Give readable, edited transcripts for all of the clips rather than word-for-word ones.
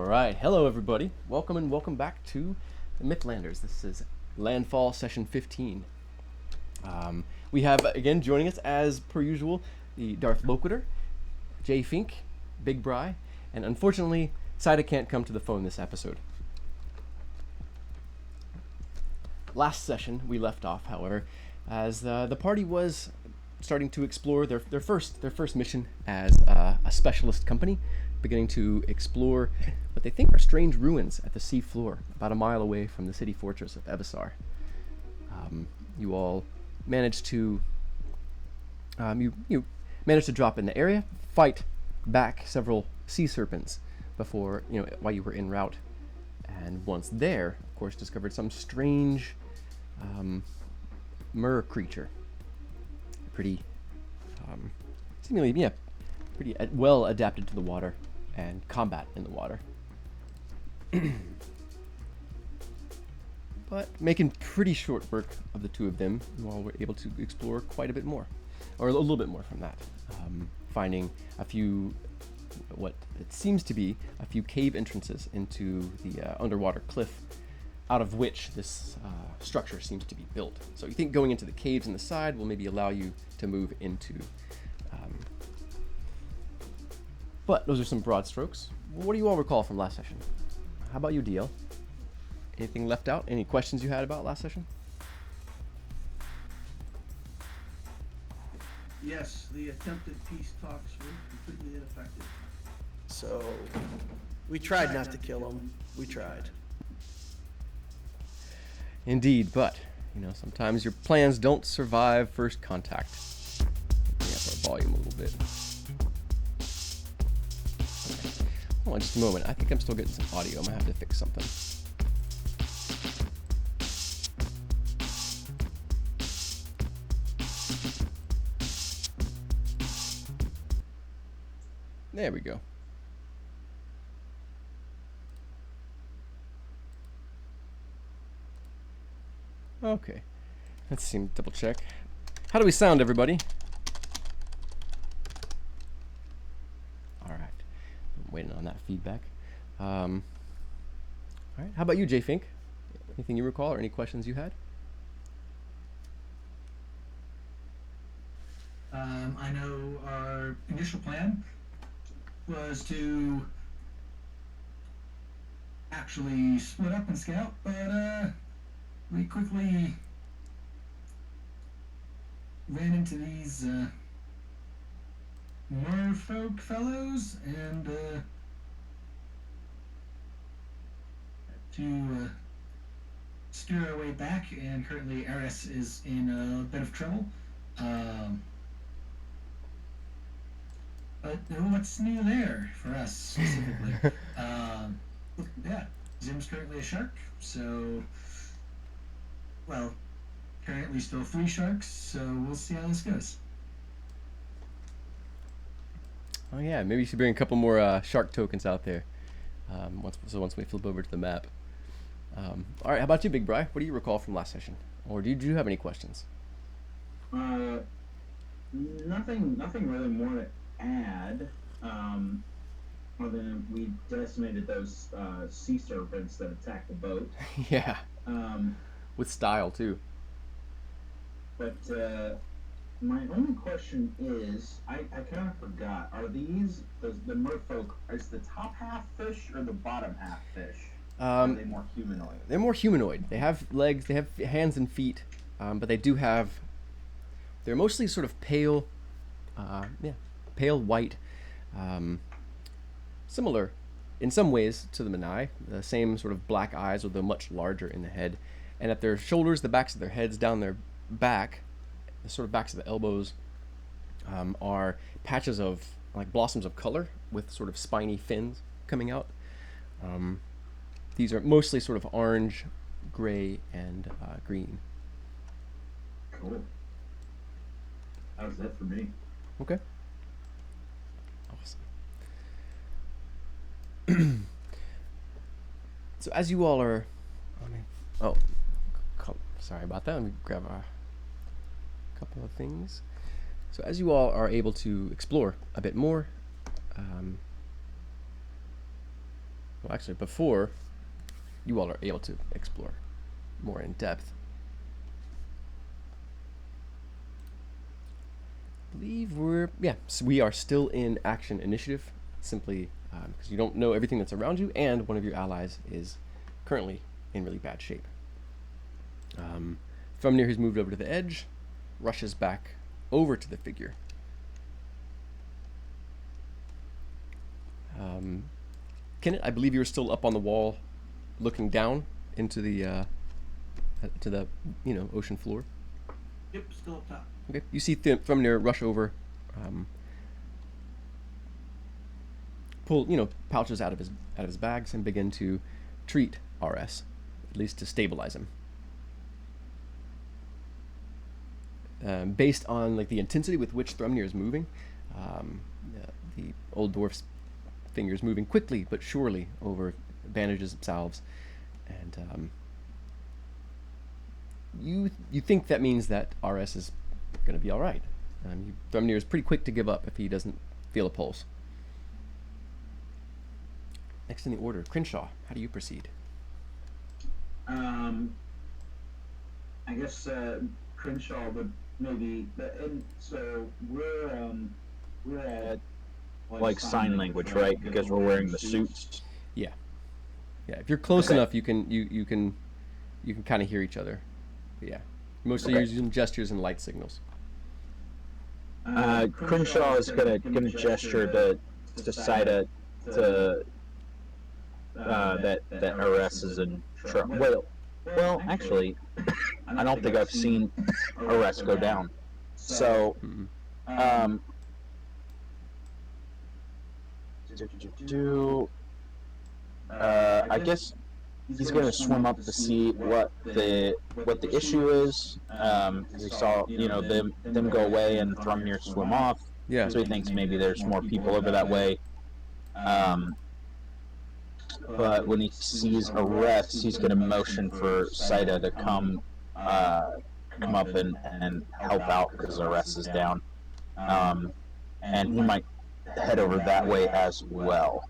Alright, hello everybody. Welcome and welcome back to the Mythlanders. This is Landfall Session 15. We have, again, joining us as per usual, the Darth Loquitur, Jay Fink, Big Bry, and unfortunately, Saida can't come to the phone this episode. Last session, we left off, however, as the party was starting to explore their first mission as a specialist company, beginning to explore what they think are strange ruins at the sea floor, about a mile away from the city fortress of Ebissar. You all managed to you managed to drop in the area, fight back several sea serpents before while you were en route, and once there, of course, discovered some strange mer creature. Pretty seemingly pretty well adapted to the water and combat in the water. But making pretty short work of the two of them, you all were able to explore quite a bit more, or a little bit more from that, finding a few, what it seems to be, a few cave entrances into the underwater cliff, out of which this structure seems to be built. So you think going into the caves in the side will maybe allow you to move into. But those are some broad strokes. What do you all recall from last session? How about you, DL? Anything left out? Any questions you had about last session? Yes, the attempted peace talks were completely ineffective. So, we tried not to kill him. We tried. Indeed, but, sometimes your plans don't survive first contact. Bring up our volume a little bit. Hold on just a moment. I think I'm still getting some audio. I'm going to have to fix something. There we go. Okay. Let's see, double check. How do we sound, everybody? Alright. I'm waiting on that feedback. Alright. How about you, Jay Fink? Anything you recall or any questions you had? I know our initial plan was to actually split up and scout, but we quickly ran into these merfolk fellows and to steer our way back, and currently Eris is in a bit of trouble. But what's new there for us specifically? Yeah, Zim's currently a shark, so, well, currently still 3 sharks, so we'll see how this goes. Oh yeah, maybe you should bring a couple more shark tokens out there. Once we flip over to the map. All right, how about you, Big Bry? What do you recall from last session, or do you have any questions? Nothing really more to add. Other than we decimated those sea serpents that attacked the boat. Yeah. With style too. But my only question is, I kind of forgot. Are the merfolk, is the top half fish or the bottom half fish? Are they more humanoid? They're more humanoid. They have legs, they have hands and feet, but they do have. They're mostly sort of pale, pale white, similar in some ways to the Menai. The same sort of black eyes, although much larger in the head, and at their shoulders, the backs of their heads, down their back, the sort of backs of the elbows, are patches of like blossoms of color with sort of spiny fins coming out. These are mostly sort of orange, gray, and green. Cool. That was it for me. Okay. Awesome. So as you all are, sorry about that. Let me grab a couple of things. So as you all are able to explore a bit more, Well, actually, before you all are able to explore more in depth, I believe so we are still in action initiative, simply because you don't know everything that's around you, and one of your allies is currently in really bad shape. From near, who's moved over to the edge, rushes back over to the figure. Kenneth, I believe you were still up on the wall, looking down into the ocean floor. Yep, still up top. Okay, you see Thrumnir rush over, pull pouches out of his bags and begin to treat RS, at least to stabilize him. Based on like the intensity with which Thrumnir is moving, the old dwarf's fingers moving quickly but surely over bandages and salves, and you think that means that RS is going to be all right. Thrumnir is pretty quick to give up if he doesn't feel a pulse. Next in the order, Crenshaw. How do you proceed? I guess Crenshaw would maybe. And so we're at like sign language, right? Because we're wearing the suits. Yeah. If you're close Okay. enough, you can kind of hear each other. But yeah, mostly Okay. you're using gestures and light signals. Crenshaw is gonna gesture to Saida to that RS is in trouble. Well, actually, I don't think I've seen RS go down. So, Mm-mm. I guess he's gonna swim up to see what the issue is. Because he saw them go away and Thrumnir swim off. Yeah. So he thinks maybe there's more people over that way. But when he sees arrests, he's going to motion for Saida to come up and help out because arrest is down. And he might head over that way as well.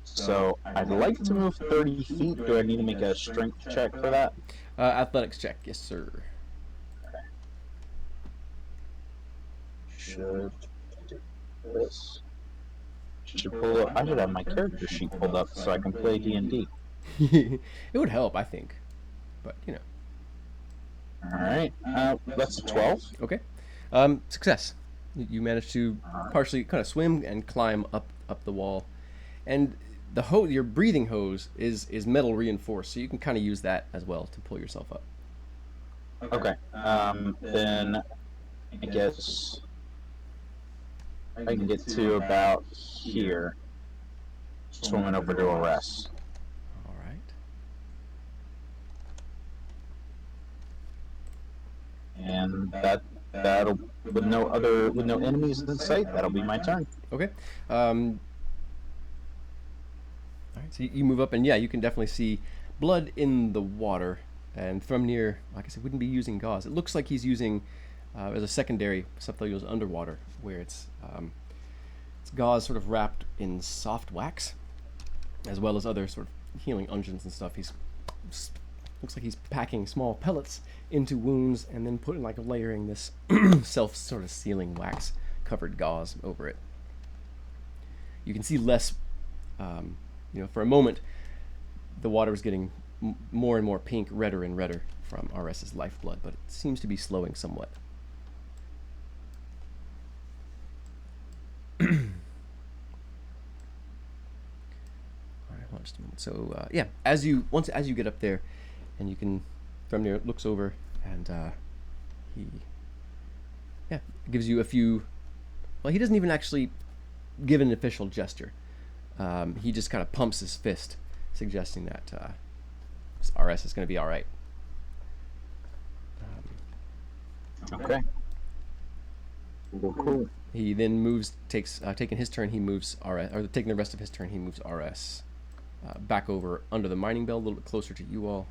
So I'd like to move 30 feet. Do I need to make a strength check for that? Athletics check, yes sir. Should do this. I should have my character sheet pulled up so I can play D&D. It would help, I think, but All right, that's a 12. Okay. Success. You managed to partially kind of swim and climb up the wall, and your breathing hose is metal reinforced, so you can kind of use that as well to pull yourself up. Okay. Then I guess I can get to about here, swimming over to arrest. All right. And that'll with no enemies in sight, that'll be my turn. Okay. All right. So you move up, and yeah, you can definitely see blood in the water. And Thrumnir, like I said, wouldn't be using gauze. It looks like he's using as a secondary something that goes underwater, where it's gauze sort of wrapped in soft wax, as well as other sort of healing unguents and stuff. Looks like he's packing small pellets into wounds and then layering this self sort of sealing wax covered gauze over it. You can see less, for a moment, the water is getting more and more pink, redder and redder from RS's lifeblood, but it seems to be slowing somewhat. Alright, just a moment. So as you get up there, and you can, Thrumnir looks over and he gives you a few. Well, he doesn't even actually give an official gesture. He just kind of pumps his fist, suggesting that RS is going to be all right. Okay. Cool. He then moves, taking his turn, he moves RS, or taking the rest of his turn, he moves RS back over under the mining bell, a little bit closer to you all.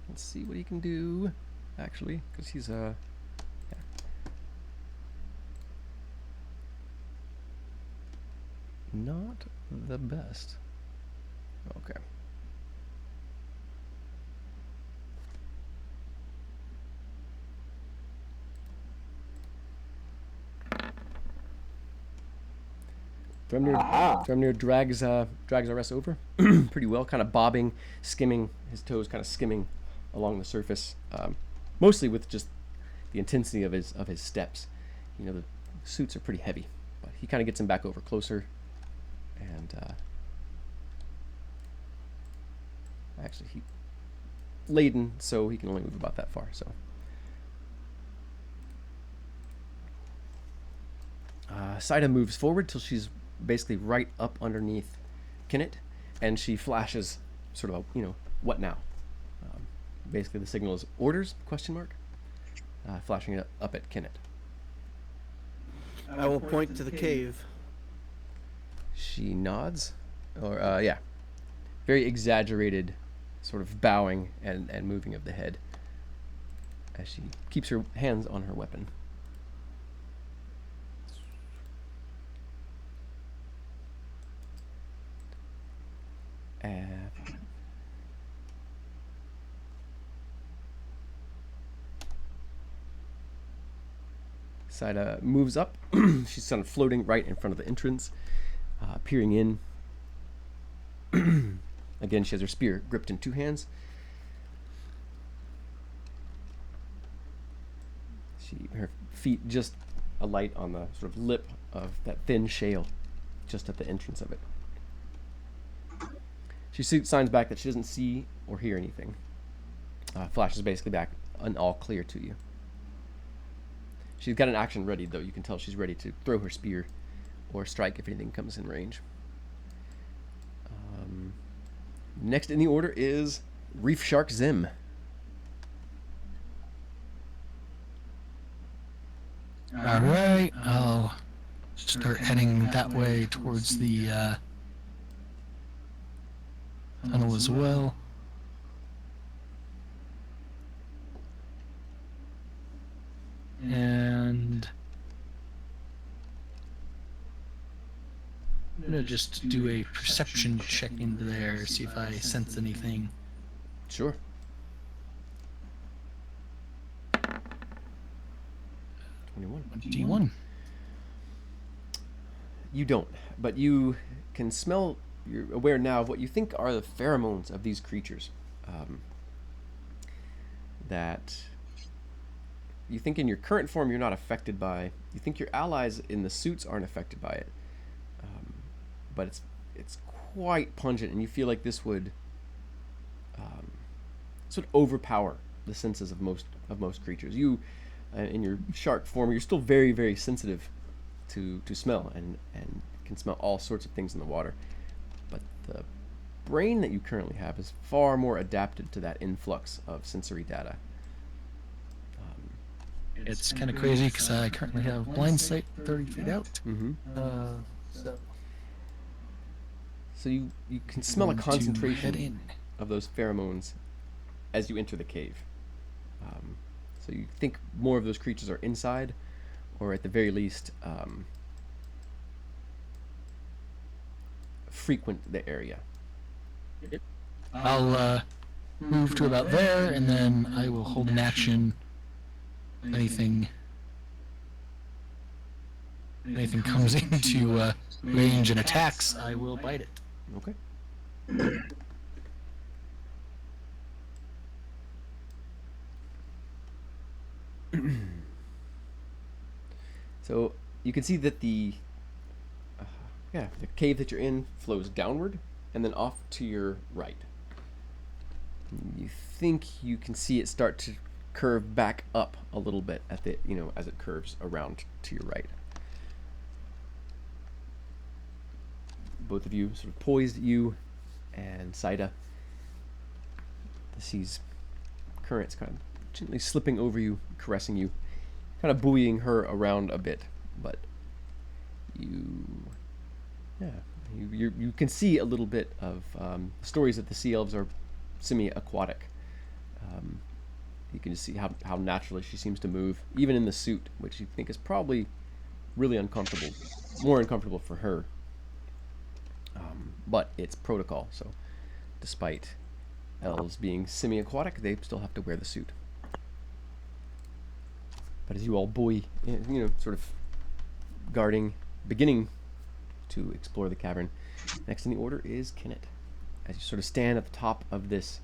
Let's see what he can do, actually, because he's not the best. Okay. Thremnir drags Aress over pretty well, kind of bobbing, skimming, his toes kind of skimming along the surface, mostly with just the intensity of his steps. You know, the suits are pretty heavy, but he kind of gets him back over closer, and actually he laden, so he can only move about that far. So Saida moves forward till she's basically right up underneath Kinnit, and she flashes sort of a, what now? Basically the signal is orders, ? Flashing it up at Kinnit. I will point to the cave. She nods, or yeah, very exaggerated sort of bowing and moving of the head as she keeps her hands on her weapon. Saida moves up. She's sort of floating right in front of the entrance, peering in. Again, she has her spear gripped in two hands. Her feet just alight on the sort of lip of that thin shale just at the entrance of it. She signs back that she doesn't see or hear anything. Flashes basically back an all clear to you. She's got an action ready, though. You can tell she's ready to throw her spear or strike if anything comes in range. Next in the order is Reef Shark Zim. All right, I'll start heading that way towards the tunnel as well. And I'm gonna just do a perception check into there, see if I sense anything. Sure. D1. You don't, but you can smell. You're aware now of what you think are the pheromones of these creatures. That you think in your current form you're not affected by. You think your allies in the suits aren't affected by it, but it's quite pungent, and you feel like this would overpower the senses of most creatures. You, in your shark form, you're still very, very sensitive to smell and can smell all sorts of things in the water, but the brain that you currently have is far more adapted to that influx of sensory data. It's kind of crazy because I currently have blind sight 30 feet out. Mm-hmm. So you can smell a Going to concentration head in. of those pheromones as you enter the cave. So you think more of those creatures are inside, or at the very least frequent the area. I'll move to about there, and then I will hold an action. Anything comes into range and attacks, I will bite it. Okay. So you can see that the cave that you're in flows downward and then off to your right. You think you can see it start to curve back up a little bit at the as it curves around to your right. Both of you sort of poised, you and Saida. The sea's currents kind of gently slipping over you, caressing you, kind of buoying her around a bit, but you can see a little bit of stories that the sea elves are semi-aquatic. You can just see how naturally she seems to move, even in the suit, which you think is probably really uncomfortable, more uncomfortable for her but it's protocol. So, despite elves being semi-aquatic, they still have to wear the suit. But as you all buoy, sort of beginning to explore the cavern, next in the order is Kenneth. As you sort of stand at the top of this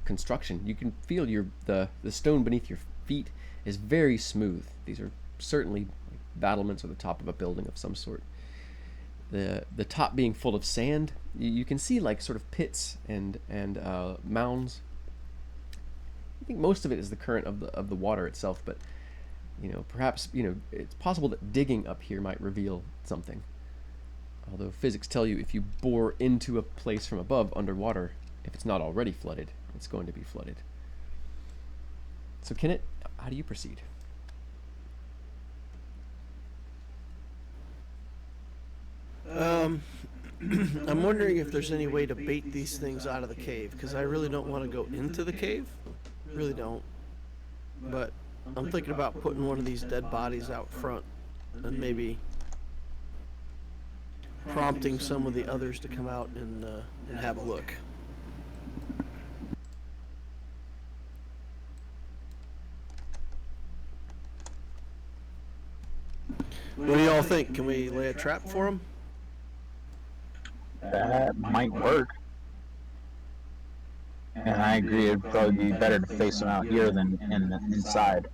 construction, you can feel the stone beneath your feet is very smooth. These are certainly like battlements or the top of a building of some sort. The top being full of sand, you can see like sort of pits and mounds. I think most of it is the current of the water itself, but perhaps it's possible that digging up here might reveal something. Although physics tell you if you bore into a place from above underwater, if it's not already flooded, it's going to be flooded. So Kenneth, how do you proceed? I'm wondering if there's any way to bait these things out of the cave, because I really don't want to go into the cave. Really don't. But I'm thinking about putting one of these dead bodies out front and maybe prompting some of the others to come out and have a look. What do y'all think? Can we lay a trap for him? That might work. And I agree, it'd probably be better to face them out here than inside.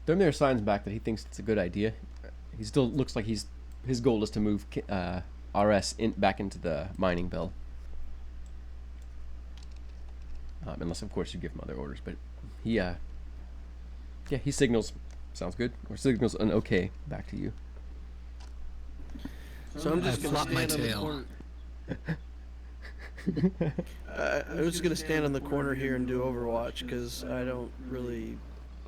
Thermir signs back that he thinks it's a good idea. He still looks like his goal is to move RS back into the mining bell. Unless, of course, you give him other orders. But he signals, sounds good, or signals an okay back to you. So I'm just flop my tail. I was going to stand on the corner here and do Overwatch, because I don't really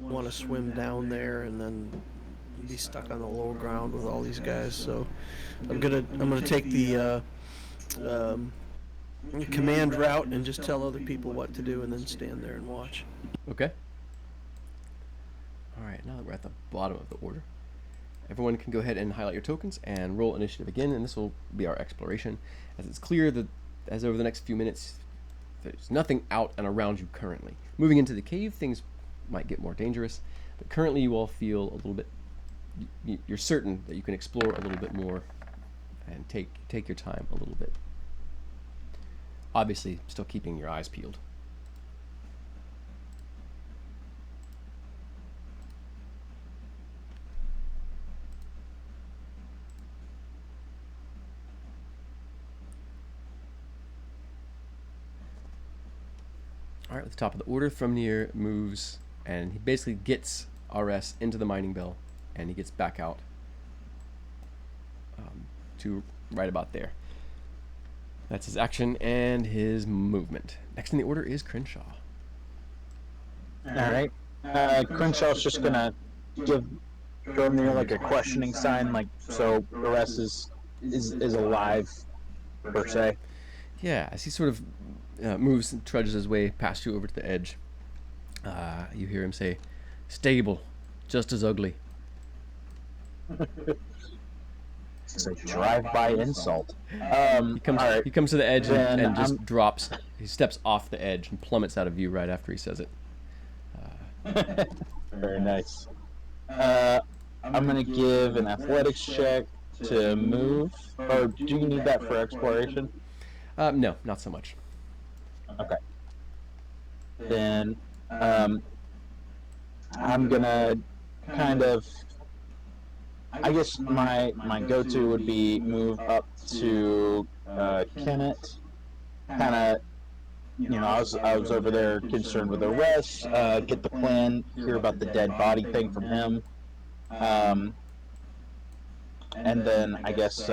want to swim down there and then be stuck on the lower ground with all these guys. So I'm gonna take the command route and just tell other people what to do, and then stand there and watch. Okay. All right. Now that we're at the bottom of the order, everyone can go ahead and highlight your tokens and roll initiative again, and this will be our exploration. As it's clear that as over the next few minutes, there's nothing out and around you currently. Moving into the cave, things might get more dangerous, but currently you all feel a little bit, you're certain that you can explore a little bit more and take your time a little bit. Obviously, still keeping your eyes peeled. All right, at the top of the order, Thrumnir moves, and he basically gets RS into the mining bell, and he gets back out to right about there. That's his action and his movement. Next in the order is Crenshaw. All right. Crenshaw's just gonna give Dormir like a questioning sign, like so the rest is alive per se. Yeah, as he sort of moves and trudges his way past you over to the edge, you hear him say, "Stable, just as ugly." It's a drive-by insult. He comes to the edge and just I'm- drops. He steps off the edge and plummets out of view right after he says it. Very nice. I'm gonna give an athletics check to move. Or do you need that for exploration? No, not so much. Okay. Then I'm gonna kind of. I guess my go-to would be move up to Kenneth. Kind of, I was over there concerned with the rest. Get the plan, hear about the dead body thing from him, and then I guess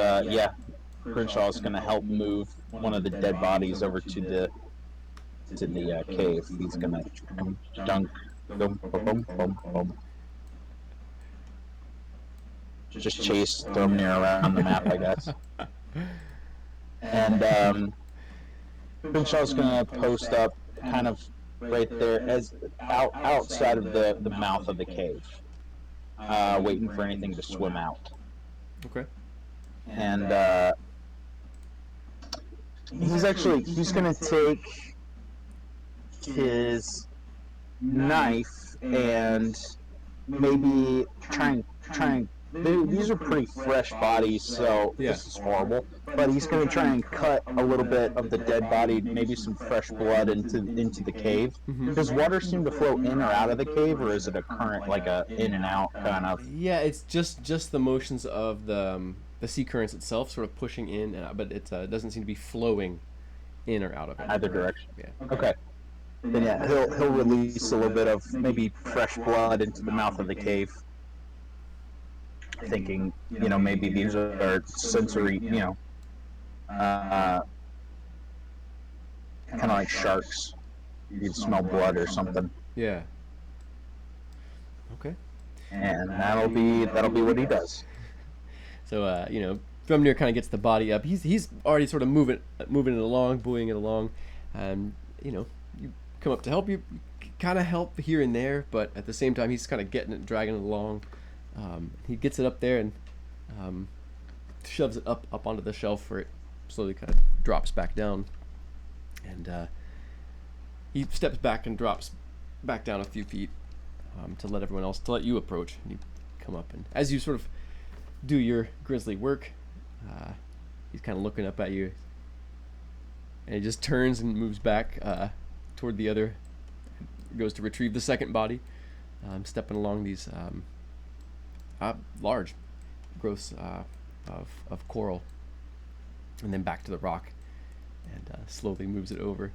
Crenshaw is gonna help move one of the dead bodies over to the cave. He's gonna dunk, boom, boom, boom, boom. Just chase Thrumnir around the map, I guess. And Crenshaw's gonna post up kind of right there as outside of the mouth of the cave. waiting for anything to swim out. Okay. And he's gonna take his knife and maybe try and these are pretty fresh bodies, so Yeah. this is horrible. But he's gonna try and cut a little bit of the dead body, maybe some fresh blood into the cave. Mhm. Does water seem to flow in or out of the cave, or is it a current, like a in and out kind of? Yeah, it's just the motions of the sea currents itself, sort of pushing in and out, but it doesn't seem to be flowing in or out of it. Either direction. Yeah. Okay. Then yeah, he'll release a little bit of maybe fresh blood into the mouth of the cave, thinking, maybe these are sensory, kind of like sharks. You'd smell blood or something, Yeah. Okay. and that'll be what he does. So Thrumnir kind of gets the body up. He's already sort of moving it along, buoying it along, and you come up to help you kind of help here and there, but at the same time he's kind of getting it, dragging it along. He gets it up there and shoves it up onto the shelf where it slowly kind of drops back down, and he steps back and drops back down a few feet to let you approach. And you come up, and as you sort of do your grisly work, he's kind of looking up at you, and he just turns and moves back toward the other, goes to retrieve the second body, stepping along these large growths of coral, and then back to the rock, and slowly moves it over.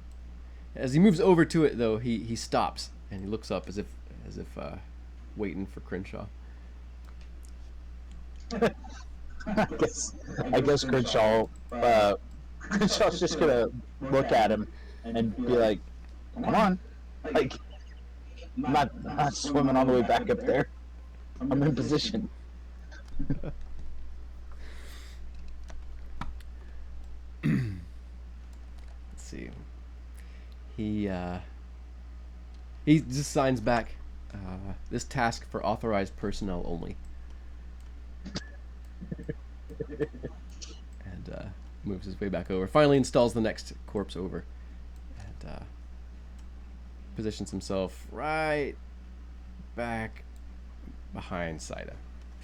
As he moves over to it, though, he stops and he looks up as if waiting for Crenshaw. I guess Crenshaw's just gonna look at him and be like, "Come on, like, I'm not swimming all the way back up there. I'm in position." Let's see. He just signs back this task for authorized personnel only, and moves his way back over. Finally installs the next corpse over, and positions himself right back behind Saida,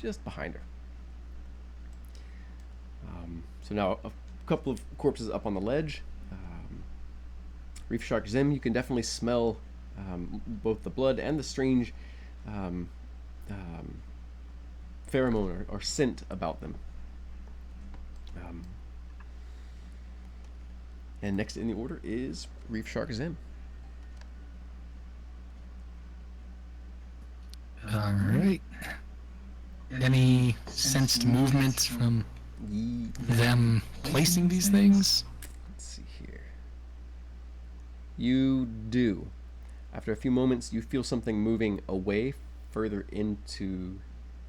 just behind her. So now a couple of corpses up on the ledge. Reef Shark Zim, you can definitely smell both the blood and the strange pheromone or scent about them. And next in the order is Reef Shark Zim. All right. Any sensed movement from them placing these things? Let's see here. You do. After a few moments, you feel something moving away further into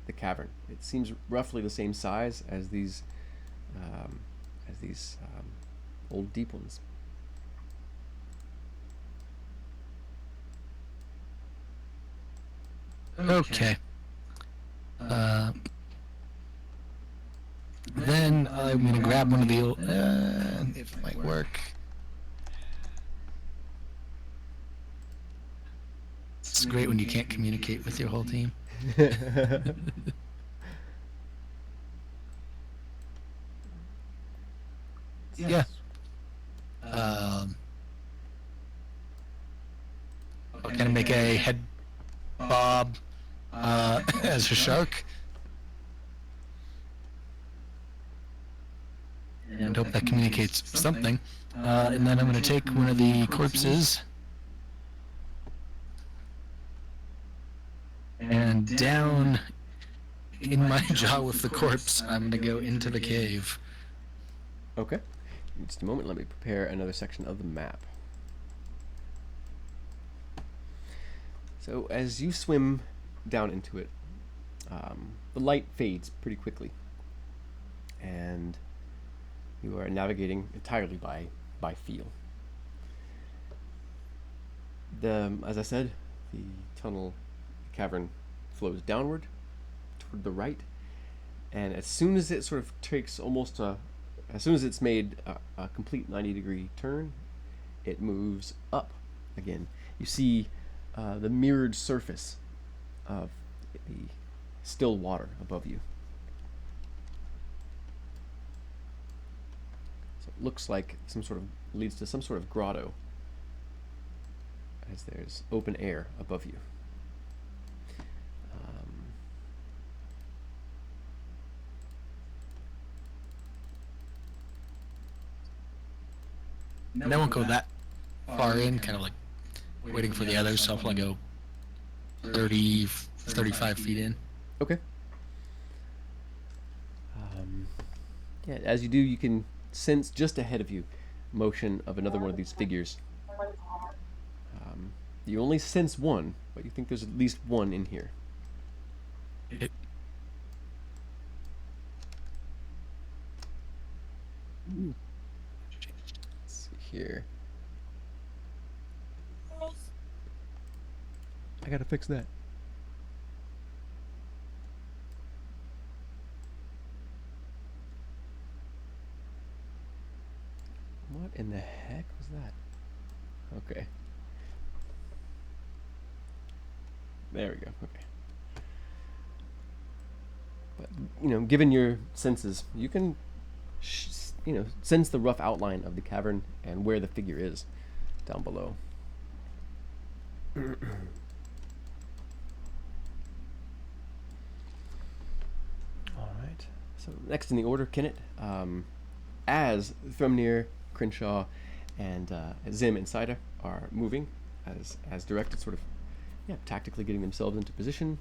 the cavern. It seems roughly the same size as these old deep ones. Okay. Then I'm gonna grab one of the old. If it might work. It's great when you can't communicate with your whole team. Yeah. Can I make a head bob as a shark? And hope that communicates something. And then I'm going to take one of the corpses and down in my jaw with the corpse, I'm going to go into the cave. Okay. In just a moment, let me prepare another section of the map. So as you swim down into it, the light fades pretty quickly, and you are navigating entirely by feel. As I said, the cavern flows downward, toward the right, and as soon as it sort of takes as soon as it's made a complete 90-degree turn, it moves up again. You see the mirrored surface of the still water above you. So it looks like leads to some sort of grotto, as there's open air above you. And I won't go that far in, kind of like waiting for the others, so I'll probably go 30, 35 feet in. Okay. Yeah, as you do, you can sense just ahead of you motion of another one of these figures. You only sense one, but you think there's at least one in here. Let's see here. I gotta fix that. What in the heck was that? Okay. There we go. Okay. But, given your senses, you can, sense the rough outline of the cavern and where the figure is down below. All right. So next in the order, Kenneth, as Thrumnir, Crenshaw, and Zim and Saida are moving as directed, sort of, tactically getting themselves into position.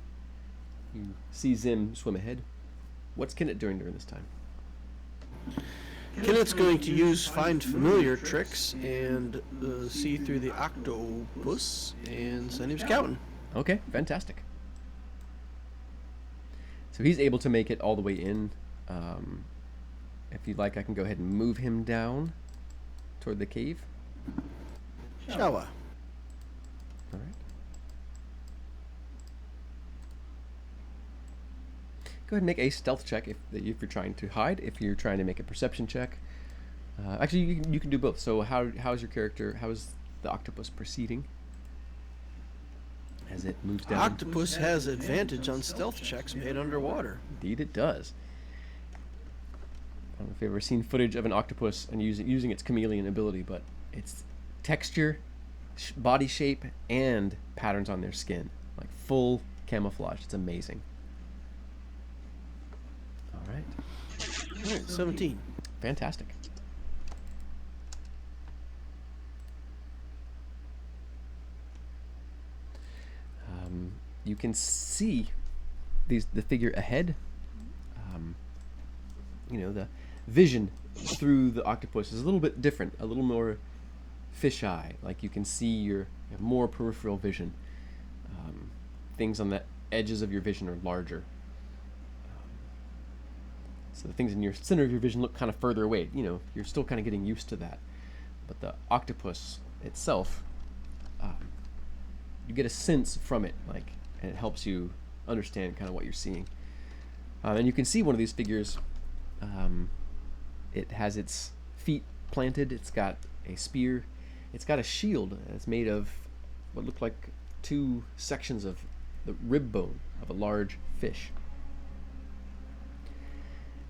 You see Zim swim ahead. What's Kenneth doing during this time? Kenneth's going to use Find Familiar tricks and see through the octopus and send him scouting. Okay, fantastic. So he's able to make it all the way in. If you'd like, I can go ahead and move him down toward the cave. Shall I? All right. Go ahead and make a stealth check if you're trying to hide. If you're trying to make a perception check, actually you can do both. So how's your character? How is the octopus proceeding as it moves down? Octopus has advantage on stealth checks made underwater. Indeed, it does. I don't know if you've ever seen footage of an octopus and using its chameleon ability, but its texture, body shape, and patterns on their skin, like full camouflage. It's amazing. All right. 17. Fantastic. You can see the figure ahead. The vision through the octopus is a little bit different, a little more fisheye. Like you can see you have more peripheral vision. Things on the edges of your vision are larger. So the things in your center of your vision look kind of further away. You're still kind of getting used to that. But the octopus itself, you get a sense from it, and it helps you understand kind of what you're seeing. And you can see one of these figures. It has its feet planted. It's got a spear. It's got a shield that's made of what look like two sections of the rib bone of a large fish.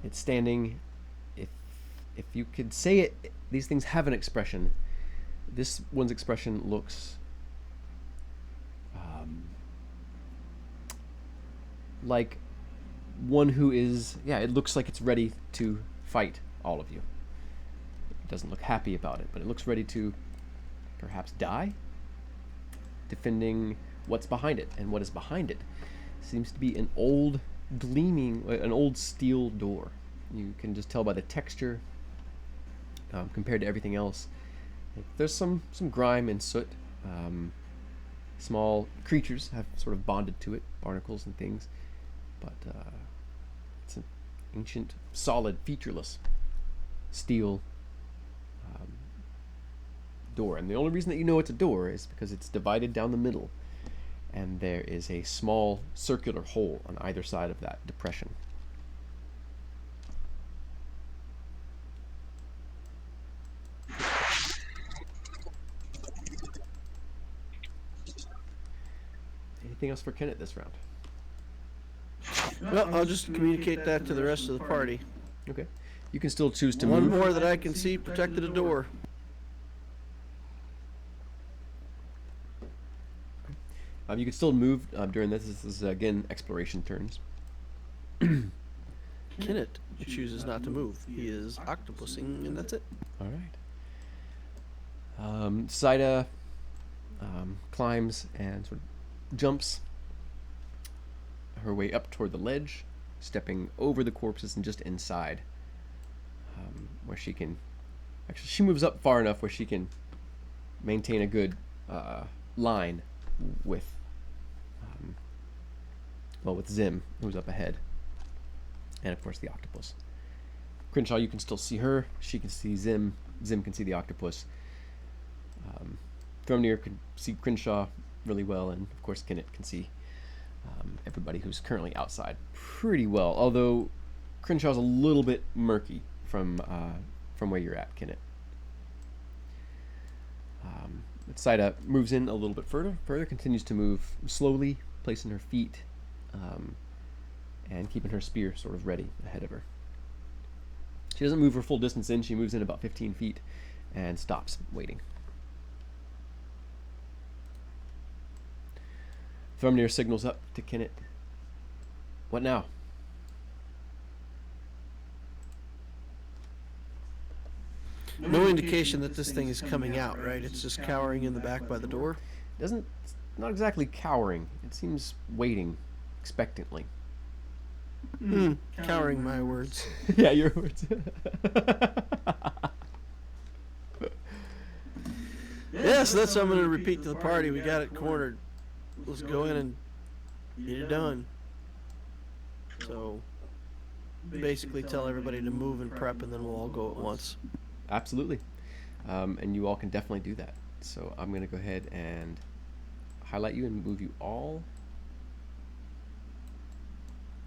It's standing. If you could say it, these things have an expression. This one's expression looks like one who is, it looks like it's ready to fight all of you. It doesn't look happy about it, but it looks ready to perhaps die, defending what's behind it. And what is behind it seems to be an old steel door. You can just tell by the texture compared to everything else. There's some grime and soot. Small creatures have sort of bonded to it, barnacles and things, but it's an ancient, solid, featureless steel door. And the only reason that you know it's a door is because it's divided down the middle, and there is a small circular hole on either side of that depression. Anything else for Kenneth this round? Well, I'll just communicate that to the rest of the party. Okay. You can still choose to One move. more that I can see protected a door. You can still move during this. This is, again, exploration turns. Kenneth chooses not to move. He is octopusing, and that's it. All right. Saida climbs and sort of jumps her way up toward the ledge, stepping over the corpses and just inside, where she can... Actually, she moves up far enough where she can maintain a good line with with Zim, who's up ahead, and of course the octopus. Crenshaw, you can still see her. She can see Zim. Zim can see the octopus. Thrumnir can see Crenshaw really well, and of course Kenneth can see everybody who's currently outside pretty well. Although Crenshaw's a little bit murky from where you're at, Kenneth. Saida moves in a little bit further, continues to move slowly, placing her feet and keeping her spear sort of ready ahead of her. She doesn't move her full distance in. She moves in about 15 feet and stops, waiting. Thrumnir signals up to Kenneth. What now? No indication that this thing is coming out, right? It's just cowering in the back by the door. It's not exactly cowering. It seems waiting expectantly. Cowering, my words. Yeah, your words. Yes, that's what I'm going to repeat to the party. We got it cornered. Let's go in and get it done. So, basically tell everybody to move and prep, and then we'll all go at once. Absolutely. And you all can definitely do that. So I'm going to go ahead and highlight you and move you all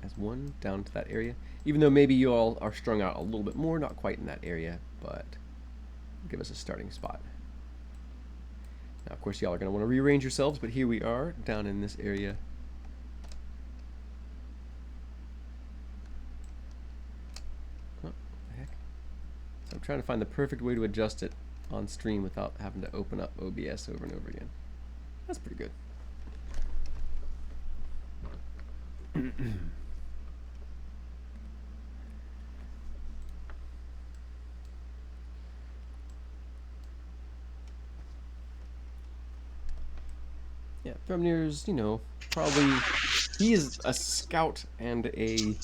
as one down to that area. Even though maybe you all are strung out a little bit more, not quite in that area, but give us a starting spot. Now, of course, y'all are going to want to rearrange yourselves, but here we are down in this area. Oh, what the heck? So I'm trying to find the perfect way to adjust it on stream without having to open up OBS over and over again. That's pretty good. Yeah, Thrumnir's, probably... He is a scout and a...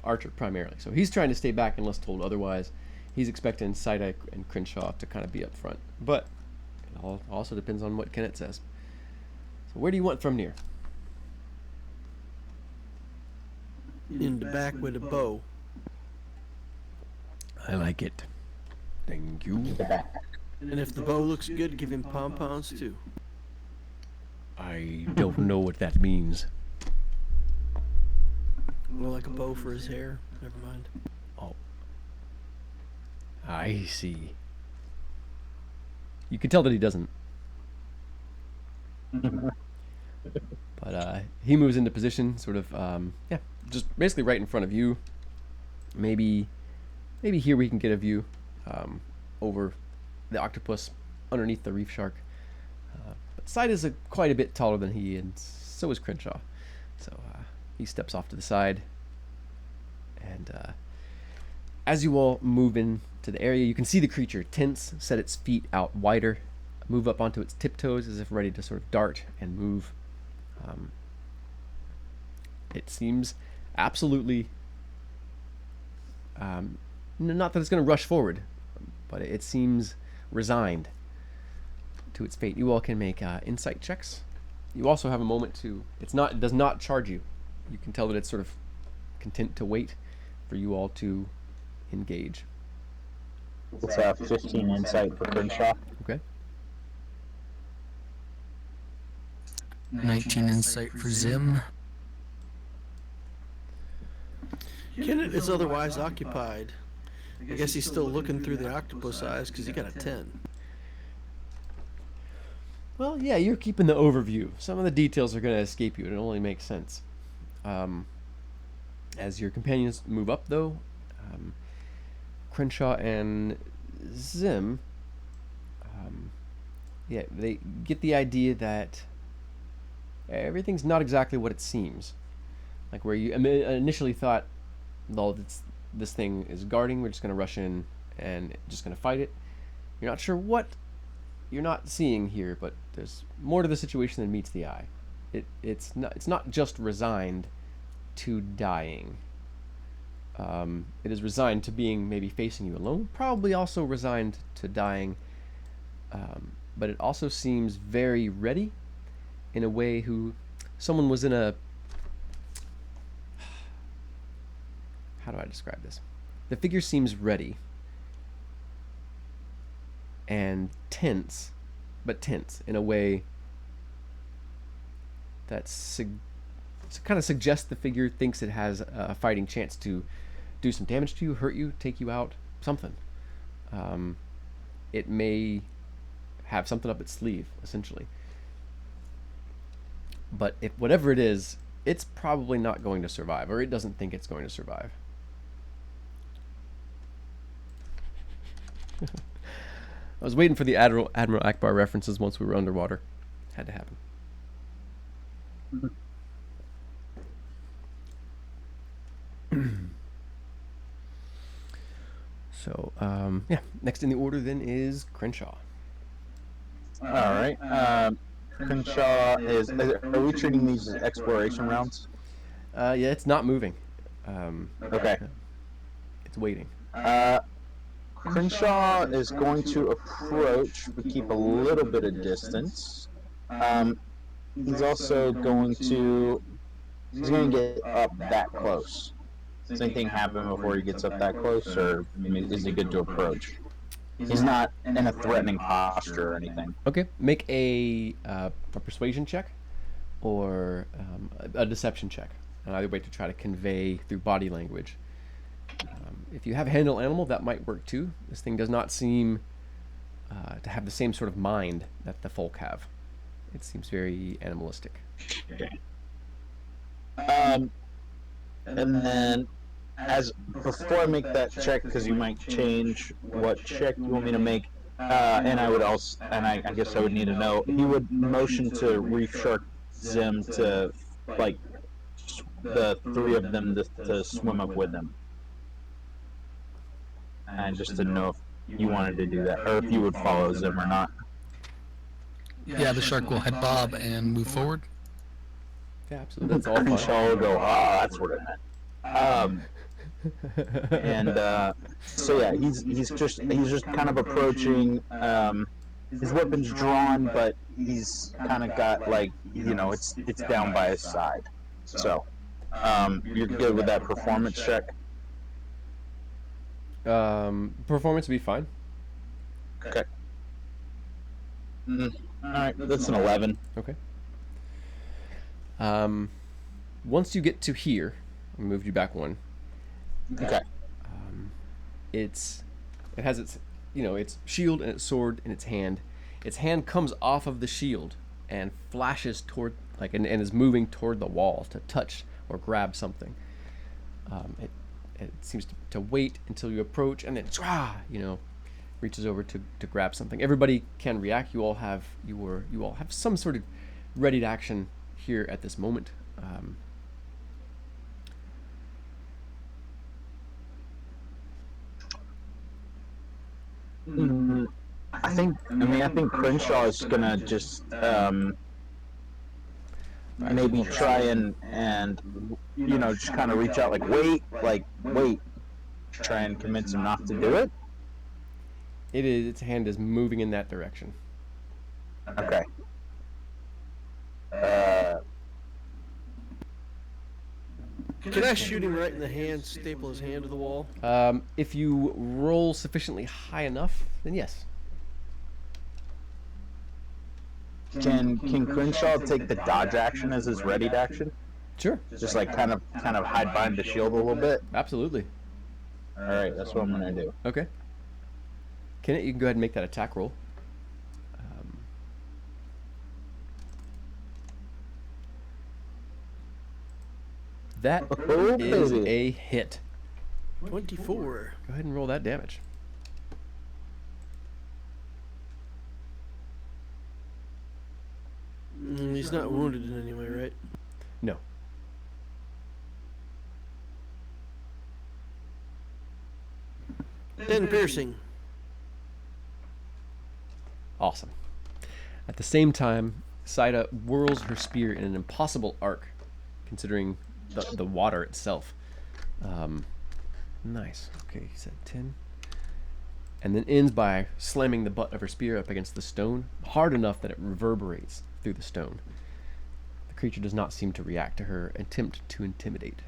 archer primarily. So he's trying to stay back unless told otherwise. He's expecting Saida and Crenshaw to kind of be up front. But it all also depends on what Kenneth says. So where do you want Thrumnir? In the back with a bow. I like it. Thank you. And if the bow looks good, give him pom-poms too. I don't know what that means. Well, like a bow for his hair. Never mind. Oh. I see. You can tell that he doesn't. But he moves into position, sort of, just basically right in front of you. Maybe here we can get a view over the octopus underneath the reef shark. But Side is quite a bit taller than he, and so is Crenshaw. So he steps off to the side, and as you all move into the area, you can see the creature tense, set its feet out wider, move up onto its tiptoes as if ready to sort of dart and move. It seems absolutely not that it's going to rush forward, but it seems resigned to its fate. You all can make insight checks. You also have a moment to... It does not charge you. You can tell that it's sort of content to wait for you all to engage. It's 15 insight for Crenshaw. Okay. 19 insight for Zim. Kenneth is otherwise occupied. I guess he's still looking through the octopus eyes because he got a 10. Well, yeah, you're keeping the overview. Some of the details are going to escape you. It only makes sense. As your companions move up, though, Crenshaw and Zim, yeah, they get the idea that everything's not exactly what it seems. Like where you initially thought, well, this thing is guarding, we're just going to rush in and just going to fight it. You're not sure what you're not seeing here, but there's more to the situation than meets the eye. It's not just resigned to dying. It is resigned to being maybe facing you alone, probably also resigned to dying, but it also seems very ready in a way who someone was in a, how do I describe this? The figure seems ready and tense, but tense in a way that kind of suggests the figure thinks it has a fighting chance to do some damage to you, hurt you, take you out, something. It may have something up its sleeve, essentially. But if whatever it is, it's probably not going to survive, or it doesn't think it's going to survive. I was waiting for the Admiral Akbar references once we were underwater. Had to happen. So, yeah. Next in the order then is Crenshaw. All right. Crenshaw is. Are we treating these as exploration rounds? Yeah, it's not moving. Okay. It's waiting. Crenshaw is going to approach, but keep a little bit of distance. He's also going to. He's going to get up that close. Does anything happen before he gets up that close, or is he good to approach? He's not in a threatening posture or anything. Okay, make a persuasion check or a deception check. Either way to try to convey through body language. If you have handle animal, that might work too. This thing does not seem to have the same sort of mind that the folk have. It seems very animalistic. Okay. And then, before I make that check, because you might change what check you want me to make, and I would also, and I guess I would need to know, he would motion to Reef Shark Zim to, like, the three of them to swim up with him. And just to know if you wanted to do that, or if you would follow Zim or not. Yeah, the shark will head bob and move forward. Yeah, absolutely. That's all fine. Crenshaw will go, that's what it meant. So yeah, he's just kind of approaching. His weapon's drawn, but he's kind of got, like, it's down by his side. So, you're good with that performance check? Performance would be fine. Okay. All right, that's an 11. Okay. Once you get to here, I moved you back one. Okay. It has its shield and its sword in its hand. Its hand comes off of the shield and flashes toward, and is moving toward the wall to touch or grab something. It seems to wait until you approach, and then reaches over to grab something. Everybody can react. You all have some sort of ready to action here at this moment. I think Crenshaw is gonna just maybe try and just kind of reach out, wait, try and convince him not to do it. Its hand is moving in that direction. Okay. Can I shoot him right in the hand, staple his hand to the wall? If you roll sufficiently high enough, then yes. Can Crenshaw take the dodge action as his readied action? Sure. Just like kind of hide behind the shield a little bit. Absolutely. All right, that's what I'm gonna do. Okay. Kenneth, you can go ahead and make that attack roll. That Oh, is baby. a hit. 24. Go ahead and roll that damage. He's not wounded in any way, right? No. Ten piercing. Awesome. At the same time, Saida whirls her spear in an impossible arc, considering the water itself. Nice. Okay, he said 10. And then ends by slamming the butt of her spear up against the stone, hard enough that it reverberates through the stone. The creature does not seem to react to her attempt to intimidate.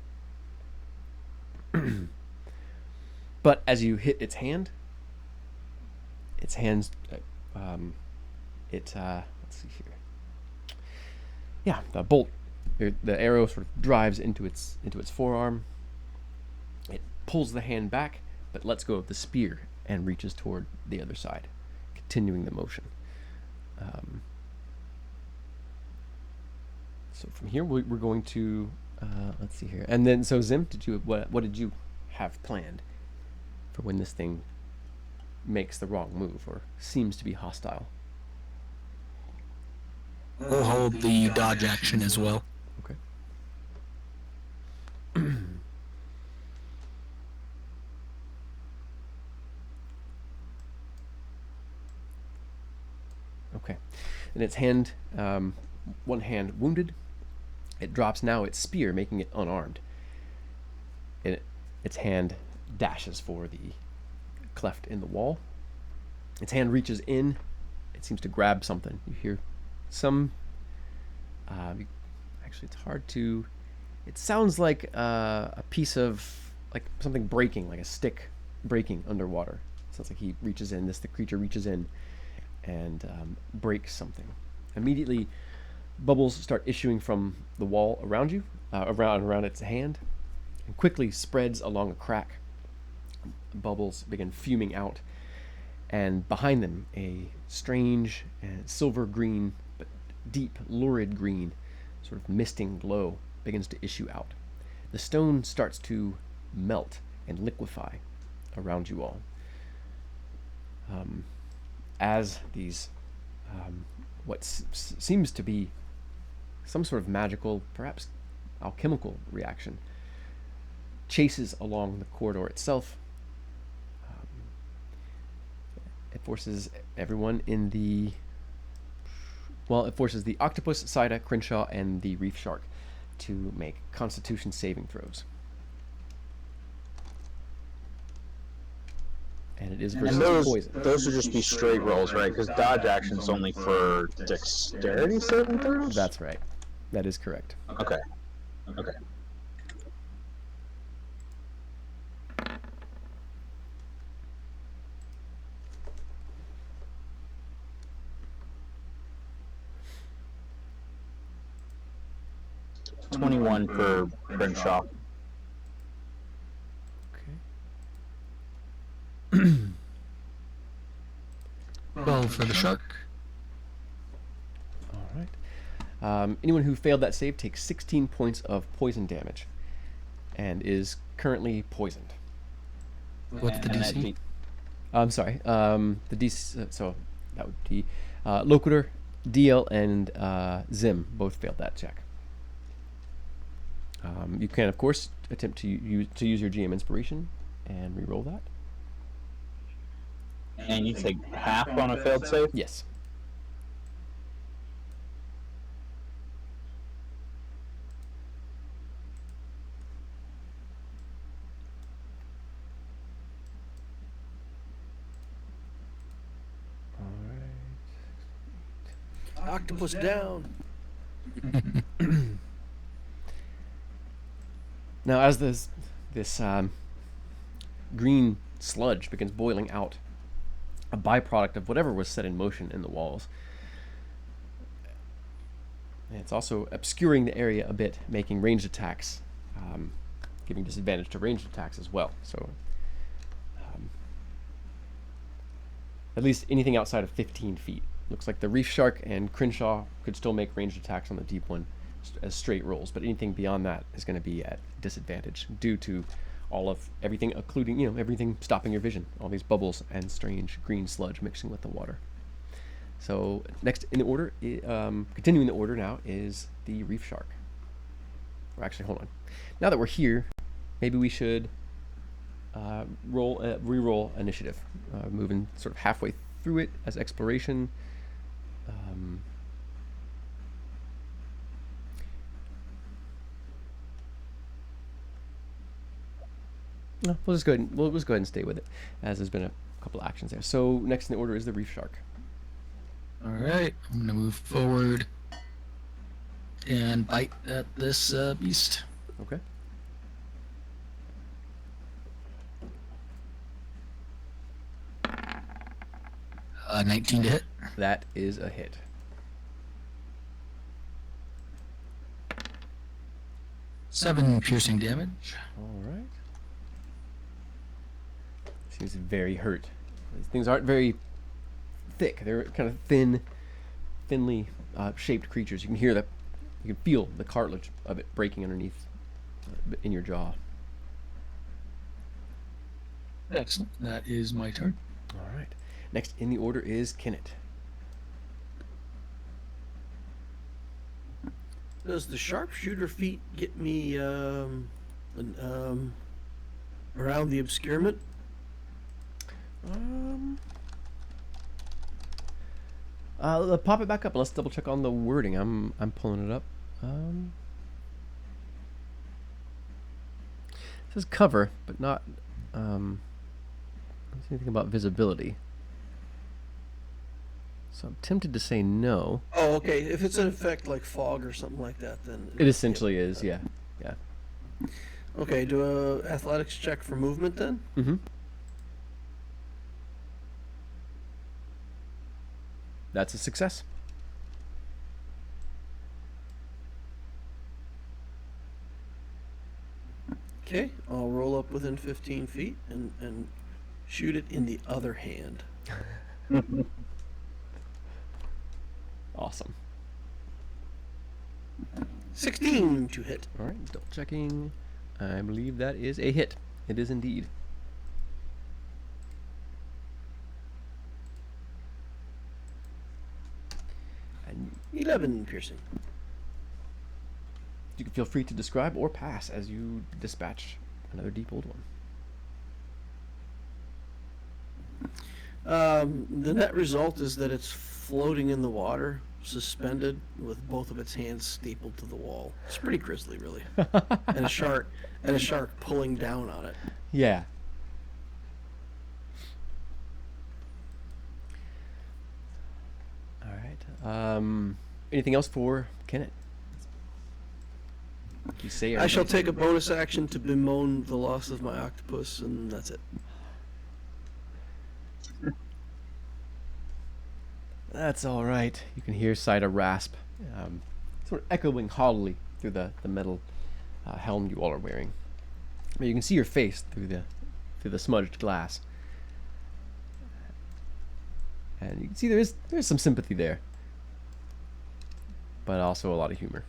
But as you hit its hands, let's see here. Yeah, the bolt, the arrow sort of drives into its forearm. It pulls the hand back, but lets go of the spear and reaches toward the other side, continuing the motion. So from here, we're going to let's see here, and then so Zim, what did you have planned for when this thing makes the wrong move or seems to be hostile? We'll hold the dodge action as well. Okay. Okay. And its hand, one hand wounded. It drops now its spear, making it unarmed. Its hand dashes for the cleft in the wall. Its hand reaches in. It seems to grab something. You hear some... actually, it's hard to... It sounds like a piece of... like something breaking, like a stick breaking underwater. It sounds like he reaches in. The creature reaches in and breaks something. Immediately, bubbles start issuing from the wall around you, around its hand, and quickly spreads along a crack. Bubbles begin fuming out, and behind them, a strange and silver green, but deep, lurid green, sort of misting glow begins to issue out. The stone starts to melt and liquefy around you all. As these, what seems to be some sort of magical, perhaps alchemical reaction, chases along the corridor itself. It forces everyone in the... Well, it forces the octopus, Saida, Crenshaw, and the reef shark to make Constitution saving throws. And it is And versus poison. those would just be straight rolls, right? Because dodge action's only for dexterity saving throws? That's right. That is correct. Okay. Okay. $21 for Crenshaw. Okay. 12 for the shark. All right. Anyone who failed that save takes 16 points of poison damage and is currently poisoned. What's the And that DC? be- I'm sorry. The DC. So that would be Loquitur, DL, and Zim both failed that check. You can, of course, attempt to use your GM inspiration and re-roll that. And you take half on a failed save? Yes. All right. Octopus down. Now, as this green sludge begins boiling out, a byproduct of whatever was set in motion in the walls, And it's also obscuring the area a bit, making ranged attacks, giving disadvantage to ranged attacks as well. So at least anything outside of 15 feet. Looks like the Reef Shark and Crenshaw could still make ranged attacks on the deep one as straight rolls, but anything beyond that is going to be at disadvantage due to everything, including everything stopping your vision, all these bubbles and strange green sludge mixing with the water. So next in the order, continuing the order now, is the Reef Shark. Or actually, hold on. Now that we're here, maybe we should re-roll initiative, moving sort of halfway through it as exploration. No, we'll just go ahead and stay with it, as there's been a couple of actions there. So next in the order is the Reef Shark. All right, I'm gonna move forward and bite at this beast. Okay. Uh, 19 to hit. That is a hit. Seven piercing damage. All right. Seems very hurt. These things aren't very thick. They're kind of thinly shaped creatures. You can hear you can feel the cartilage of it breaking underneath in your jaw. Excellent. That is my turn. All right. Next in the order is Kennett. Does the sharpshooter feat get me around the obscurement? Pop it back up and let's double check on the wording. I'm pulling it up. It says cover, but not anything about visibility. So I'm tempted to say no. Oh, okay. If it's an effect like fog or something like that, then It essentially is, yeah. Okay, do a athletics check for movement then. Mm-hmm. That's a success. Okay, I'll roll up within 15 feet and shoot it in the other hand. Awesome. 16 to hit. All right, double checking. I believe that is a hit. It is indeed. And 11 piercing. you can feel free to describe or pass as you dispatch another deep old one. The net result is that it's floating in the water, suspended with both of its hands stapled to the wall. It's pretty grisly, really. and a shark pulling down on it. Yeah. All right. Anything else for Kennett? You say I shall take a bonus action to bemoan the loss of my octopus, and that's it. That's all right. You can hear Saida rasp, sort of echoing hollowly through the metal helm you all are wearing. But you can see your face through the smudged glass, and you can see there's some sympathy there, but also a lot of humor.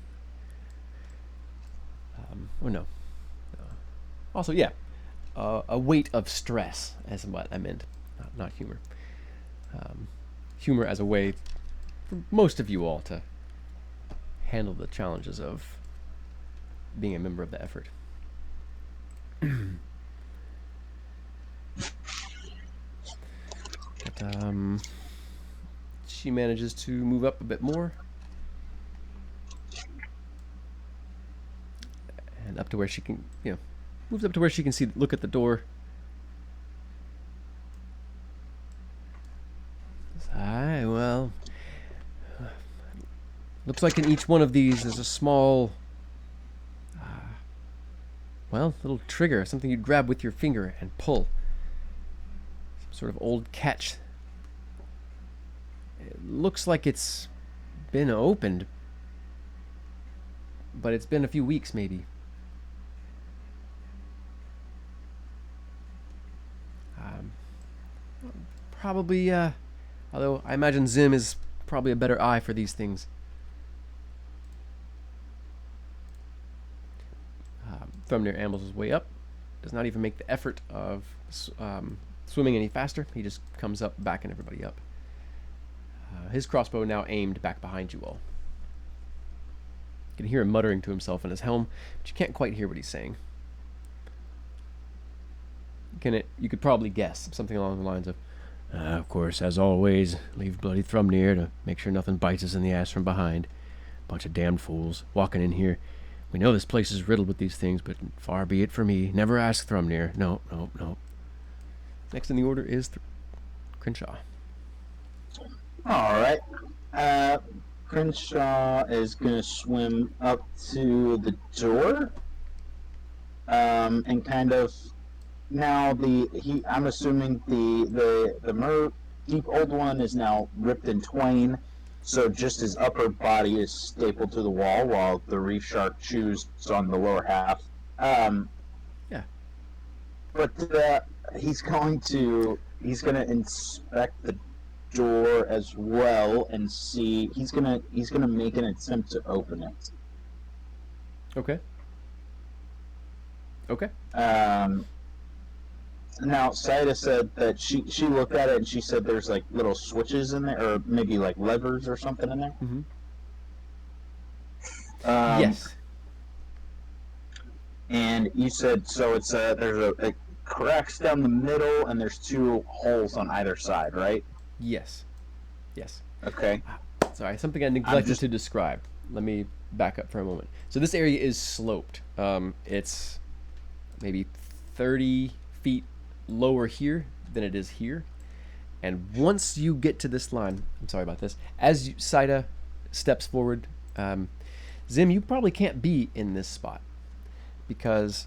Or no. Also, yeah, a weight of stress, as what I meant, not humor. Humor as a way for most of you all to handle the challenges of being a member of the effort. But she manages to move up a bit more and up to where she can, moves up to where she can look at the door. Aye, well, looks like in each one of these there's a small, little trigger, something you'd grab with your finger and pull. Some sort of old catch. It looks like it's been opened but it's been a few weeks maybe. Um, Probably, although I imagine Zim is probably a better eye for these things. Thrumnir ambles his way up, does not even make the effort of swimming any faster. He just comes up, backing everybody up. His crossbow now aimed back behind you all. You can hear him muttering to himself in his helm, but you can't quite hear what he's saying. You could probably guess something along the lines of, of course, as always, leave bloody Thrumnir to make sure nothing bites us in the ass from behind. Bunch of damned fools walking in here. We know this place is riddled with these things, but far be it from me. Never ask Thrumnir. No. Next in the order is Crenshaw. All right. Crenshaw is going to swim up to the door, and kind of now I'm assuming the deep old one is now ripped in twain, so just his upper body is stapled to the wall while the reef shark chews on the lower half. Yeah. But he's going to inspect the door as well and see. He's gonna make an attempt to open it. Okay. Now Saida said that she looked at it and she said there's like little switches in there, or maybe like levers or something in there. Mm-hmm. Yes. And you said so. It's it cracks down the middle and there's 2 holes on either side, right? Yes. Okay. Sorry, something I neglected to describe. Let me back up for a moment. So this area is sloped. It's maybe 30 feet lower here than it is here. And once you get to this line, I'm sorry about this, as Saida steps forward, Zim, you probably can't be in this spot because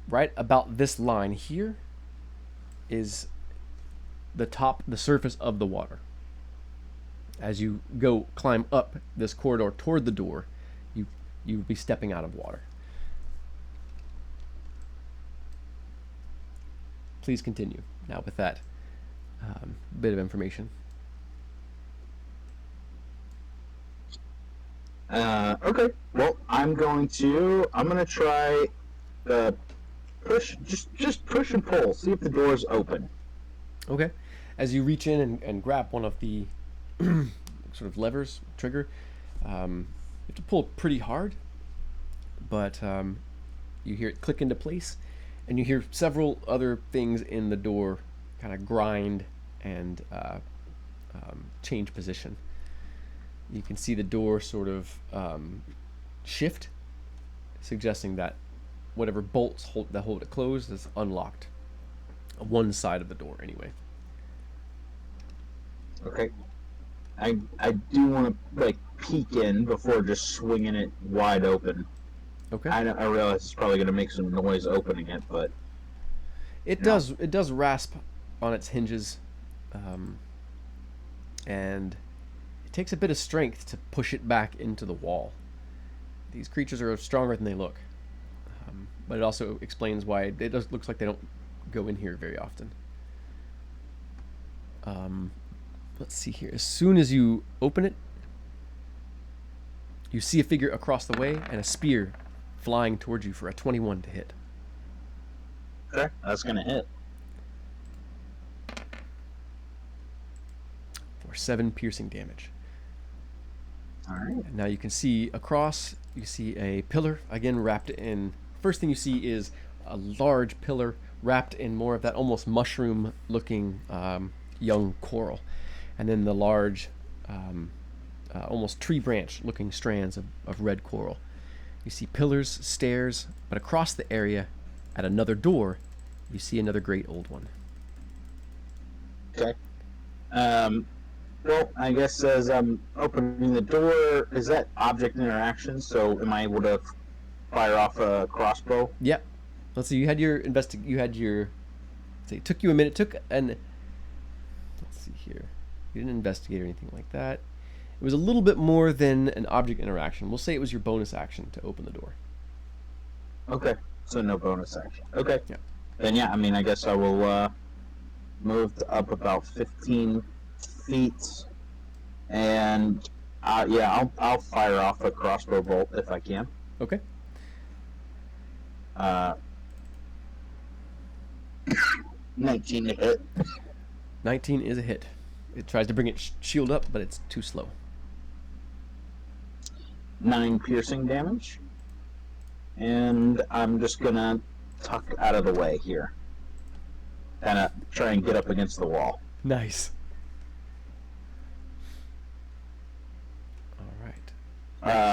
right about this line here is the surface of the water. As you climb up this corridor toward the door, you'll be stepping out of water. Please continue now with that bit of information. Okay. Well, I'm gonna try push, just push and pull. See if the door's open. Okay. As you reach in and grab one of the sort of levers, trigger, you have to pull pretty hard, but you hear it click into place, and you hear several other things in the door kind of grind and change position. You can see the door sort of shift, suggesting that whatever bolts that hold it closed is unlocked. One side of the door, anyway. Okay. I do want to peek in before just swinging it wide open. Okay. I realize it's probably going to make some noise opening it, but it does rasp on its hinges, and it takes a bit of strength to push it back into the wall. These creatures are stronger than they look, but it also explains why it looks like they don't go in here very often. Let's see here. As soon as you open it, you see a figure across the way and a spear flying towards you for a 21 to hit. Okay, that's going to hit. For 7 piercing damage. All right. And now you can see across, you see a pillar, again wrapped in... First thing you see is a large pillar wrapped in more of that almost mushroom-looking young coral. And then the large, almost tree branch-looking strands of red coral. You see pillars, stairs, but across the area, at another door, you see another great old one. Okay. Well, I guess as I'm opening the door, is that object interaction? So am I able to fire off a crossbow? Yep. Let's see. You had your it took you a minute. Let's see here. You didn't investigate or anything like that. It was a little bit more than an object interaction. We'll say it was your bonus action to open the door. Okay. So no bonus action. Okay. Yeah. Then yeah, I mean, I guess I will move up about 15 feet, and yeah, I'll fire off a crossbow bolt if I can. Okay. 19 to hit. 19 is a hit. It tries to bring its shield up, but it's too slow. 9 piercing damage. And I'm just gonna tuck out of the way here. Kind of try and get up against the wall. Nice. All right.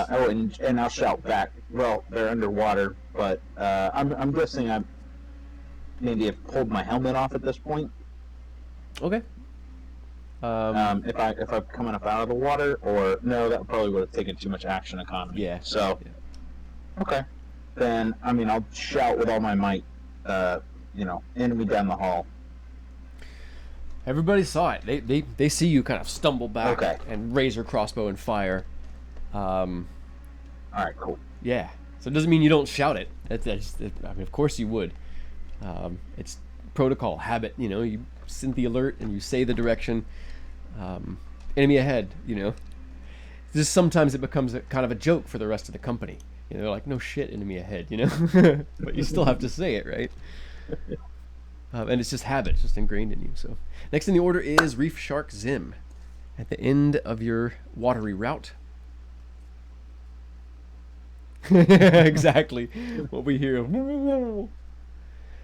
Oh, and I'll shout back. Well, they're underwater, but I'm guessing I maybe have pulled my helmet off at this point. Okay. If I'm coming up out of the water, or no, that probably would have taken too much action economy. Yeah. So, Yeah. okay. Then I mean I'll shout with all my might. Enemy down the hall. Everybody saw it. They see you kind of stumble back Okay. and raise your crossbow and fire. All right, cool. Yeah. So it doesn't mean you don't shout it. I mean, of course you would. It's protocol, habit. You send the alert and you say the direction. Enemy ahead. Just sometimes it becomes kind of a joke for the rest of the company. They're like, no shit, enemy ahead. But you still have to say it, right? And it's just habit. It's just ingrained in you. So next in the order is Reef Shark Zim. At the end of your watery route. Exactly what we hear.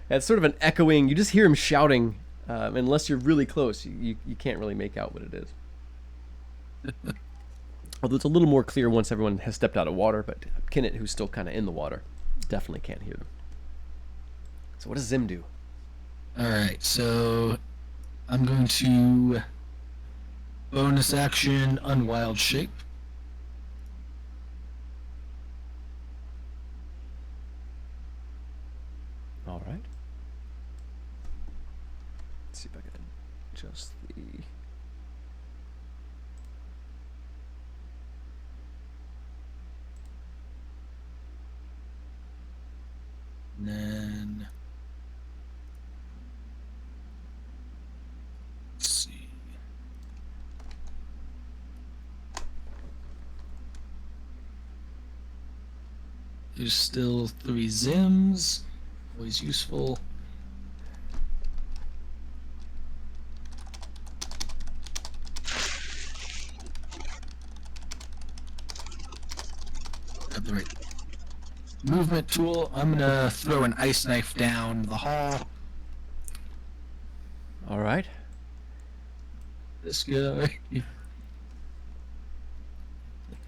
It's sort of an echoing. You just hear him shouting. Unless you're really close, you can't really make out what it is. Although it's a little more clear once everyone has stepped out of water, but Kenneth, who's still kind of in the water, definitely can't hear them. So what does Zim do? Alright, so I'm going to bonus action Unwild Shape. All right. Let's see if I can adjust the... And then... Let's see. There's still 3 Zims. Always useful. Got the right movement tool. I'm gonna throw an ice knife down the hall. All right. This guy.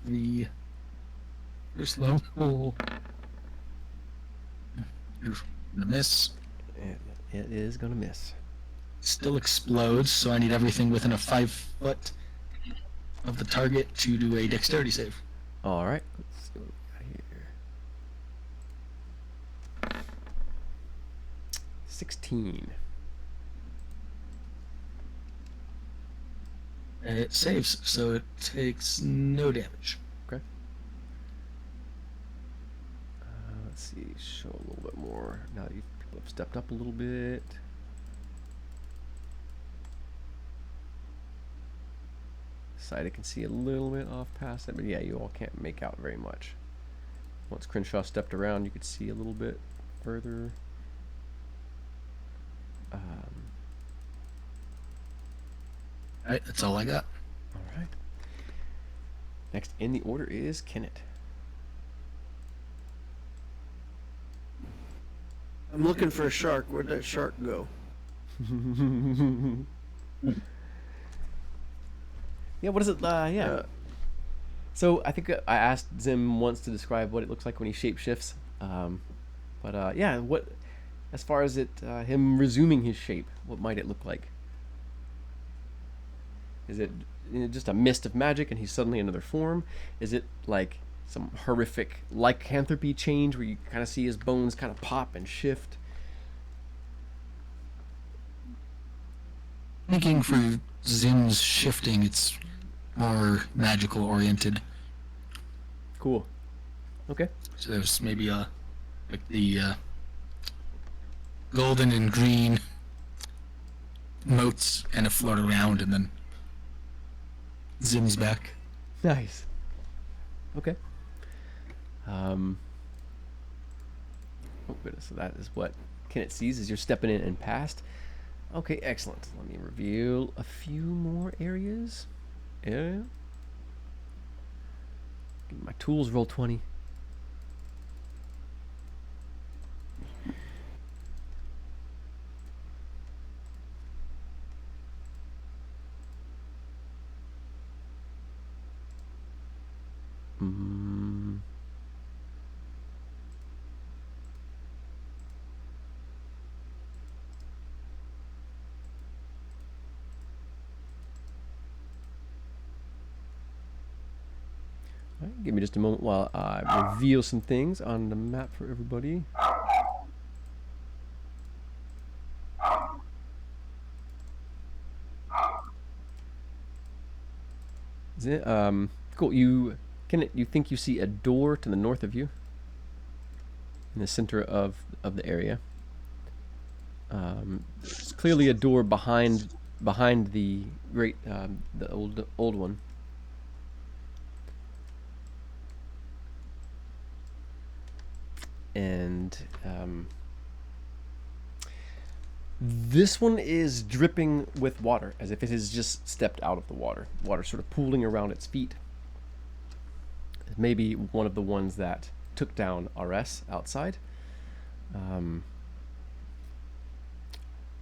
The first level. Gonna miss. It is going to miss. Still explodes, so I need everything within a 5 foot of the target to do a dexterity save. All right. Let's see what we got here. 16. And it saves, so it takes no damage. Okay. Let's see. Show a little bit more. Now that people have stepped up a little bit. Side I can see a little bit off past it, but yeah, you all can't make out very much. Once Crenshaw stepped around, you could see a little bit further. Alright, that's all I got. All right. Next in the order is Kenneth. I'm looking for a shark. Where'd that shark go? Yeah, what is it? Yeah. So I think I asked Zim once to describe what it looks like when he shapeshifts. Yeah, what, as far as him resuming his shape, what might it look like? Is it just a mist of magic and he's suddenly another form? Is it like some horrific lycanthropy change where you kind of see his bones kind of pop and shift? Thinking for Zim's shifting, it's more magical oriented. Cool. Okay. So there's maybe like the golden and green moats kind of float around and then zims back. Nice. Okay. Oh goodness, so that is what Kenneth sees as you're stepping in and past. Okay, excellent. Let me reveal a few more areas. Yeah. Give me my tools, roll 20. Mm. All right, give me just a moment while I reveal some things on the map for everybody. Is it, cool. You think you see a door to the north of you in the center of the area. It's clearly a door behind the great the old one. And this one is dripping with water, as if it has just stepped out of the water. Water sort of pooling around its feet. Maybe one of the ones that took down RS outside.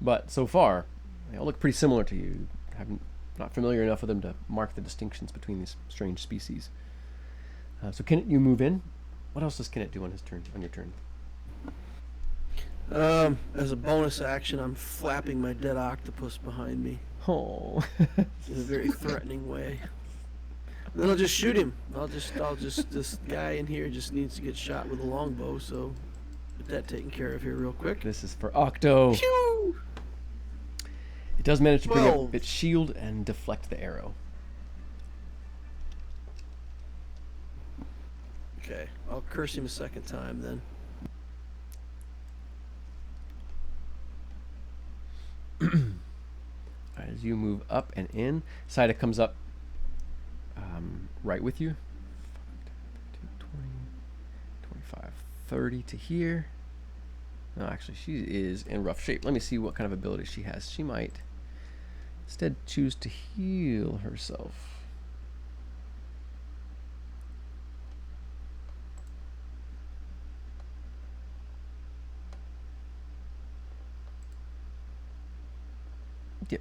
But so far, they all look pretty similar to you. Not familiar enough with them to mark the distinctions between these strange species. So Kenneth, you move in. What else does Kenneth do on his turn? On your turn? As a bonus action, I'm flapping my dead octopus behind me Oh, in a very threatening way. Then I'll just shoot him. I'll just this guy in here just needs to get shot with a longbow, so get that taken care of here real quick. this is for Octo. Phew! It does manage to bring up 12. its shield and deflect the arrow. Okay, I'll curse him a second time then. As you move up and in, Saida comes up right with you. 20, 25, 30 to here. No, actually, she is in rough shape. Let me see what kind of ability she has. She might instead choose to heal herself. Yep.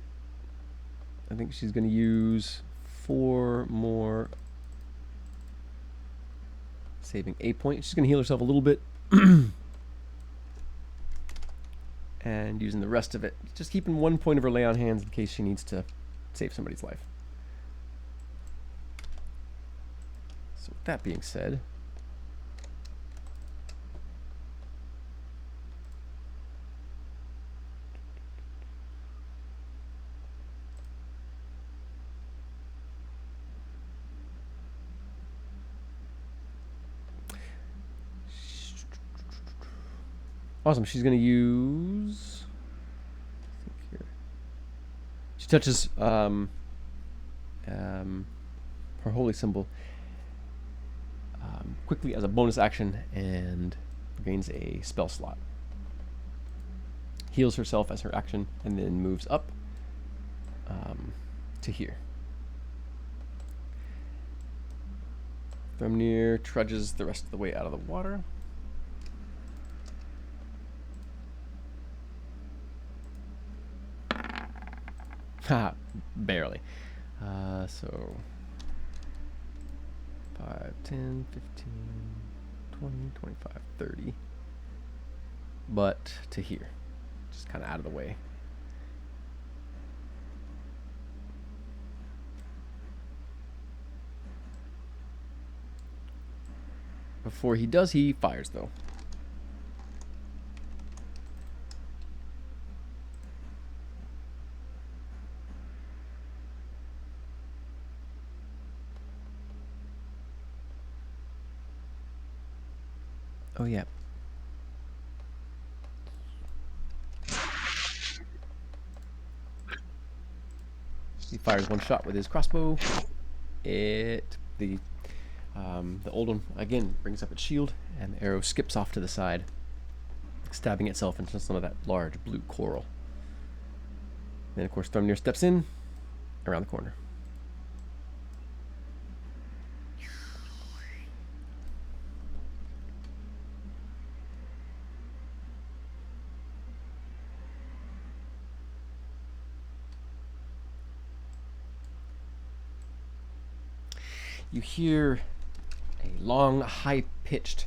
I think she's going to use 4 more saving a point. She's going to heal herself a little bit. And using the rest of it, just keeping 1 point of her lay on hands in case she needs to save somebody's life. So with that being said, awesome. She's going to use... She touches her holy symbol quickly as a bonus action and gains a spell slot. Heals herself as her action and then moves up to here. Thrumnir trudges the rest of the way out of the water. Ha, barely. So 5, 10, 15, 20, 25, 30. But to here. Just kind of out of the way. Before he does, he fires though. Oh yeah. He fires one shot with his crossbow. The old one again brings up its shield, and the arrow skips off to the side, stabbing itself into some of that large blue coral. Then, of course, Thrumnir steps in around the corner. You hear a long, high-pitched,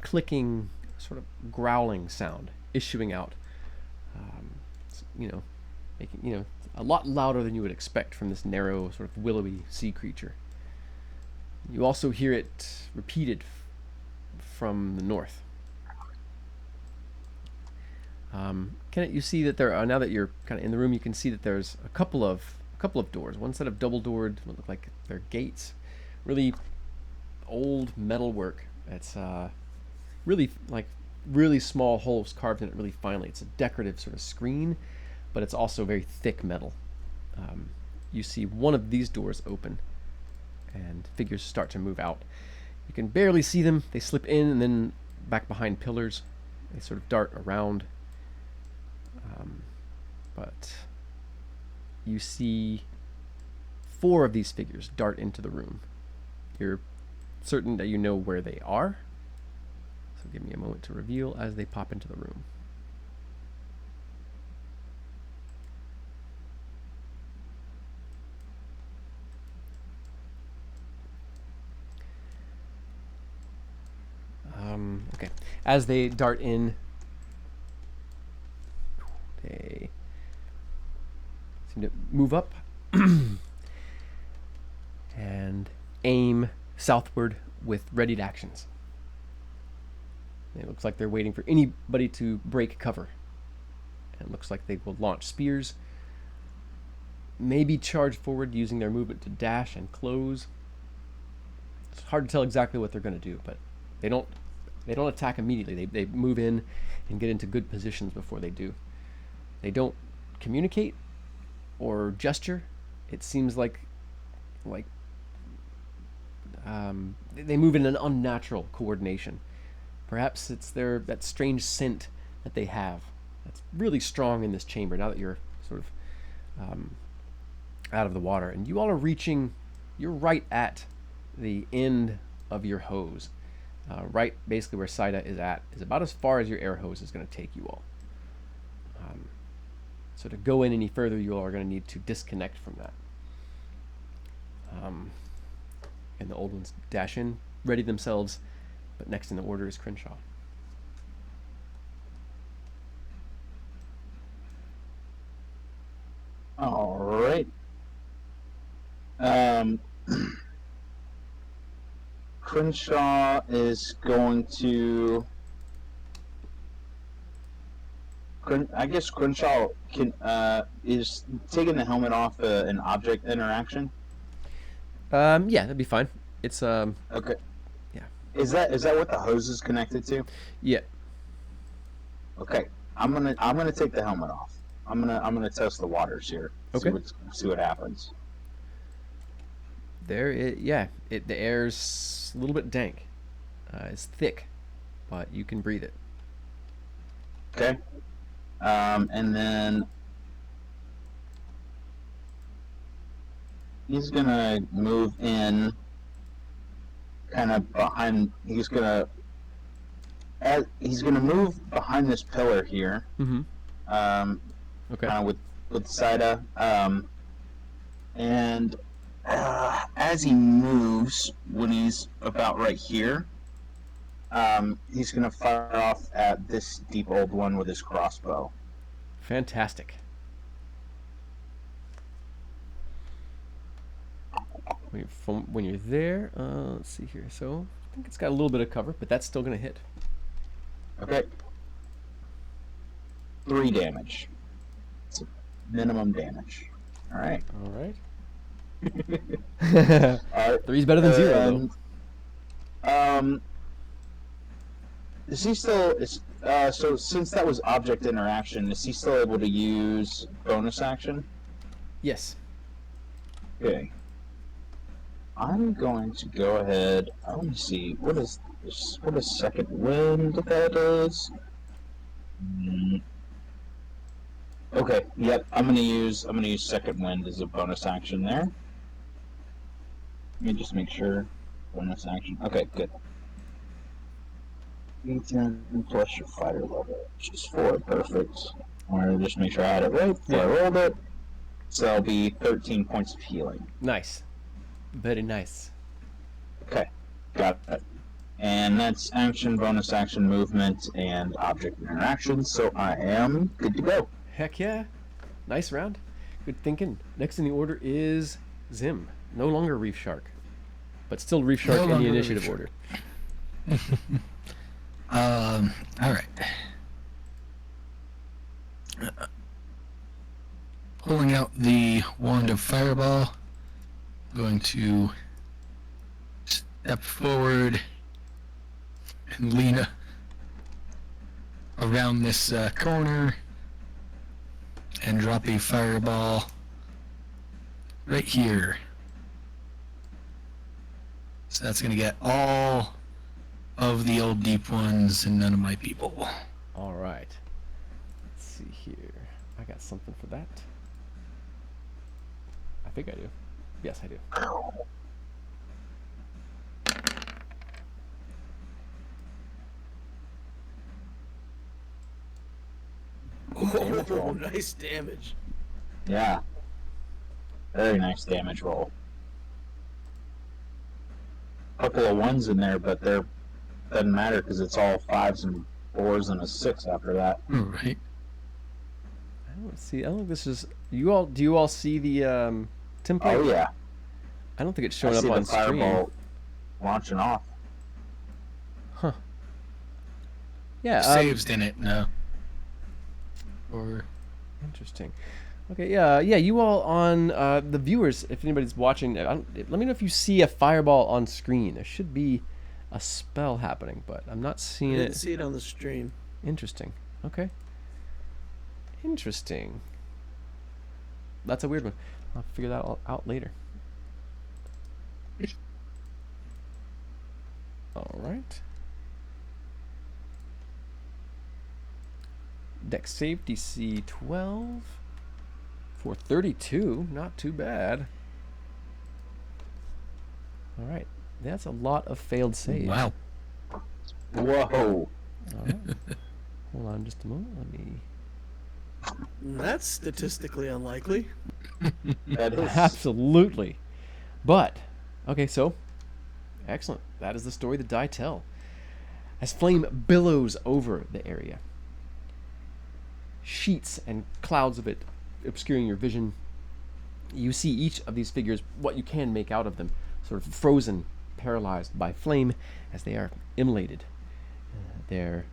clicking, sort of growling sound issuing out. Making a lot louder than you would expect from this narrow, sort of willowy sea creature. You also hear it repeated from the north. Kenneth, you see that there are, now that you're kind of in the room, you can see that there's a couple of doors. One set of double-doored, what look like they're gates. Really old metalwork. It's really small holes carved in it really finely. It's a decorative sort of screen, but it's also very thick metal. You see one of these doors open, and figures start to move out. You can barely see them. They slip in and then back behind pillars. They sort of dart around. But you see 4 of these figures dart into the room. You're certain that you know where they are. So give me a moment to reveal as they pop into the room. Okay. As they dart in, they seem to move up and aim southward with readied actions. It looks like they're waiting for anybody to break cover. And it looks like they will launch spears, maybe charge forward using their movement to dash and close. It's hard to tell exactly what they're going to do, but they don't attack immediately. They move in and get into good positions before they do. They don't communicate or gesture. It seems like they move in an unnatural coordination. Perhaps it's that strange scent that they have that's really strong in this chamber now that you're sort of out of the water. And you all are you're right at the end of your hose. Right basically where Saida is at is about as far as your air hose is going to take you all. So to go in any further, you all are going to need to disconnect from that. And the old ones dash in, ready themselves, but next in the order is Crenshaw. All right. Crenshaw is going to. I guess Crenshaw is taking the helmet off an object interaction. Yeah, that'd be fine. It's Okay. Yeah. Is that what the hose is connected to? Yeah. Okay. I'm gonna take the helmet off. I'm gonna test the waters here. Okay. See what happens. The air's a little bit dank. It's thick, but you can breathe it. Okay. And then he's gonna move in, kind of behind. He's gonna move behind this pillar here. Mm-hmm. Okay. Kind of with Saida. And as he moves, when he's about right here, he's going to fire off at this deep old one with his crossbow. Fantastic. When you're there, let's see here. So I think it's got a little bit of cover, but that's still going to hit. Okay. 3 damage. It's minimum damage. All right. All right. All right. 3's better than 0, though. Is he still? So since that was object interaction, is he still able to use bonus action? Yes. Okay. I'm going to go ahead. Let me see. What is this? What is second wind that is? Okay. Yep. I'm gonna use second wind as a bonus action there. Let me just make sure. Bonus action. Okay. Good. 18 plus your fighter level, which is 4. Perfect. I wanted to just make sure I had it right before I rolled it. So that'll be 13 points of healing. Nice. Very nice. Okay. Got it. And that's action, bonus action, movement, and object interaction. So I am good to go. Heck yeah. Nice round. Good thinking. Next in the order is Zim. No longer Reef Shark, but still Reef Shark in the longer initiative Reef order. All right. Pulling out the wand of fireball, going to step forward and lean around this corner and drop a fireball right here. So that's going to get all of the old deep ones and none of my people. All right. Let's see here. I got something for that. I think I do. Yes, I do. Oh, nice damage. Yeah. Very nice damage roll. Couple of 1s in there, but they're doesn't matter because it's all 5s and 4s and a 6 after that. All right. I don't see. I don't think this is. You all? Do you all see the template? Oh yeah. I don't think it's I showing up see on the fireball screen. launching off. Huh. Yeah. Saves in it, no. Or Interesting. Okay, yeah, you all on the viewers, if anybody's watching, let me know if you see a fireball on screen. There should be a spell happening, but I'm not I seeing didn't it. see it on the stream. Interesting. Okay. Interesting. That's a weird one. I'll figure that all out later. All right. Dex save DC 12 for 32. Not too bad. All right. That's a lot of failed saves. wow. Whoa. All right. Hold on just a moment. Let me. That's statistically unlikely. That is. Absolutely. But, okay, so, excellent. That is the story the die tell. As flame billows over the area, sheets and clouds of it obscuring your vision, you see each of these figures, what you can make out of them, sort of frozen, paralyzed by flame as they are immolated. Their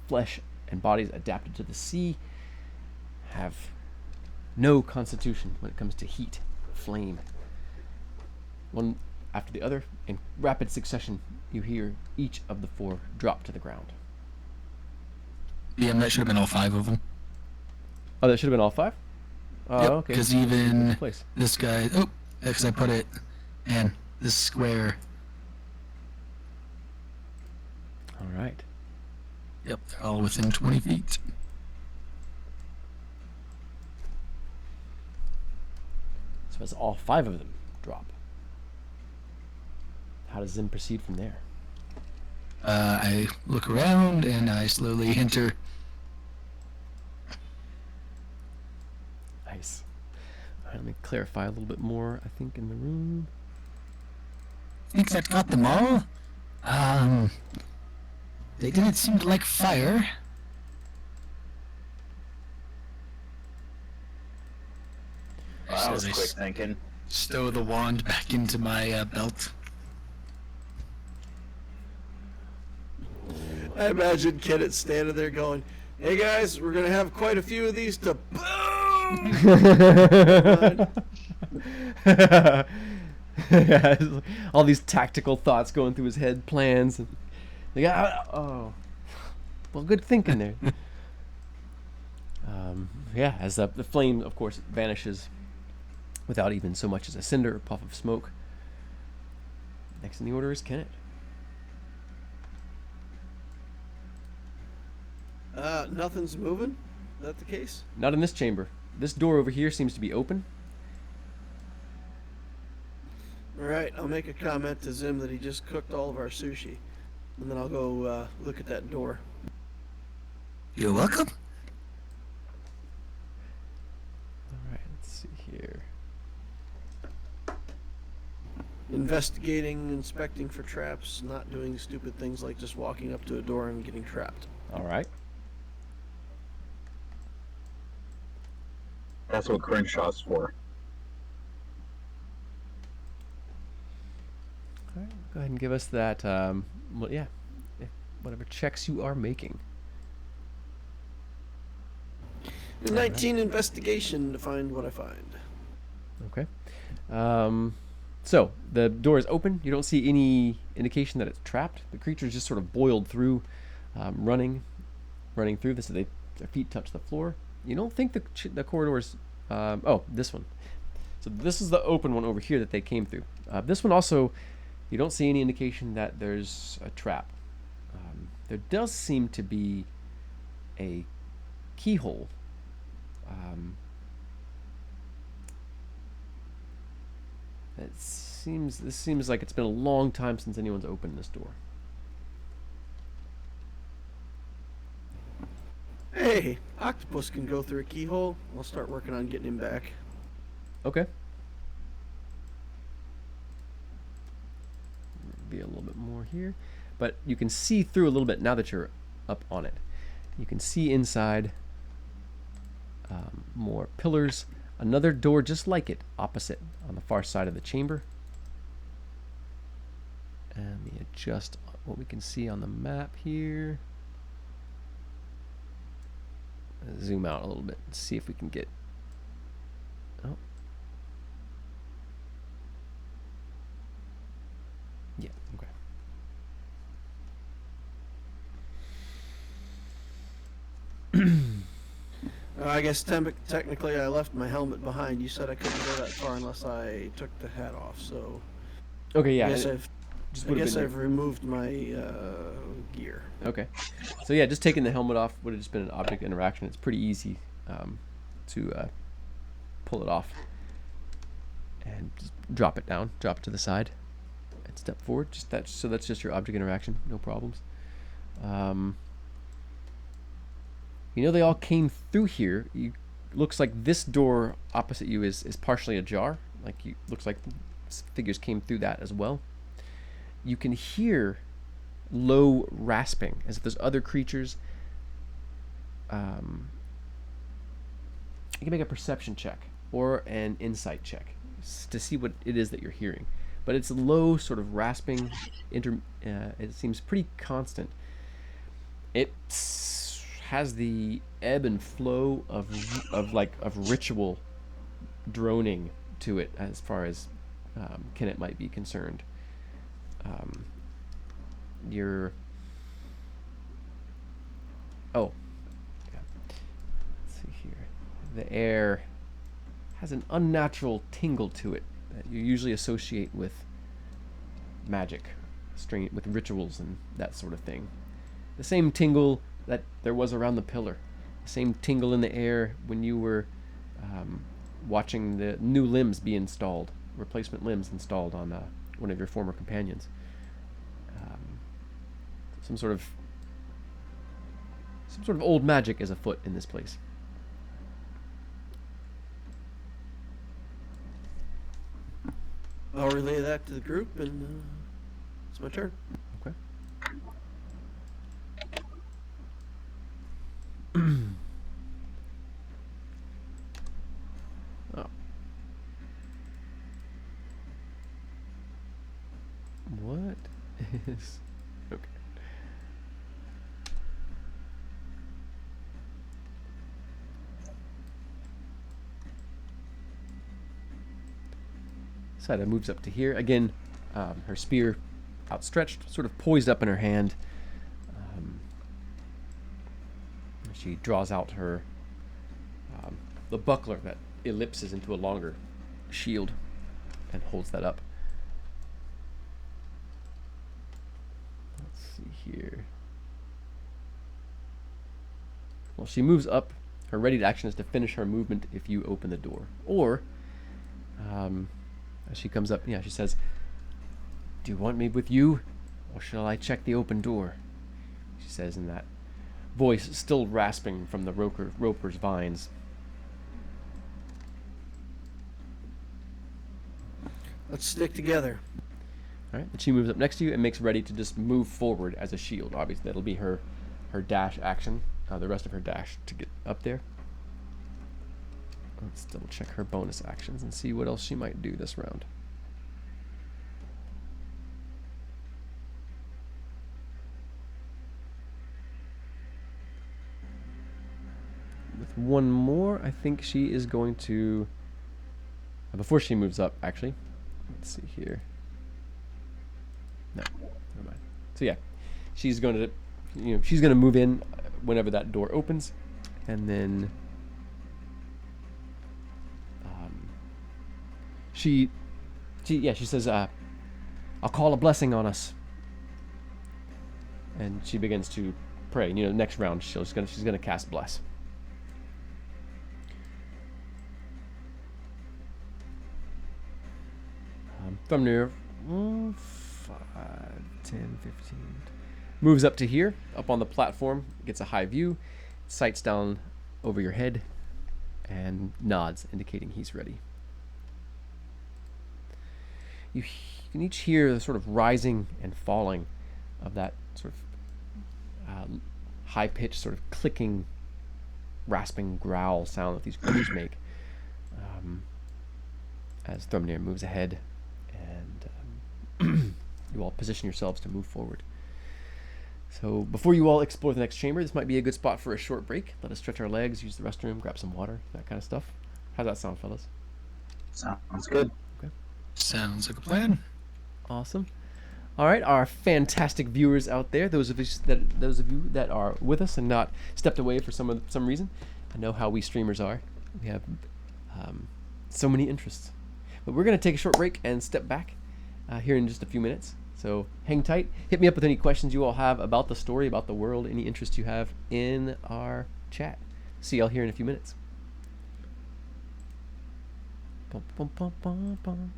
flesh and bodies adapted to the sea have no constitution when it comes to heat, flame. One after the other, in rapid succession, you hear each of the 4 drop to the ground. Yeah, that should have been all 5 of them. Oh, that should have been all 5? Oh, Yep, okay. because even Place. this guy, because I put it, and this square, All right. yep, they're all within 20 feet. So as all 5 of them drop, how does Zim proceed from there? I look around and I slowly enter. Nice. All right, let me clarify a little bit more, I think, in the room. Think that got them all? They didn't seem to like fire. That was So they quick thinking. stow the wand back into my belt. I imagine Kenneth standing there going, "Hey guys, we're gonna have quite a few of these to boom." Yeah, all these tactical thoughts going through his head, plans. And, Like, oh, well, good thinking there. Yeah, as the flame, of course, vanishes without even so much as a cinder or puff of smoke. Next in the order is Kenneth. Nothing's moving. Is that the case? Not in this chamber. This door over here seems to be open. All right, I'll make a comment to Zim that he just cooked all of our sushi, and then I'll go look at that door. You're welcome. All right, let's see here. Investigating, inspecting for traps, not doing stupid things like just walking up to a door and getting trapped. All right. That's what Crenshaw's for. All right, go ahead and give us that. Well, yeah, whatever checks you are making. 19 investigation to find what I find. Okay. So the door is open. You don't see any indication that it's trapped. The creature's just sort of boiled through, running through this. Their feet touch the floor. You don't think the corridors. Oh, this one. So this is the open one over here that they came through. This one also, you don't see any indication that there's a trap. There does seem to be a keyhole. This seems like it's been a long time since anyone's opened this door. Hey, octopus can go through a keyhole. I'll start working on getting him back. Okay. Be a little bit more here, but you can see through a little bit now that you're up on it. You can see inside more pillars. Another door just like it, opposite on the far side of the chamber. And let me adjust what we can see on the map here. Zoom out a little bit and see if we can get. Oh. Yeah, okay. I guess technically I left my helmet behind. You said I couldn't go that far unless I took the hat off, so Okay, yeah. I guess been I've removed my gear. Okay. So yeah, just taking the helmet off would have just been an object interaction. It's pretty easy to pull it off and just drop it down, drop it to the side, and step forward. So that's just your object interaction, no problems. They all came through here. Looks like this door opposite you is partially ajar. Looks like figures came through that as well. You can hear low rasping as if there's other creatures. You can make a perception check or an insight check to see what it is that you're hearing. But it's low, sort of rasping. It seems pretty constant. It has the ebb and flow of ritual droning to it as far as Kenneth might be concerned. Let's see here. The air has an unnatural tingle to it that you usually associate with magic, with rituals and that sort of thing. The same tingle that there was around the pillar, the same tingle in the air when you were watching the new limbs be installed, replacement limbs installed on one of your former companions. Some sort of old magic is afoot in this place. I'll relay that to the group, and it's my turn. Okay. Oh. What is... Okay. Saida moves up to here. Again, her spear outstretched, sort of poised up in her hand. she draws out her the buckler that ellipses into a longer shield and holds that up. Let's see here. Well, she moves up. Her ready action is to finish her movement if you open the door. Or, as she comes up, yeah, she says, "Do you want me with you, or shall I check the open door?" She says in that voice still rasping from the roper's vines. Let's stick together. All right, and she moves up next to you and makes ready to just move forward as a shield. Obviously, that'll be her dash action, the rest of her dash to get up there. Let's double check her bonus actions and see what else she might do this round. With one more, I think she is going to... before she moves up, actually. Let's see here. No, never mind. So yeah, she's going to, she's going to move in whenever that door opens, and then she says, "I'll call a blessing on us," and she begins to pray. Next round she's gonna cast bless. From near 5, 10, 15. Moves up to here, up on the platform, gets a high view, sights down over your head, and nods, indicating he's ready. You can each hear the sort of rising and falling of that sort of high-pitched, sort of clicking, rasping growl sound that these creatures make as Thrumnir moves ahead, and you all position yourselves to move forward. So before you all explore the next chamber, this might be a good spot for a short break. Let us stretch our legs, use the restroom, grab some water, that kind of stuff. How's that sound, fellas? Sounds good. Okay. Sounds like a plan. Awesome. All right, our fantastic viewers out there, those of you that are with us and not stepped away for some reason, I know how we streamers are. We have so many interests, but we're gonna take a short break and step back here in just a few minutes. So hang tight. Hit me up with any questions you all have about the story, about the world, any interest you have in our chat. See y'all here in a few minutes. Bum, bum, bum, bum, bum.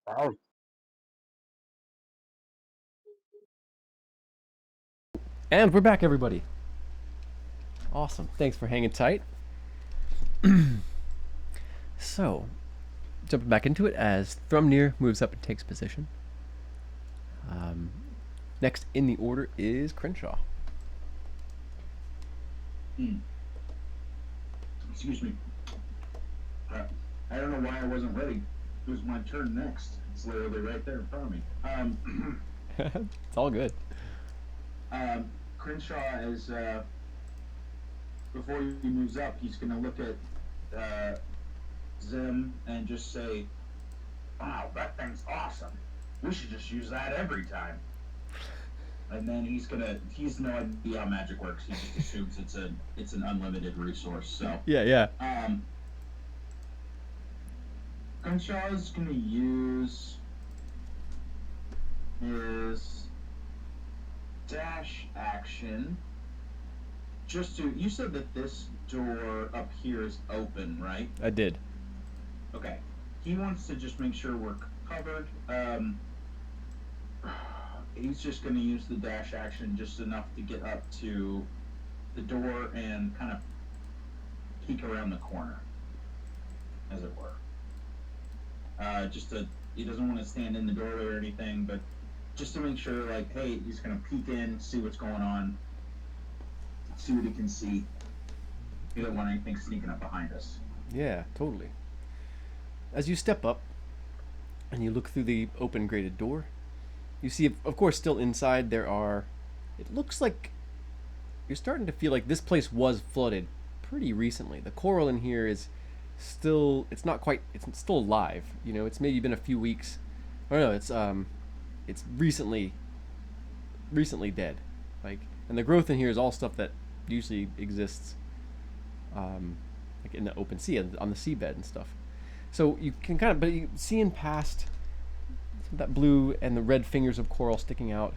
Oh, And we're back, everybody. Awesome. Thanks for hanging tight. So, jumping back into it as Thrumnir moves up and takes position. Next in the order is Crenshaw. Excuse me. I don't know why I wasn't ready. It was my turn next. It's literally right there in front of me. It's all good. Crenshaw is before he moves up, he's gonna look at Zim and just say, "Wow, that thing's awesome. We should just use that every time." And then he's no idea how magic works. He just assumes it's an unlimited resource. So Yeah. Crenshaw is gonna use his dash action just to. You said that this door up here is open, right? I did. Okay. He wants to just make sure we're covered. He's just going to use the dash action just enough to get up to the door and kind of peek around the corner, as it were. He doesn't want to stand in the doorway or anything, but just to make sure, like, hey, he's going to peek in, see what's going on, see what he can see. He doesn't want anything sneaking up behind us. Yeah, totally. As you step up and you look through the open grated door, you see, of course, still inside there are. It looks like you're starting to feel like this place was flooded pretty recently. The coral in here is still. It's not quite. It's still alive. You know, it's maybe been a few weeks. I don't know. It's recently dead. Like, and the growth in here is all stuff that usually exists, like in the open sea on the seabed and stuff. So you can kind of, but you seeing past that blue and the red fingers of coral sticking out.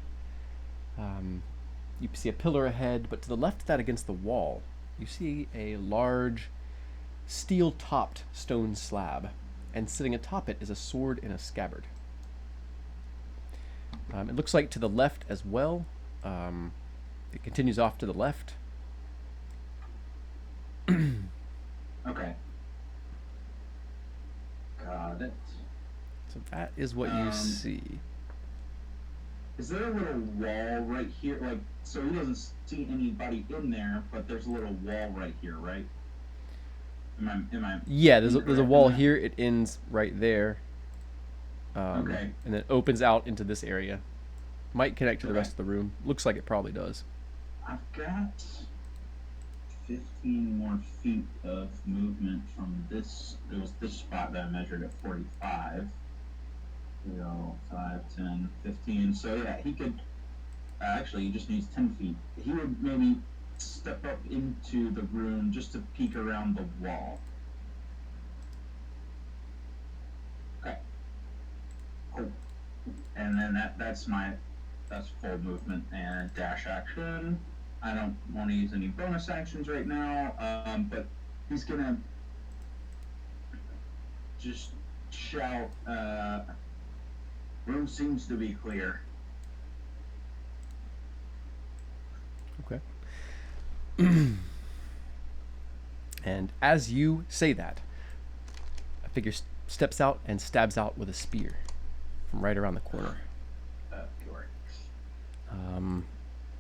You see a pillar ahead, but to the left of that, against the wall, you see a large steel-topped stone slab, and sitting atop it is a sword in a scabbard. It looks like to the left as well. It continues off to the left. Okay. Got it. So that is what you see. Is there a little wall right here? Like, so he doesn't see anybody in there, but there's a little wall right here, right? Am I? Yeah, there's a wall that? here. It ends right there. Okay. And then opens out into this area. Might connect to the Okay. rest of the room. Looks like it probably does. I've got 15 more feet of movement from this. It was this spot that I measured at 45. 5, 10, 15. So yeah, he could. Actually, he just needs 10 feet. He would maybe step up into the room just to peek around the wall. Okay. Oh. And then that's full movement and dash action. I don't want to use any bonus actions right now, but he's gonna just shout, room seems to be clear. Okay. And as you say that, a figure steps out and stabs out with a spear from right around the corner. York.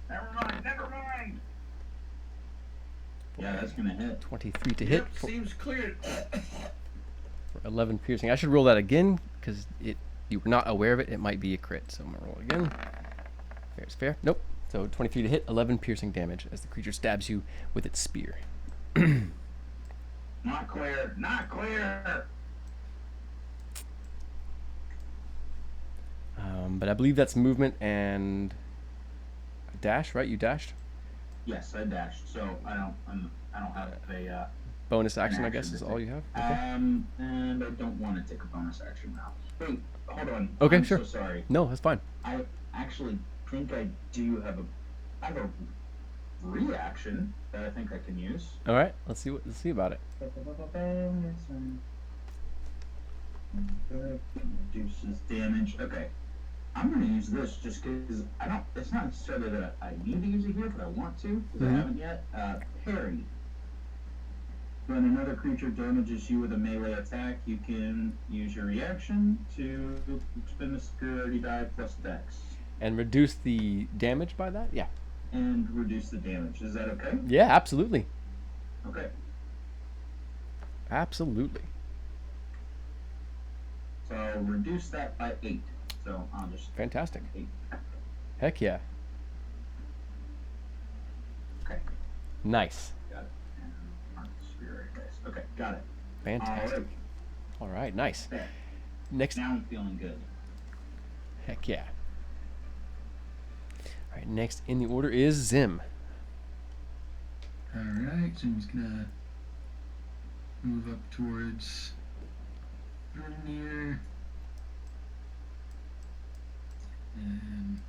Never mind. Yeah, that's gonna hit. 23 to hit for Seems clear. 11 piercing. I should roll that again because you were not aware of it. It might be a crit, so I'm gonna roll it again. Fair is fair. Nope. So 23 to hit, 11 piercing damage as the creature stabs you with its spear. Not clear. Not clear. But I believe that's movement and a dash, right? You dashed. Yes, I dashed. So I don't have a Bonus action, I action guess, to is take. all you have. Okay. And I don't want to take a bonus action now. Wait, hold on. Okay, I'm sure. so sorry. No, that's fine. I actually think I do have a reaction that I think I can use. All right. Let's see about it. Reduces damage. Okay. I'm going to use this just because I don't. It's not necessarily that I need to use it here, but I want to because I haven't yet. Parry. When another creature damages you with a melee attack, you can use your reaction to spend a superiority die plus dex. And reduce the damage by that? Yeah. And reduce the damage. Is that okay? Yeah, absolutely. Okay. Absolutely. So I'll reduce that by 8. So I'll just... Fantastic. 8. Heck yeah. Okay. Nice. Got it. And mark the superiority dice. Okay, got it. Fantastic. All right, nice. There. Next. Now I'm feeling good. Heck yeah. All right, next in the order is Zim. Alright, Jim's gonna move up towards Thrumnir. And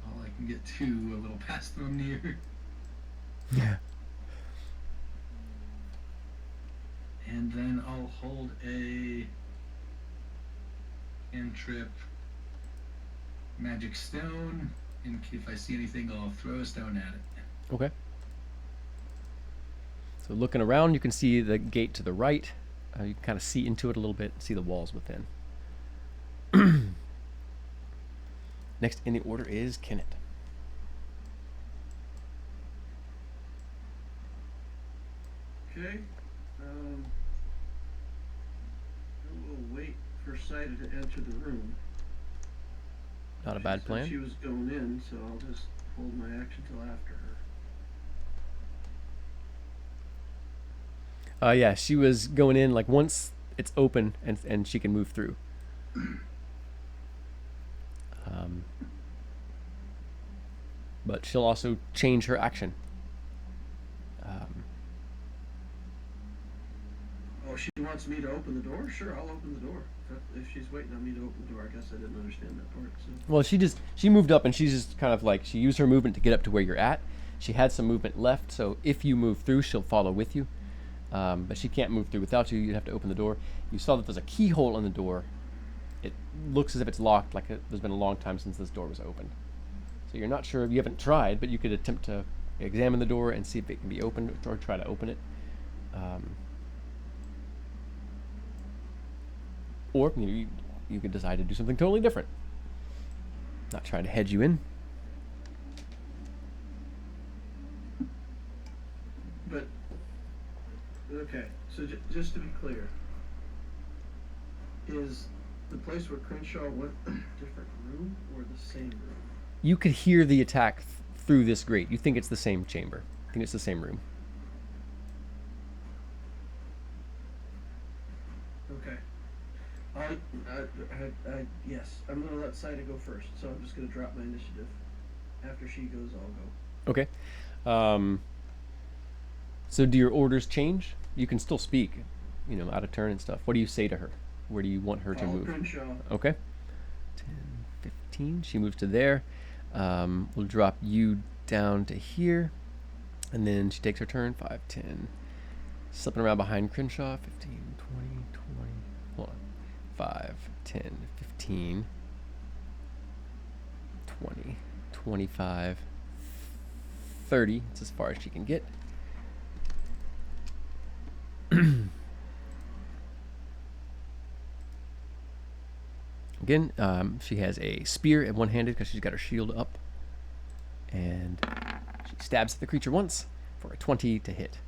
all I can get to a little past Thrumnir. Yeah. And then I'll hold a cantrip magic stone. And if I see anything, I'll throw a stone at it. Okay. So looking around, you can see the gate to the right. You can kind of see into it a little bit, see the walls within. Next in the order is Kenneth. Okay. I will wait for Saida to enter the room. Not a She bad said plan. She was going in, so I'll just hold my action till after her. Yeah, she was going in like once it's open and she can move through. But she'll also change her action. Oh, she wants me to open the door? Sure, I'll open the door. If she's waiting on me to open the door, I guess I didn't understand that part. So. Well, she moved up and she's just kind of like, she used her movement to get up to where you're at. She had some movement left, so if you move through, she'll follow with you. But she can't move through without you. You'd have to open the door. You saw that there's a keyhole in the door. It looks as if it's locked, like there's been a long time since this door was opened. So you're not sure. You haven't tried, but you could attempt to examine the door and see if it can be opened or try to open it. Or you could decide to do something totally different. Not trying to hedge you in. But, okay, so just to be clear, is the place where Crenshaw went a different room or the same room? You could hear the attack through this grate. You think it's the same chamber. I think it's the same room. Okay. Yes, I'm gonna let Saida go first, so I'm just gonna drop my initiative. After she goes, I'll go. Okay. So do your orders change? You can still speak, out of turn and stuff. What do you say to her? Where do you want her to Follow move? Crenshaw. Okay. 10, 15. She moves to there. We'll drop you down to here. And then she takes her turn. 5, 10. Slipping around behind Crenshaw. 15, 20, 20. Hold on. 5, 10, 15, 20, 25, 30. It's as far as she can get. Again, she has a spear at one-handed because she's got her shield up. And she stabs at the creature once for a 20 to hit.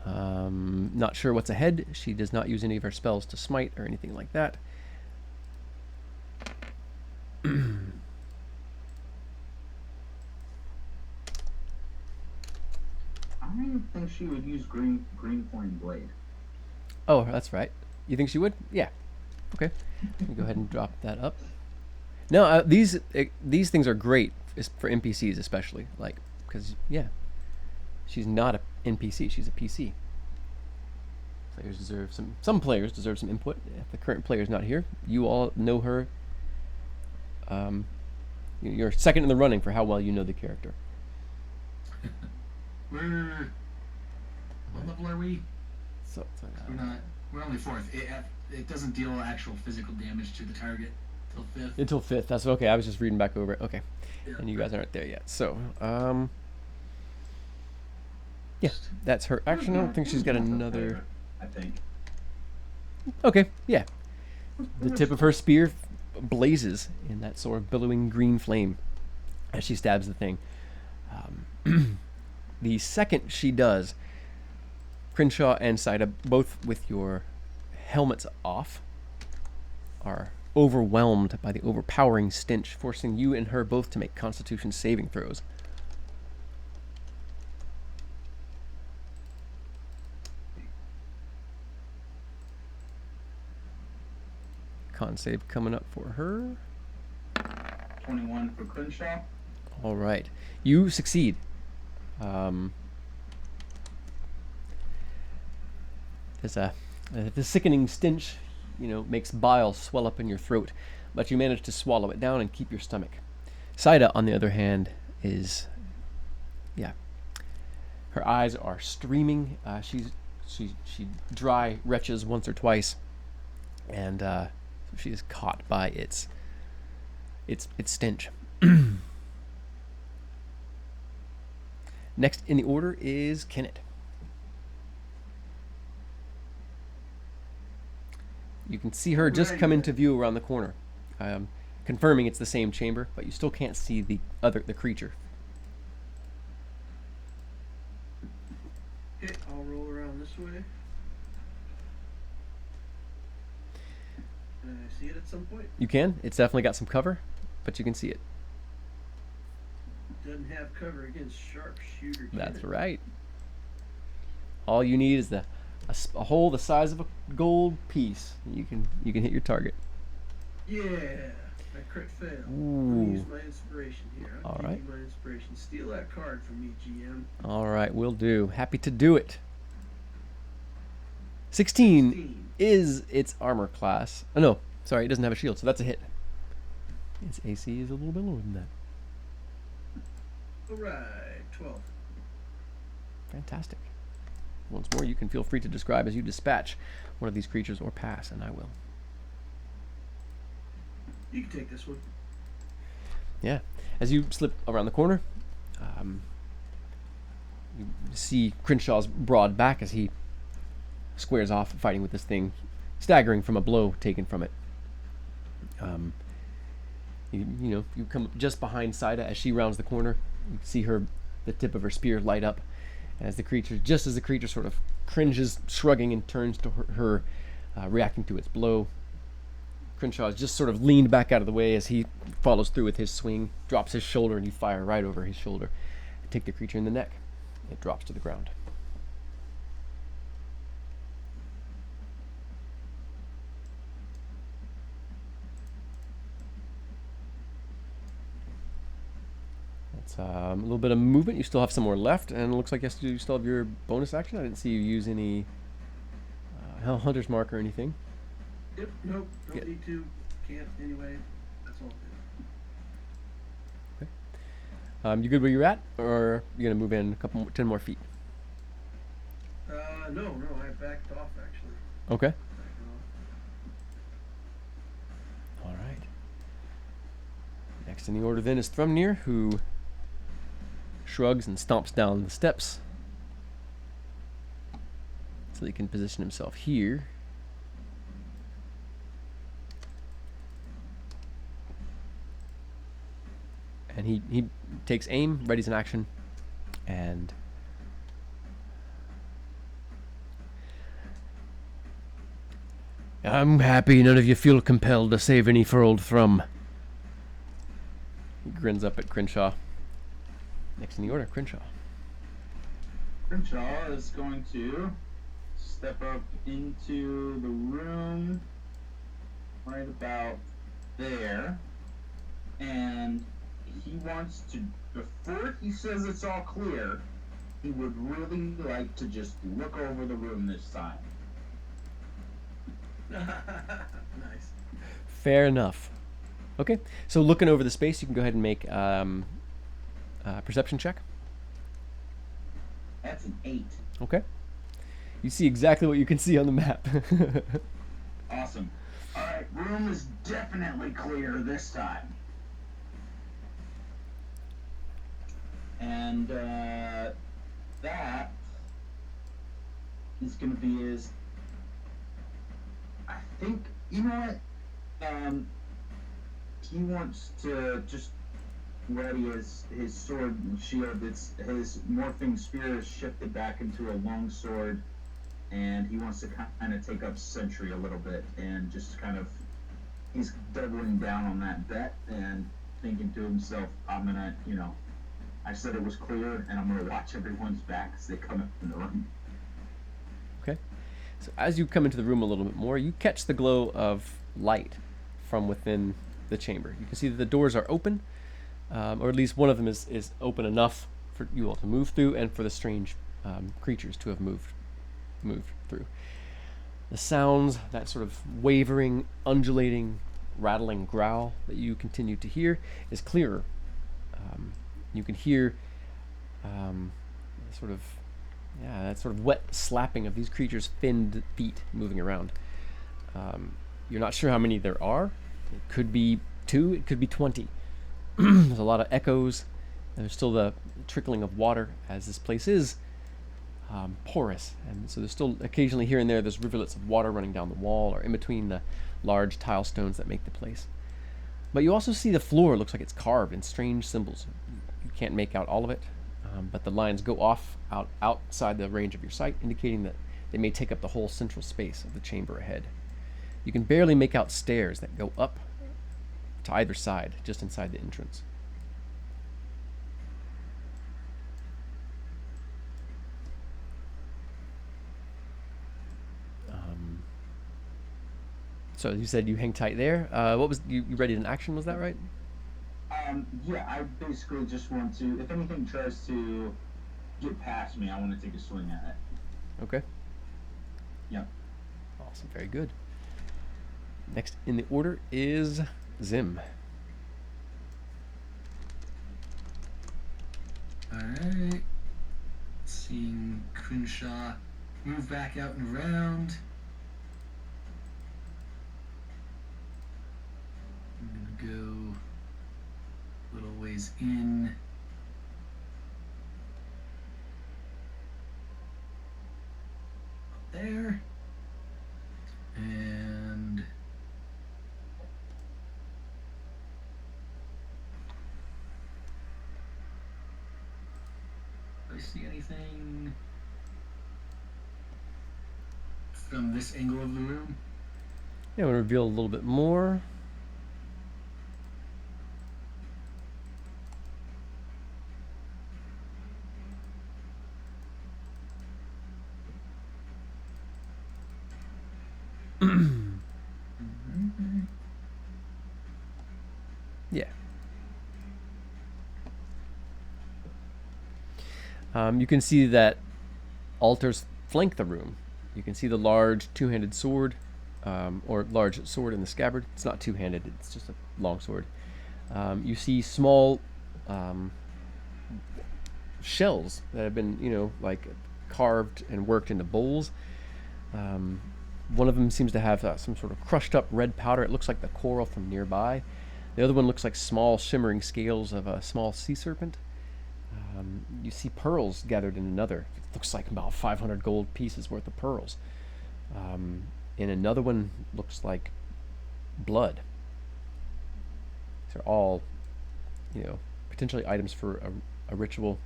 Not sure what's ahead. She does not use any of her spells to smite or anything like that. I think she would use green point blade. Oh, that's right. You think she would? Yeah. Okay. Let me go ahead and drop that up. No, these things are great for NPCs especially, because she's not an NPC. She's a PC. Players deserve some players deserve some input. If the current player's not here, you all know her. You're second in the running for how well you know the character. What level are we? So We're not. We're only fourth. It doesn't deal actual physical damage to the target till fifth. Until fifth. That's okay. I was just reading back over it. Okay. Yeah. And you guys aren't there yet. So, yeah, that's her action. I don't think she's got another. I think. Okay, yeah. The tip of her spear blazes in that sort of billowing green flame as she stabs the thing. The second she does, Crenshaw and Saida, both with your helmets off, are overwhelmed by the overpowering stench, forcing you and her both to make Constitution saving throws. Con save coming up for her. 21 for Crenshaw. All right, you succeed. The sickening stench, makes bile swell up in your throat, but you manage to swallow it down and keep your stomach. Saida, on the other hand, is, her eyes are streaming. She dry retches once or twice, and she is caught by its stench. Next in the order is Kenneth. You can see her just come into view around the corner, confirming it's the same chamber, but you still can't see the creature. Okay, I'll roll around this way. Can I see it at some point? You can. It's definitely got some cover, but you can see it. Doesn't have cover against sharpshooter. That's right. All you need is a hole the size of a gold piece. You can hit your target. Yeah, I crit fail. Ooh. I'll use my inspiration here. I'll All give right. you my inspiration. Steal that card from me, GM. All right, will do. Happy to do it. 16 is its armor class. Oh, no, sorry, it doesn't have a shield, so that's a hit. Its AC is a little bit lower than that. Alright, 12. Fantastic. Once more, you can feel free to describe as you dispatch one of these creatures or pass, and I will. You can take this one. Yeah. As you slip around the corner, you see Crenshaw's broad back as he squares off fighting with this thing, staggering from a blow taken from it. You come up just behind Saida as she rounds the corner. You see the tip of her spear light up as the creature sort of cringes, shrugging, and turns to her reacting to its blow. Crenshaw is just sort of leaned back out of the way as he follows through with his swing, drops his shoulder, and you fire right over his shoulder and take the creature in the neck. It drops to the ground. That's a little bit of movement. You still have some more left, and it looks like you still have your bonus action. I didn't see you use any Hunter's Mark or anything. Yep, nope, don't Yeah. need to. Can't anyway. That's all good. You good where you're at, or you gonna move in 10 more feet? No, I backed off actually. Okay. Backed off. All right. Next in the order then is Thrumnir, who shrugs and stomps down the steps so he can position himself here. And he takes aim, readies an action, and I'm happy none of you feel compelled to save any for old Thrum. He grins up at Crenshaw. Next in the order, Crenshaw. Crenshaw is going to step up into the room right about there, and he wants to, before he says it's all clear, he would really like to just look over the room this time. Nice. Fair enough. Okay, so looking over the space, you can go ahead and make a perception check. That's an 8. Okay. You see exactly what you can see on the map. Awesome. All right, room is definitely clear this time. And that is going to be his. I think, you know what? He wants to just ready his sword and shield. It's his morphing spear is shifted back into a long sword, and he wants to kind of take up Sentry a little bit and just kind of he's doubling down on that bet and thinking to himself, I'm gonna, I said it was clear, and I'm gonna watch everyone's back as they come up in the room. Okay. So as you come into the room a little bit more, you catch the glow of light from within the chamber. You can see that the doors are open, or at least one of them is open enough for you all to move through, and for the strange creatures to have moved through. The sounds, that sort of wavering, undulating, rattling growl that you continue to hear, is clearer. You can hear that sort of wet slapping of these creatures' finned feet moving around. You're not sure how many there are. It could be 2, it could be 20. There's a lot of echoes. There's still the trickling of water, as this place is porous, and so there's still occasionally here and there's rivulets of water running down the wall or in between the large tile stones that make the place. But you also see the floor looks like it's carved in strange symbols. You can't make out all of it, but the lines go off outside the range of your sight, indicating that they may take up the whole central space of the chamber ahead. You can barely make out stairs that go up to either side, just inside the entrance. So you said you hang tight there. What was you ready an action? Was that right? Yeah, I basically just want to. If anything tries to get past me, I want to take a swing at it. Okay. Yep. Awesome. Very good. Next in the order is Zim. All right. Seeing Crenshaw move back out and around. I'm gonna go a little ways in. Up there. And do I see anything from this angle of the room? Yeah, I'm gonna reveal a little bit more. Yeah. You can see that altars flank the room. You can see the large two-handed sword, or large sword in the scabbard. It's not two-handed, it's just a long sword. You see small shells that have been, like carved and worked into bowls. One of them seems to have some sort of crushed up red powder. It looks like the coral from nearby. The other one looks like small shimmering scales of a small sea serpent. You see pearls gathered in another. It looks like about 500 gold pieces worth of pearls. And another one looks like blood. These are all, potentially items for a ritual.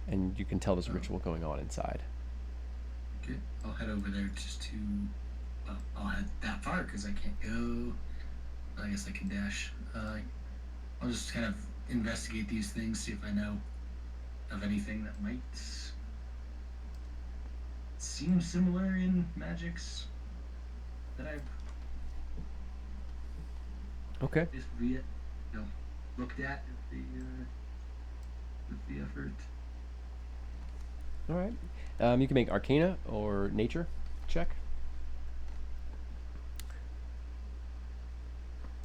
And you can tell there's a ritual going on inside. Okay, I'll head over there just to. Well, I'll head that far because I can't go. I guess I can dash. I'll just kind of investigate these things, see if I know of anything that might seem similar in magics that I've Okay. just looked at with the effort. All right. You can make Arcana or Nature check.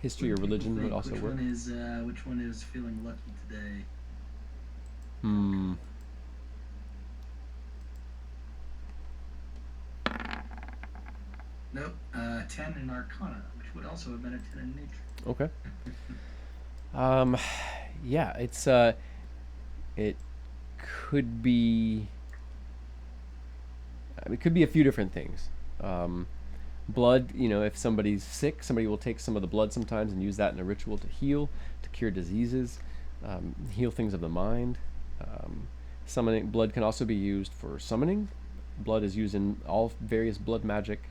History or religion would also work. Which one is feeling lucky today? Nope. 10 in Arcana, which would also have been a 10 in Nature. Okay. Yeah, it could be. I mean, it could be a few different things. Blood, if somebody's sick, somebody will take some of the blood sometimes and use that in a ritual to heal, to cure diseases, heal things of the mind. Summoning blood can also be used for summoning. Blood is used in all various blood magic.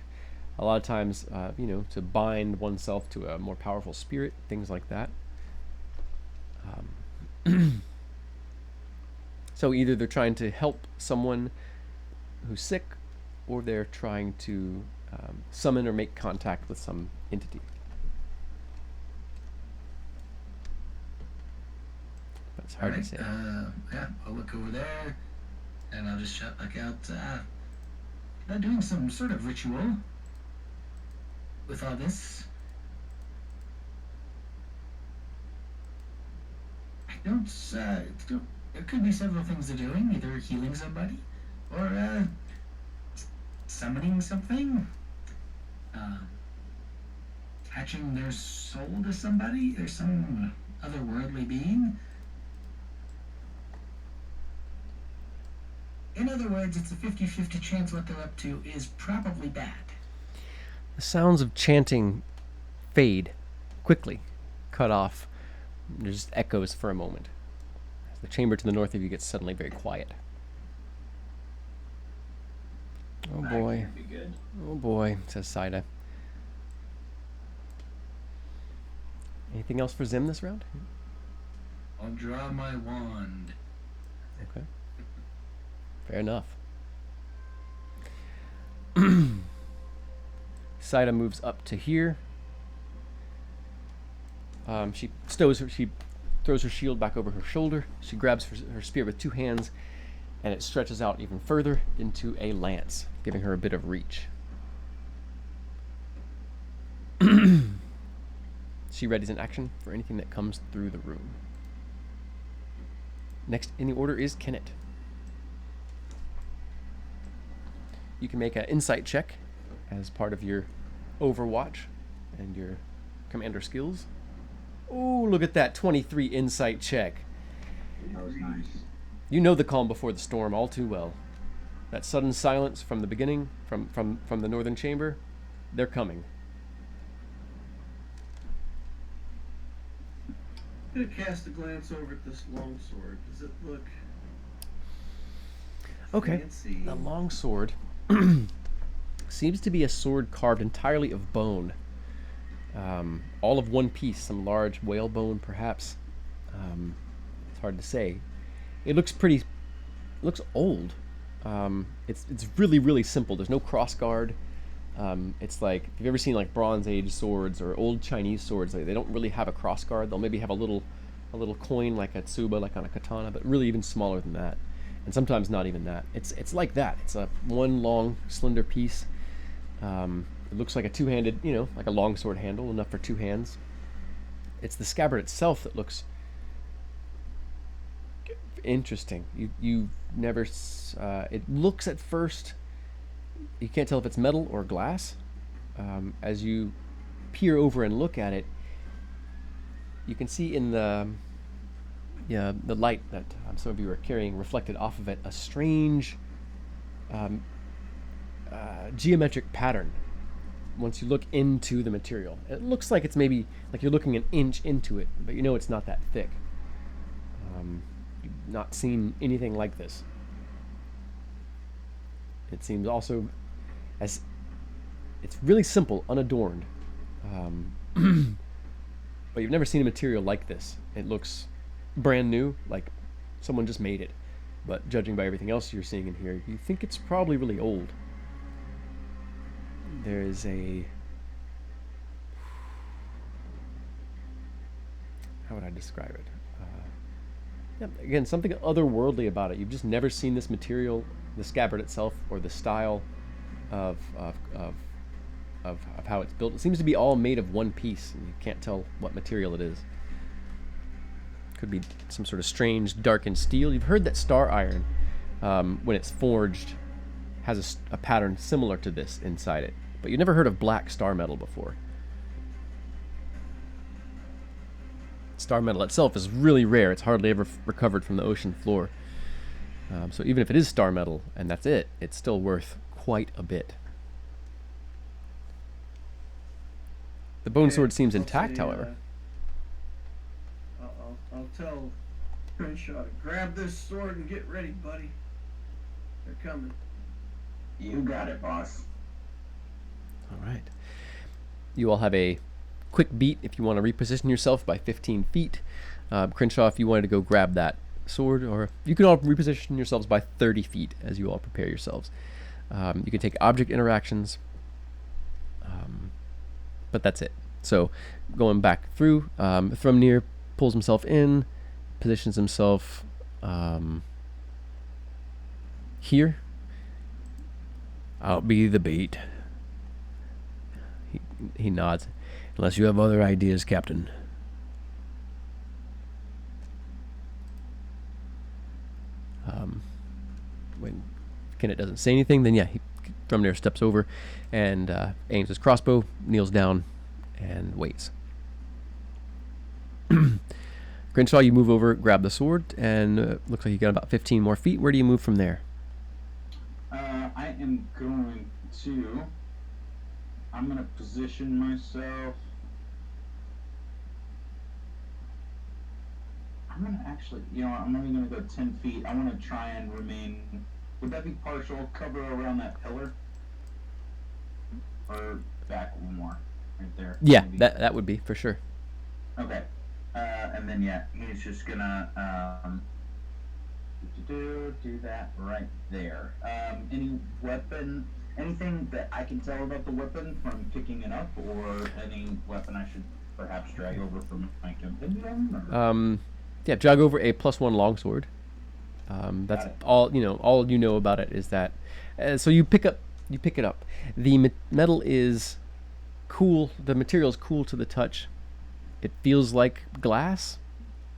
A lot of times, to bind oneself to a more powerful spirit, things like that. So either they're trying to help someone who's sick, or they're trying to summon or make contact with some entity. That's hard to say. Yeah, I'll look over there, and I'll just shout back out. They're doing some sort of ritual with all this. I don't. There could be several things they're doing. Either healing somebody, or summoning something. Attaching their soul to somebody or some otherworldly being. In other words, it's a 50-50 chance what they're up to is probably bad. The sounds of chanting fade quickly, cut off. There's just echoes for a moment. As the chamber to the north of you gets suddenly very quiet. Oh That boy. can't be good. Oh boy, says Saida. Anything else for Zim this round? I'll draw my wand. Okay. Fair enough. Saida moves up to here. She throws her shield back over her shoulder. She grabs her spear with two hands, and it stretches out even further into a lance, giving her a bit of reach. She readies an action for anything that comes through the room. Next in the order is Kennett. You can make an insight check as part of your Overwatch and your commander skills. Oh, look at that 23 insight check. That was nice. You know the calm before the storm all too well. That sudden silence from the beginning, from the northern chamber, they're coming. I'm gonna cast a glance over at this longsword. Does it look Okay. fancy? The longsword seems to be a sword carved entirely of bone. All of one piece, some large whalebone perhaps. It's hard to say. It looks old. It's really, really simple. There's no crossguard. It's like, if you've ever seen like Bronze Age swords or old Chinese swords, they don't really have a crossguard. They'll maybe have a little coin like a tsuba, like on a katana, but really even smaller than that. And sometimes not even that. It's like that. It's a one long, slender piece. It looks like a two-handed, like a longsword handle, enough for two hands. It's the scabbard itself that looks interesting. You've never. It looks at first. You can't tell if it's metal or glass. As you peer over and look at it, you can see in the light that some of you are carrying reflected off of it a strange geometric pattern. Once you look into the material, it looks like it's maybe like you're looking an inch into it, but it's not that thick. You've not seen anything like this. It seems also as it's really simple, unadorned, but you've never seen a material like this. It looks brand new, like someone just made it, but judging by everything else you're seeing in here, you think it's probably really old. There is a... how would I describe it? Again, something otherworldly about it. You've just never seen this material, the scabbard itself, or the style of how it's built. It seems to be all made of one piece, and you can't tell what material it is. Could be some sort of strange darkened steel. You've heard that star iron, when it's forged, has a pattern similar to this inside it. but you never heard of black star metal before. Star metal itself is really rare. It's hardly ever recovered from the ocean floor. So even if it is star metal and that's it, it's still worth quite a bit. The bone sword seems intact, however. I'll tell Crenshaw to grab this sword and get ready, buddy. They're coming. You got it, boss. All right. You all have a quick beat if you want to reposition yourself by 15 feet. Crenshaw, if you wanted to go grab that sword, or you can all reposition yourselves by 30 feet as you all prepare yourselves. You can take object interactions, but that's it. So going back through, Thrumnir pulls himself in, positions himself here. I'll be the bait. He nods. Unless you have other ideas, Captain. When Kenneth doesn't say anything, then yeah, Thrumnir steps over and aims his crossbow, kneels down, and waits. Crenshaw, you move over, grab the sword, and looks like you got about 15 more feet. Where do you move from there? I am going to. I'm going to position myself. I'm going to actually, I'm only going to go 10 feet. I want to try and remain. Would that be partial cover around that pillar? Or back a little more? Right there. Yeah, maybe? that would be, for sure. Okay. And then, yeah, he's just going to do that right there. Any weapon, anything that I can tell about the weapon from picking it up, or any weapon I should perhaps drag over from my companion? Yeah, drag over a +1 longsword. That's all All you know about it is that. So you pick it up. The metal is cool. The material is cool to the touch. It feels like glass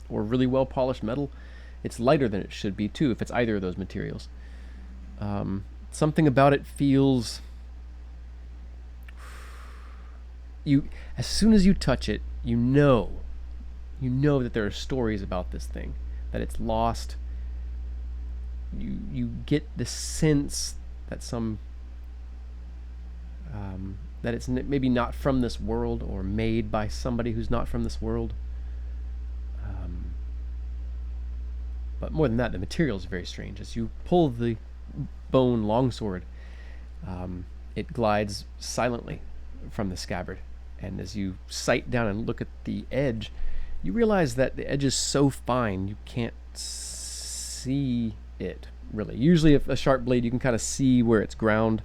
or really well polished metal. It's lighter than it should be too, if it's either of those materials. Something about it feels. As soon as you touch it, you know that there are stories about this thing, that it's lost. You get the sense that that it's maybe not from this world, or made by somebody who's not from this world. But more than that, the material is very strange. As you pull the bone longsword, it glides silently from the scabbard, and as you sight down and look at the edge, you realize that the edge is so fine you can't see it really. Usually, if a sharp blade, you can kind of see where it's ground,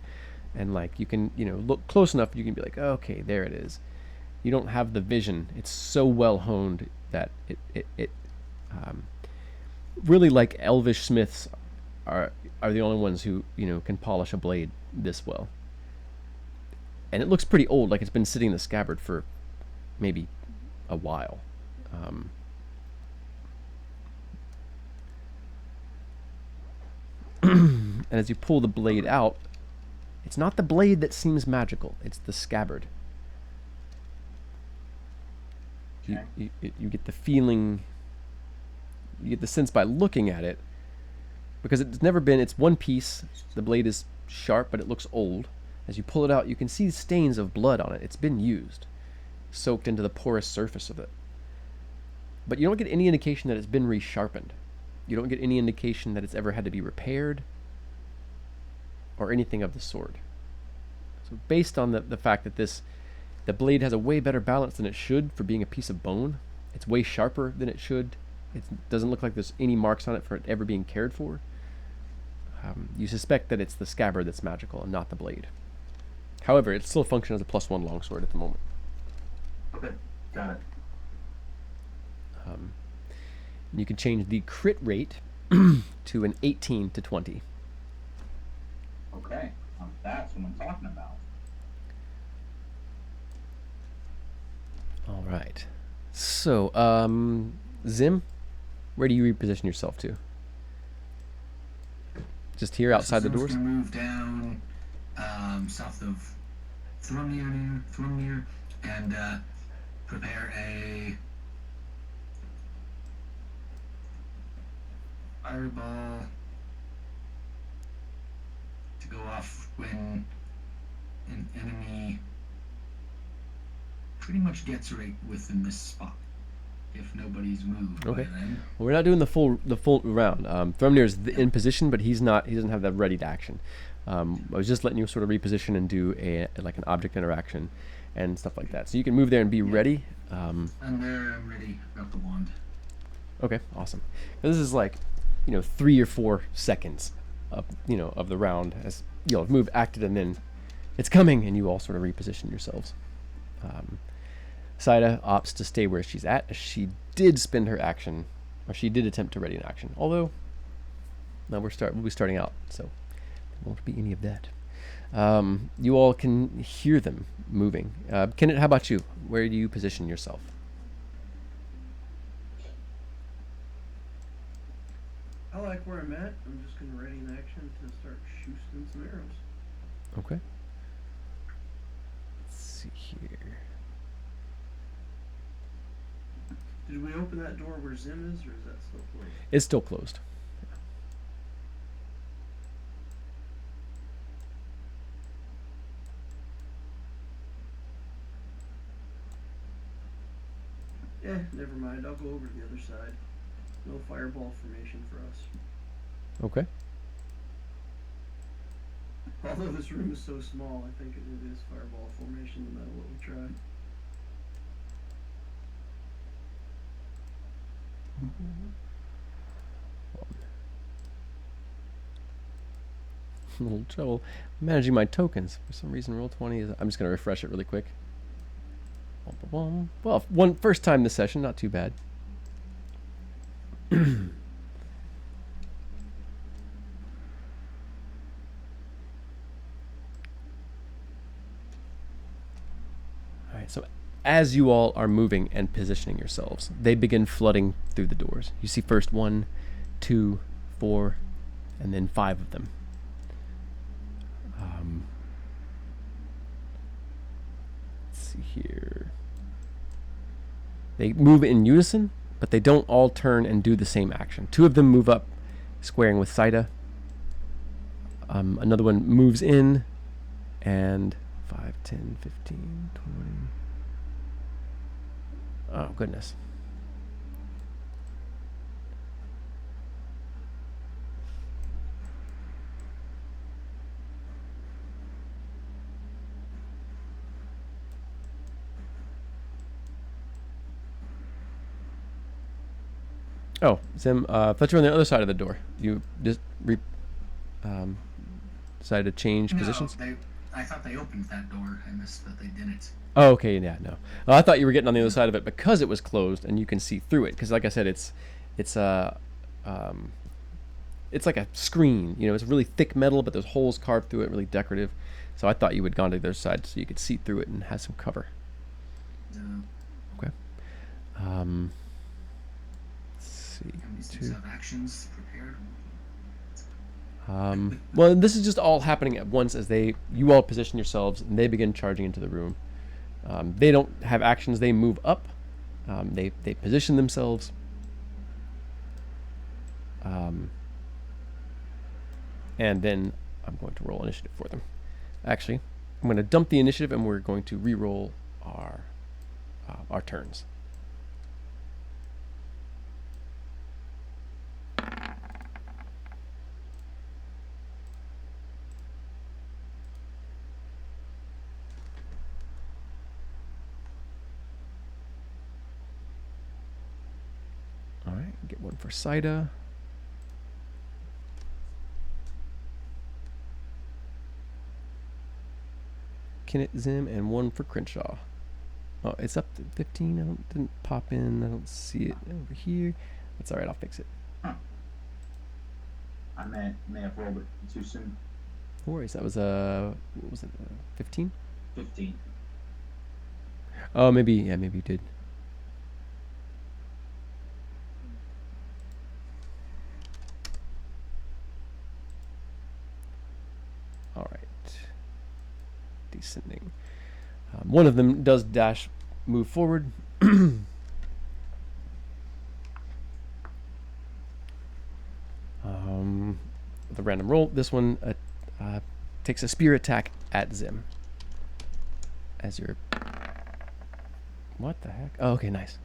and like you can look close enough, you can be like, oh, okay, there it is. You don't have the vision. It's so well honed that it really, like elvish smiths are the only ones who can polish a blade this well. And it looks pretty old, like it's been sitting in the scabbard for maybe a while. And as you pull the blade out, it's not the blade that seems magical, it's the scabbard. Okay. You get the feeling, you get the sense by looking at it, because it's one piece, the blade is sharp, but it looks old. As you pull it out, you can see stains of blood on it. It's been used, soaked into the porous surface of it. But you don't get any indication that it's been resharpened. You don't get any indication that it's ever had to be repaired or anything of the sort. So based on the fact that the blade has a way better balance than it should for being a piece of bone, it's way sharper than it should, it doesn't look like there's any marks on it for it ever being cared for, you suspect that it's the scabbard that's magical and not the blade. However, it still functions as a +1 longsword at the moment. Okay, got it. You can change the crit rate to an 18 to 20. Okay, that's what I'm talking about. All right. So, Zim, where do you reposition yourself to? Just here outside the Zim's doors? gonna move down south of Thrumnir, and prepare a fireball to go off when an enemy pretty much gets right within this spot. If nobody's moved Okay. by then. Well, we're not doing the full round. Thrumnir is in position, but he's not. He doesn't have that ready to action. I was just letting you sort of reposition and do like an object interaction and stuff like that. So you can move there and be ready. And there I'm ready. Got the wand. Okay, awesome. This is like, 3 or 4 seconds of of the round as move acted, and then it's coming, and you all sort of reposition yourselves. Saida opts to stay where she's at, as she did spend her action, or she did attempt to ready an action. Although, now we'll be starting out, so there won't be any of that. You all can hear them moving. Kenneth, how about you? Where do you position yourself? I like where I'm at. I'm just gonna ready an action to start shooting some arrows. Okay. Let's see here. Did we open that door where Zim is, or is that still closed? It's still closed. Yeah, never mind. I'll go over to the other side. No fireball formation for us. Okay. Although this room is so small, I think it is fireball formation no matter what we try. A little trouble managing my tokens. For some reason, Roll20 is. I'm just going to refresh it really quick. Well, first time this session, not too bad. Alright, so as you all are moving and positioning yourselves, they begin flooding through the doors. You see first 1, 2, 4, and then 5 of them. Let's see here. They move in unison, but they don't all turn and do the same action. 2 of them move up, squaring with Saida. Another one moves in, and 5, 10, 15, 20. Oh, goodness. Oh, Zim, I thought you were on the other side of the door. You just decided to change positions? I thought they opened that door. I missed that they didn't. Oh, okay, yeah, no. I thought you were getting on the other side of it because it was closed and you can see through it. Because, like I said, it's like a screen. It's really thick metal, but there's holes carved through it, really decorative. So I thought you had gone to the other side so you could see through it and have some cover. No. Okay. Let's see. These have actions prepared. Well, this is just all happening at once as you all position yourselves and they begin charging into the room. They don't have actions. They move up. They position themselves. And then I'm going to roll initiative for them. Actually, I'm going to dump the initiative and we're going to re-roll our turns. All right, get one for Saida. Kenneth, Zim, and one for Crenshaw. Oh, it's up to 15. Didn't pop in. I don't see it over here. That's all right. I'll fix it. Huh. I may have rolled it too soon. No worries. That was what was it? 15? 15. Oh, maybe you did. All right. descending. One of them does move forward. With a random roll, this one takes a spear attack at Zim. As you're... What the heck? Oh, okay, nice.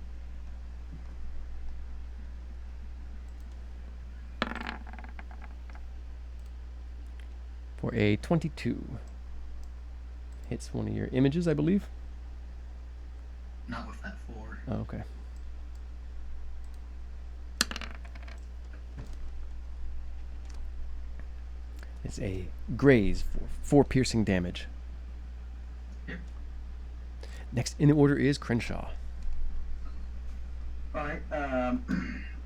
For a 22. Hits one of your images, I believe. Not with that 4. Oh, okay. It's a graze for 4 piercing damage. Yep. Next in the order is Crenshaw. Alright,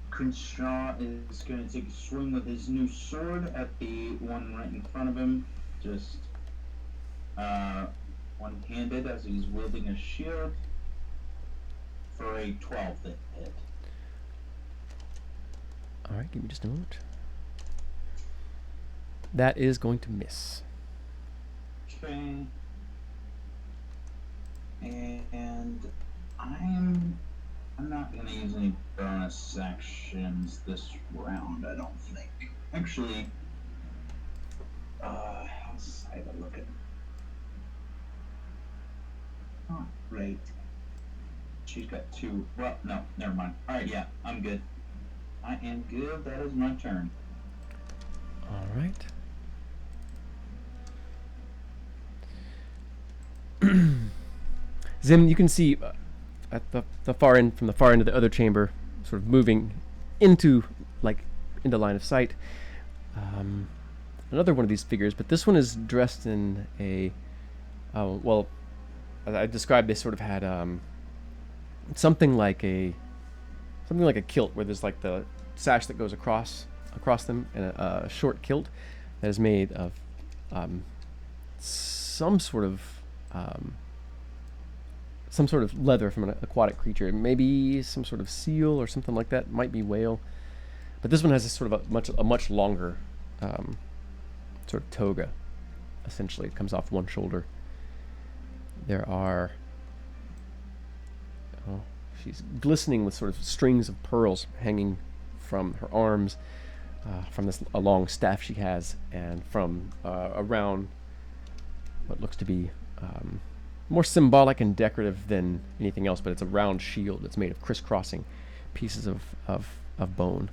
Crenshaw is going to take a swing with his new sword at the one right in front of him. Just one-handed as he's wielding a shield for a 12 to hit. Alright, give me just a moment. That is going to miss. Okay. And I'm not gonna use any bonus actions this round, I don't think. Actually, how's Ida looking? Oh, right. She's got 2. Well, no, never mind. Alright, yeah, I'm good. I am good. That is my turn. Alright. Zim, you can see at the far end, from the far end of the other chamber, sort of moving into line of sight, another one of these figures, but this one is dressed in a well, as I described, they sort of had something like a kilt, where there's like the sash that goes across them, and a short kilt that is made of some sort of leather from an aquatic creature, maybe some sort of seal or something like that. Might be whale, but this one has a sort of a much longer sort of toga. Essentially, it comes off one shoulder. There are she's glistening with sort of strings of pearls hanging from her arms, from a long staff she has, and from around what looks to be more symbolic and decorative than anything else, but it's a round shield that's made of crisscrossing pieces of bone.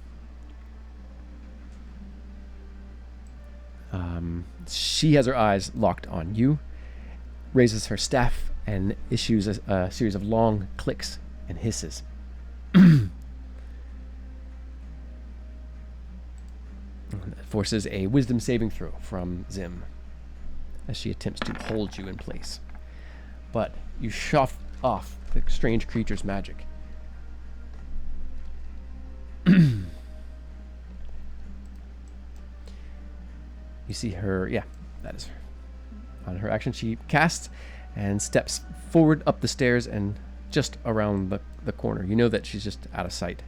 She has her eyes locked on you, raises her staff, and issues a series of long clicks and hisses. Forces a wisdom saving throw from Zim as she attempts to hold you in place. But you shove off the strange creature's magic. You see her, that is her. On her action, she casts and steps forward up the stairs and just around the corner. You know that she's just out of sight.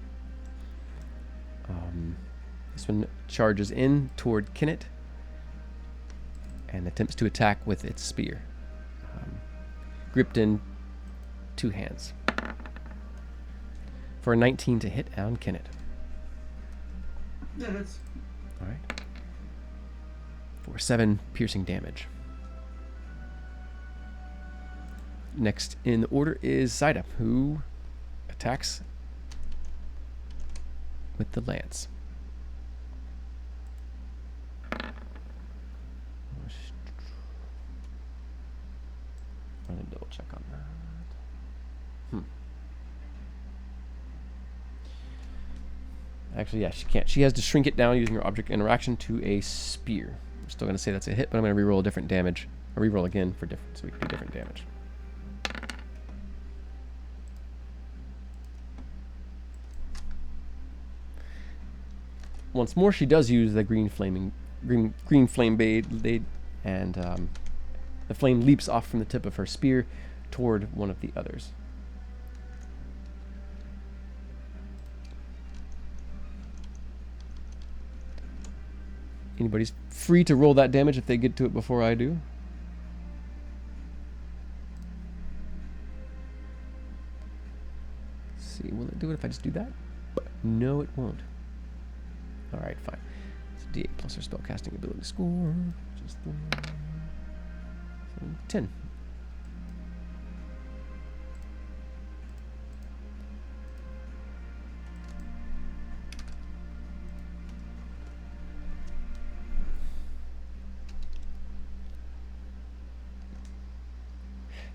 This one charges in toward Kinnet and attempts to attack with its spear, gripped in 2 hands. For a 19 to hit on Kinnet. Yeah, that's... Alright. For 7 piercing damage. Next in order is Zaida, who attacks with the lance. Let me double check on that. Actually, yeah, she can't. She has to shrink it down using her object interaction to a spear. I'm still going to say that's a hit, but I'm going to reroll a different damage. I'll reroll again for different, so we can do different damage. Once more, she does use the green flame blade, and the flame leaps off from the tip of her spear toward one of the others. Anybody's free to roll that damage if they get to it before I do. do it if I just do that? No, it won't. All right, fine. It's D8 plus her spellcasting ability score. Just 10.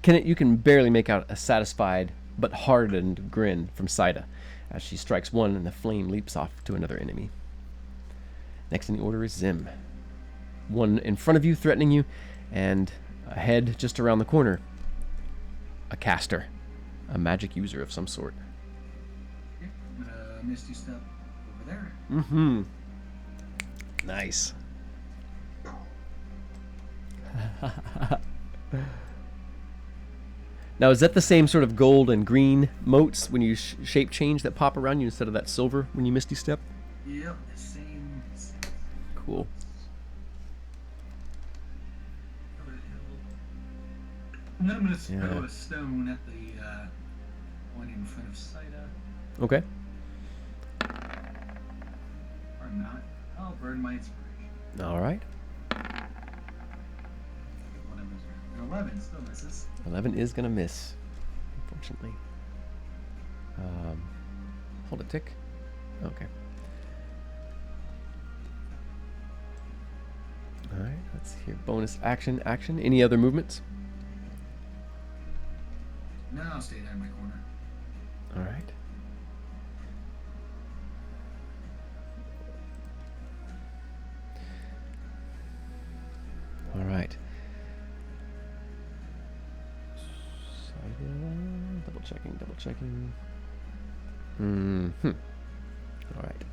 You can barely make out a satisfied but hardened grin from Saida as she strikes one and the flame leaps off to another enemy. Next in the order is Zim. One in front of you threatening you, and ahead just around the corner, a caster, a magic user of some sort. Okay, I'm gonna Misty Step over there. Mm-hmm. Nice. Now, is that the same sort of gold and green motes when you shape change that pop around you instead of that silver when you Misty Step? Yep, same. Cool. And then I'm gonna throw a stone at the one in front of Saida. Okay. Or not. I'll burn my inspiration. All right. One of them is an 11 still misses. 11 is going to miss, unfortunately. Hold a tick. Okay. All right, let's see here. Bonus action. Any other movements? No, I'll stay there in my corner. All right. All right. Double checking. Mm-hmm. All right.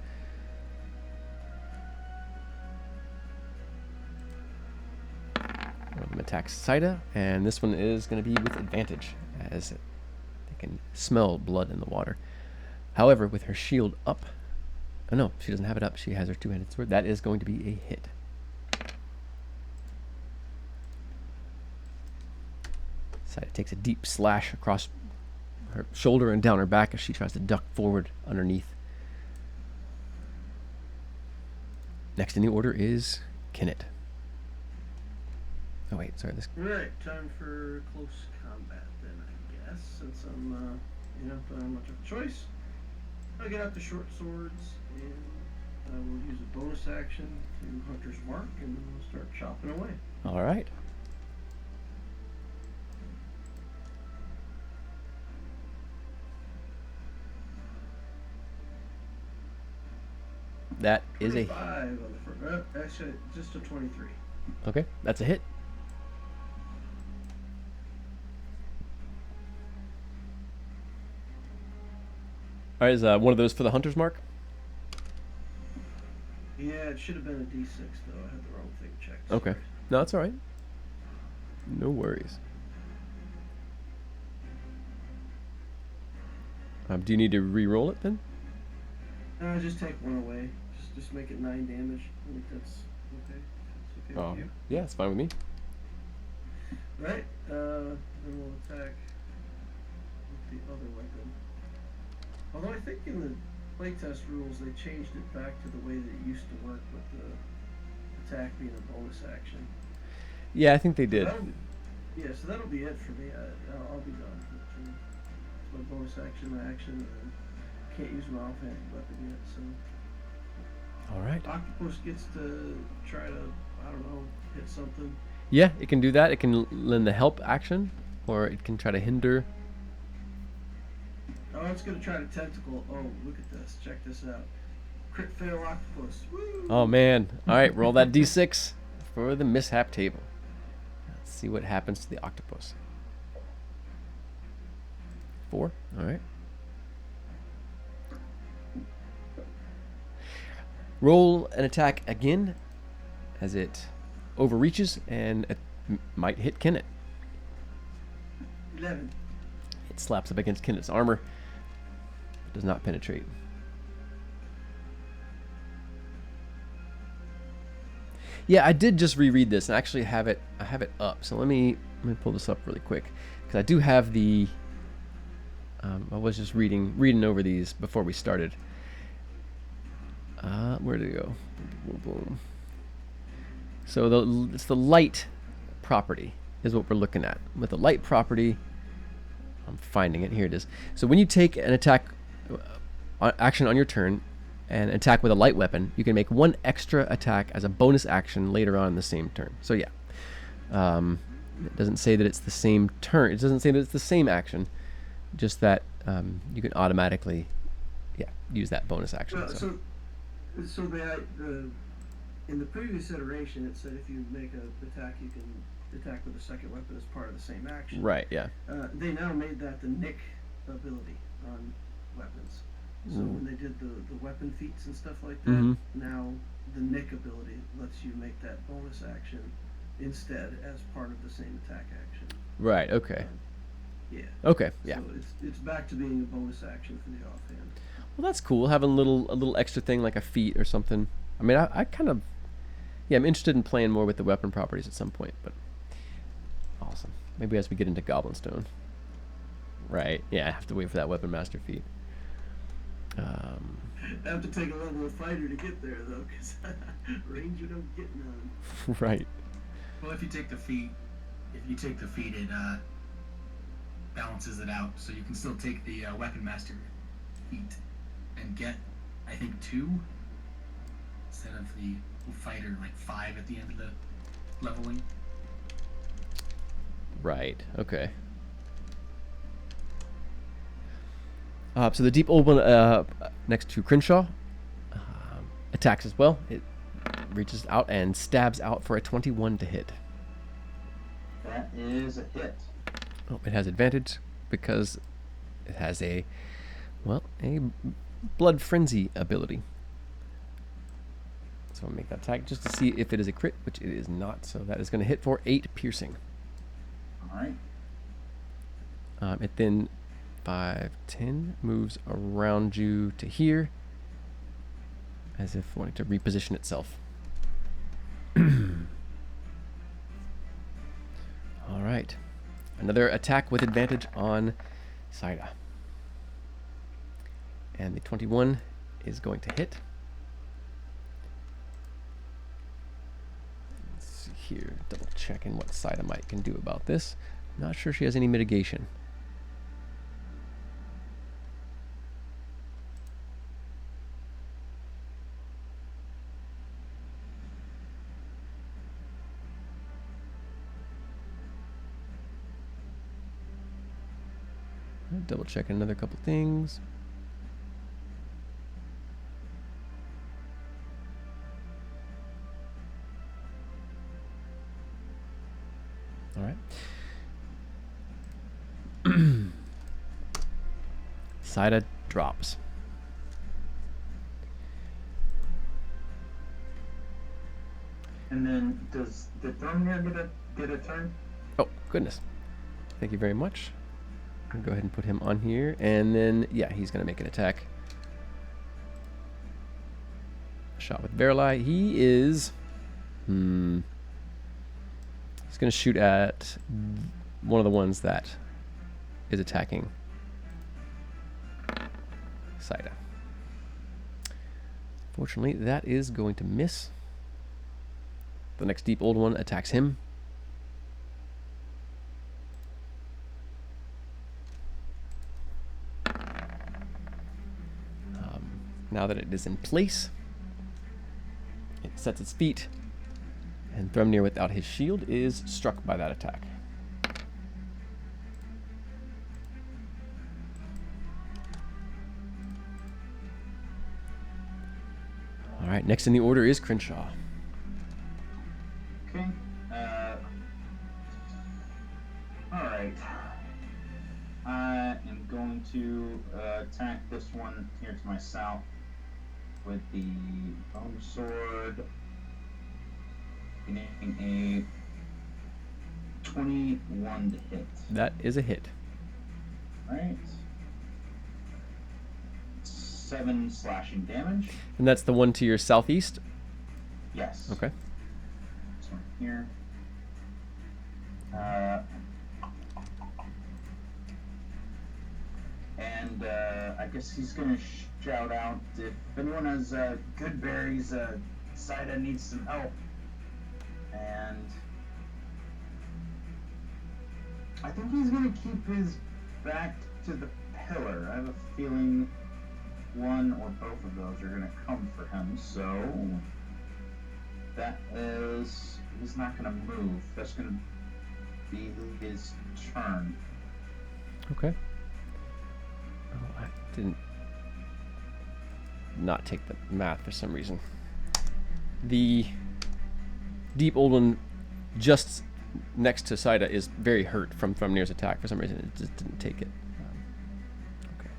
One of them attacks Saida, and this one is going to be with advantage, as they can smell blood in the water. However, with her shield up, oh no, she doesn't have it up. She has her two-handed sword. That is going to be a hit. Saida takes a deep slash across her shoulder and down her back as she tries to duck forward underneath. Next in the order is Kenneth. Oh wait, sorry. Right, time for close combat then, I guess, since I'm, don't have much of a choice. I'll get out the short swords, and I will use a bonus action to Hunter's Mark, and we'll start chopping away. All right. That is a 25 on the front. Actually, just a 23. okay. That's a hit. All right, is one of those for the hunter's mark? Yeah, it should have been a D6 though. I had the wrong thing checked. Okay. Sorry. No, that's all right. No worries. Do you need to re-roll it then? Just take one away. Just make it 9 damage. I think that's okay. That's okay Oh, with you. yeah, it's fine with me. Right. Then we'll attack with the other weapon. Although I think in the playtest rules they changed it back to the way that it used to work with the attack being a bonus action. Yeah, I think they did. So that'll be it for me. I'll be done. It's my bonus action, my action, and can't use my offhanded weapon yet. So All right. Octopus gets to try to, I don't know, hit something. Yeah, it can do that. It can lend the help action, or it can try to hinder. Oh, it's gonna try to tentacle. Oh, look at this. Check this out. Crit fail octopus. Woo! Oh man! All right, roll that d6 for the mishap table. Let's see what happens to the octopus. 4. All right. Roll an attack again, as it overreaches and it might hit Kenneth. 11. It slaps up against Kenneth's armor. Does not penetrate. Yeah, I did just reread this and actually have it. I have it up. So let me pull this up really quick because I do have the I was just reading over these before we started. Where did it go? Boom, boom, boom. So it's the light property is what we're looking at. With the light property, I'm finding it. Here it is. So when you take an attack action on your turn and attack with a light weapon, you can make one extra attack as a bonus action later on in the same turn. So yeah, it doesn't say that it's the same turn. It doesn't say that it's the same action, just that you can automatically, use that bonus action. Well, so the in the previous iteration, it said if you make an attack, you can attack with a second weapon as part of the same action. Right. Yeah. They now made that the nick ability on weapons. So when they did the weapon feats and stuff like that, now the nick ability lets you make that bonus action instead as part of the same attack action. Right. Okay. Yeah. Okay. Yeah. So it's back to being a bonus action for the offhand. Well, that's cool. Having a little extra thing like a feat or something. I mean, I kind of, I'm interested in playing more with the weapon properties at some point. But awesome. Maybe as we get into Goblinstone. Right. Yeah. I have to wait for that weapon master feat. I have to take a level of fighter to get there though, because ranger don't get none. Right. Well, if you take the feat, it balances it out, so you can still take the weapon master feat and get, I think, 2 instead of the fighter, like 5 at the end of the leveling. Right. Okay. So the deep old one next to Crenshaw attacks as well. It reaches out and stabs out for a 21 to hit. That is a hit. Oh, it has advantage because it has a blood frenzy ability. So I'll make that attack just to see if it is a crit, which it is not. So that is going to hit for 8 piercing. All right. It then 5, 10 moves around you to here, as if wanting to reposition itself. All right, another attack with advantage on Saida, and the 21 is going to hit. Let's see here, double checking what Saida might can do about this. Not sure she has any mitigation. Double checking another couple things. All right. Saida drops. And then does the Thrumir get a turn? Oh, goodness. Thank you very much. I'll go ahead and put him on here. And then, he's going to make an attack. Shot with Verli. He is... He's going to shoot at one of the ones that is attacking Saida. Fortunately, that is going to miss. The next deep old one attacks him. Now that it is in place, it sets its feet, and Thrumnir without his shield is struck by that attack. All right, next in the order is Crenshaw. Okay. All right. I am going to attack this one here to my south with the bone sword, getting a 21 to hit. That is a hit. All right. 7 slashing damage. And that's the one to your southeast? Yes. Okay. This one here. And I guess he's gonna shout out if anyone has good berries. Saida needs some help, and I think he's gonna keep his back to the pillar. I have a feeling one or both of those are gonna come for him. So that is, he's not gonna move. That's gonna be his turn. Okay. Oh, I didn't not take the math for some reason. The deep old one just next to Saida is very hurt from Thrumnir's attack. For some reason, it just didn't take it. Okay.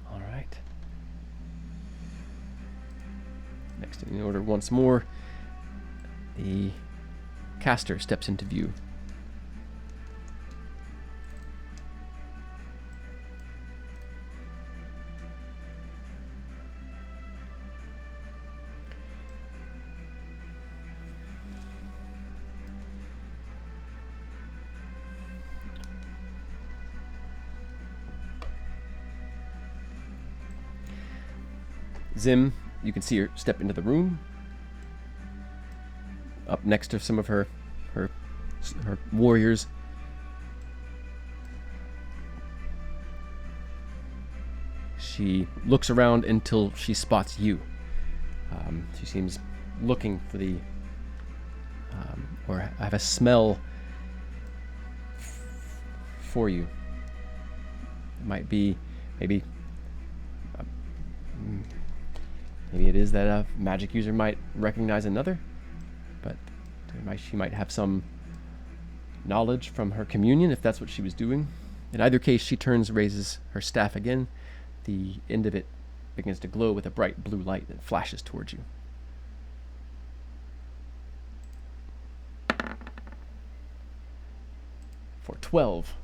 All right. Next in the order once more, the caster steps into view. Zim, you can see her step into the room, up next to some of her warriors. She looks around until she spots you. She seems looking for the, or have a smell for you. It might be, maybe it is that a magic user might recognize another, but she might have some knowledge from her communion if that's what she was doing. In either case, she turns, raises her staff again. The end of it begins to glow with a bright blue light that flashes towards you. For 12.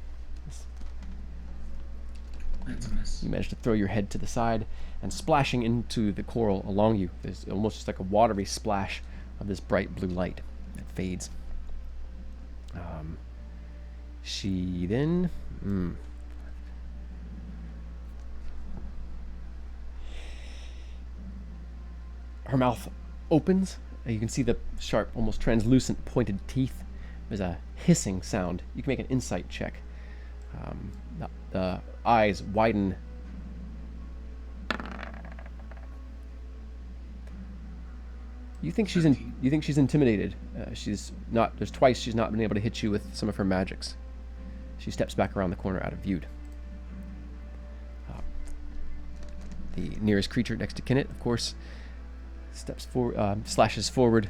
That's a miss. You manage to throw your head to the side, and splashing into the coral along you, there's almost just like a watery splash of this bright blue light that fades. She then... Her mouth opens. You can see the sharp, almost translucent, pointed teeth. There's a hissing sound. You can make an insight check. The eyes widen. You think she's intimidated. She's not. There's twice she's not been able to hit you with some of her magics. She steps back around the corner out of view. The nearest creature next to Kenneth, of course, slashes forward.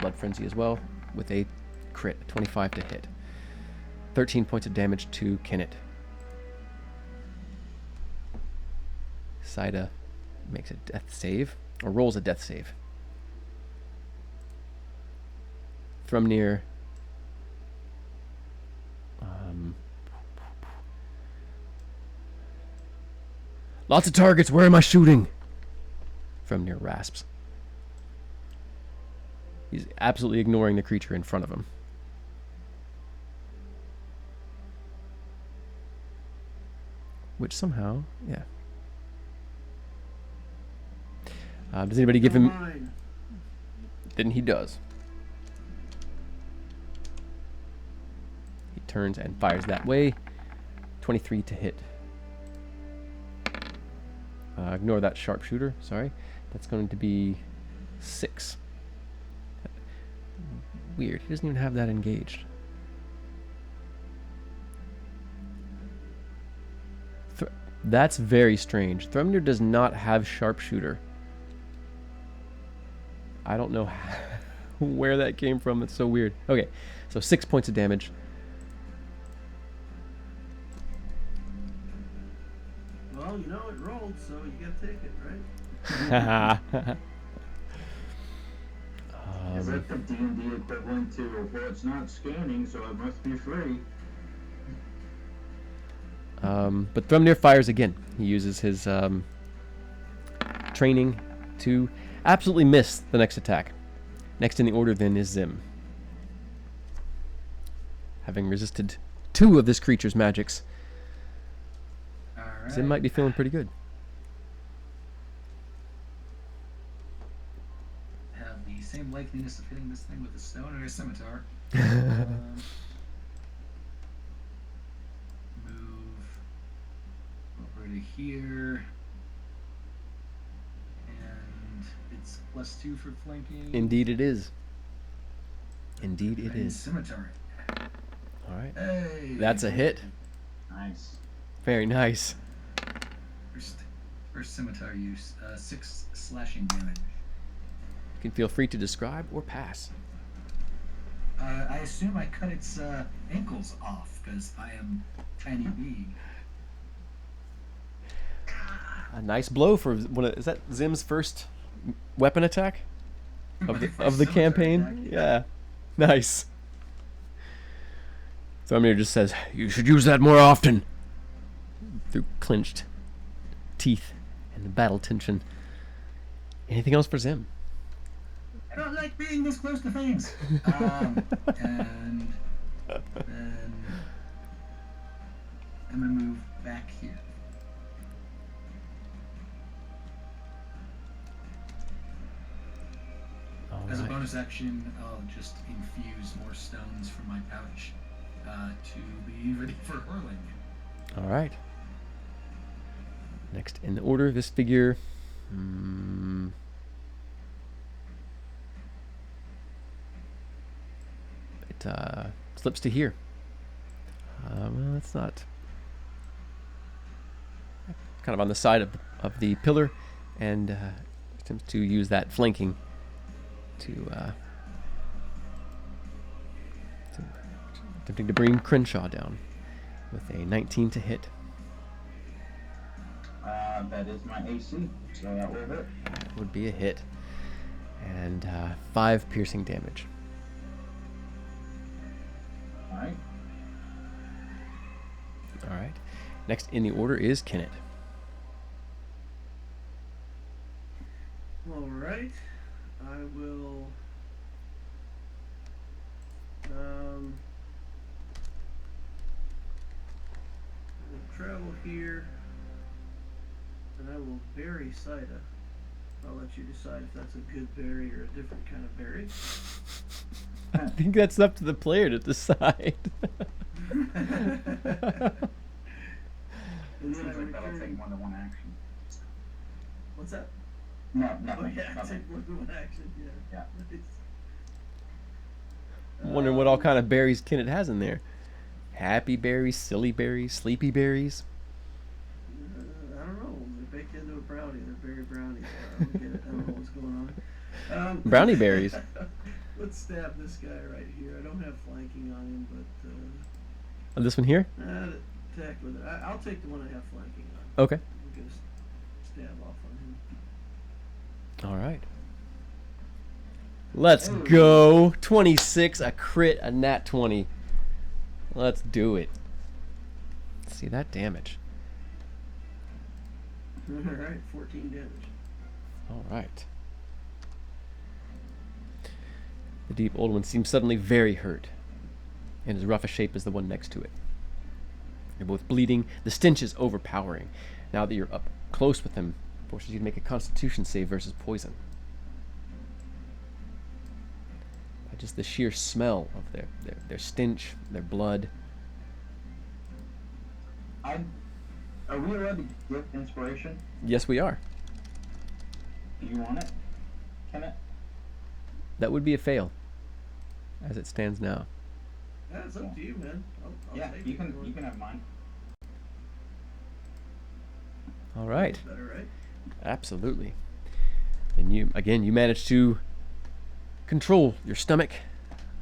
Blood Frenzy as well, with a crit, 25 to hit. 13 points of damage to Kenneth. Saida makes a death save, or rolls a death save. Thrumnir lots of targets, where am I shooting? Thrumnir rasps. He's absolutely ignoring the creature in front of him. Which somehow, yeah. Does anybody give him... Then he does. He turns and fires that way. 23 to hit. Ignore that sharpshooter, sorry. That's going to be 6. Weird, he doesn't even have that engaged. That's very strange. Thrumnir does not have sharpshooter. I don't know where that came from. It's so weird. Okay, so 6 points of damage. Well, you know it rolled, so you gotta take it, right? Is that the D&D equivalent to, well, it's not scanning, so it must be free? But Thrumnir fires again. He uses his training to absolutely miss the next attack. Next in the order then is Zim. having resisted 2 of this creature's magics. All right. Zim might be feeling pretty good. Have the same likeliness of hitting this thing with a stone or a scimitar. Move over to here. And it's +2 for flanking. Indeed it is. Indeed it And is. scimitar. All right. Hey! That's a hit. Nice. Very nice. First scimitar use. 6 slashing damage. You can feel free to describe or pass. I assume I cut its ankles off because I am tiny being. A nice blow for is that Zim's first weapon attack of the Scimitar campaign? attack, Yeah. Nice. Thormir just says, "You should use that more often." Through clenched teeth and the battle tension. Anything else for Zim? I don't like being this close to things. And then I'm gonna move back here. All As a right. bonus action, I'll just infuse more stones from my pouch to be ready for hurling. All right. Next in order, this figure. It slips to here. Well, it's not. Kind of on the side of the pillar, and attempts to use that flanking to attempting to bring Crenshaw down with a 19 to hit. That is my AC, so that will hit. That would be a hit. And 5 piercing damage. Alright. Alright. Next in the order is Kenneth. All right, I will. We'll travel here, and I will bury Sida. I'll let you decide if that's a good berry or a different kind of berry. I think that's up to the player to decide. And then Seems I like that'll return. take more than one action. What's that? No, Oh nothing. yeah, nothing. take more than one action. Yeah. Yeah. Nice. I'm wondering what all kind of berries Kenneth has in there. Happy berries, silly berries, sleepy berries. I don't know. They're baked into a brownie. They're berry brownies. I don't get it. I don't know what's going on. Brownie berries. Let's stab this guy right here. I don't have flanking on him, but Oh, this one here? attack with it. I'll take the one I have flanking on. Okay. We'll get a stab off on him. All right. Let's go. 26, a crit, a nat 20. Let's do it. Let's see that damage. All right, 14 damage. All right. The deep old one seems suddenly very hurt, and as rough a shape as the one next to it. You're both bleeding. The stench is overpowering. Now that you're up close with them, forces you to make a Constitution save versus poison. By just the sheer smell of their stench, their blood. Are we allowed to give inspiration? Yes, we are. Do you want it? Can it? That would be a fail, as it stands now. Yeah, it's up to you, man. I'll Yeah, take you it. can have mine. All right. That's better, right? Absolutely. And you managed to control your stomach.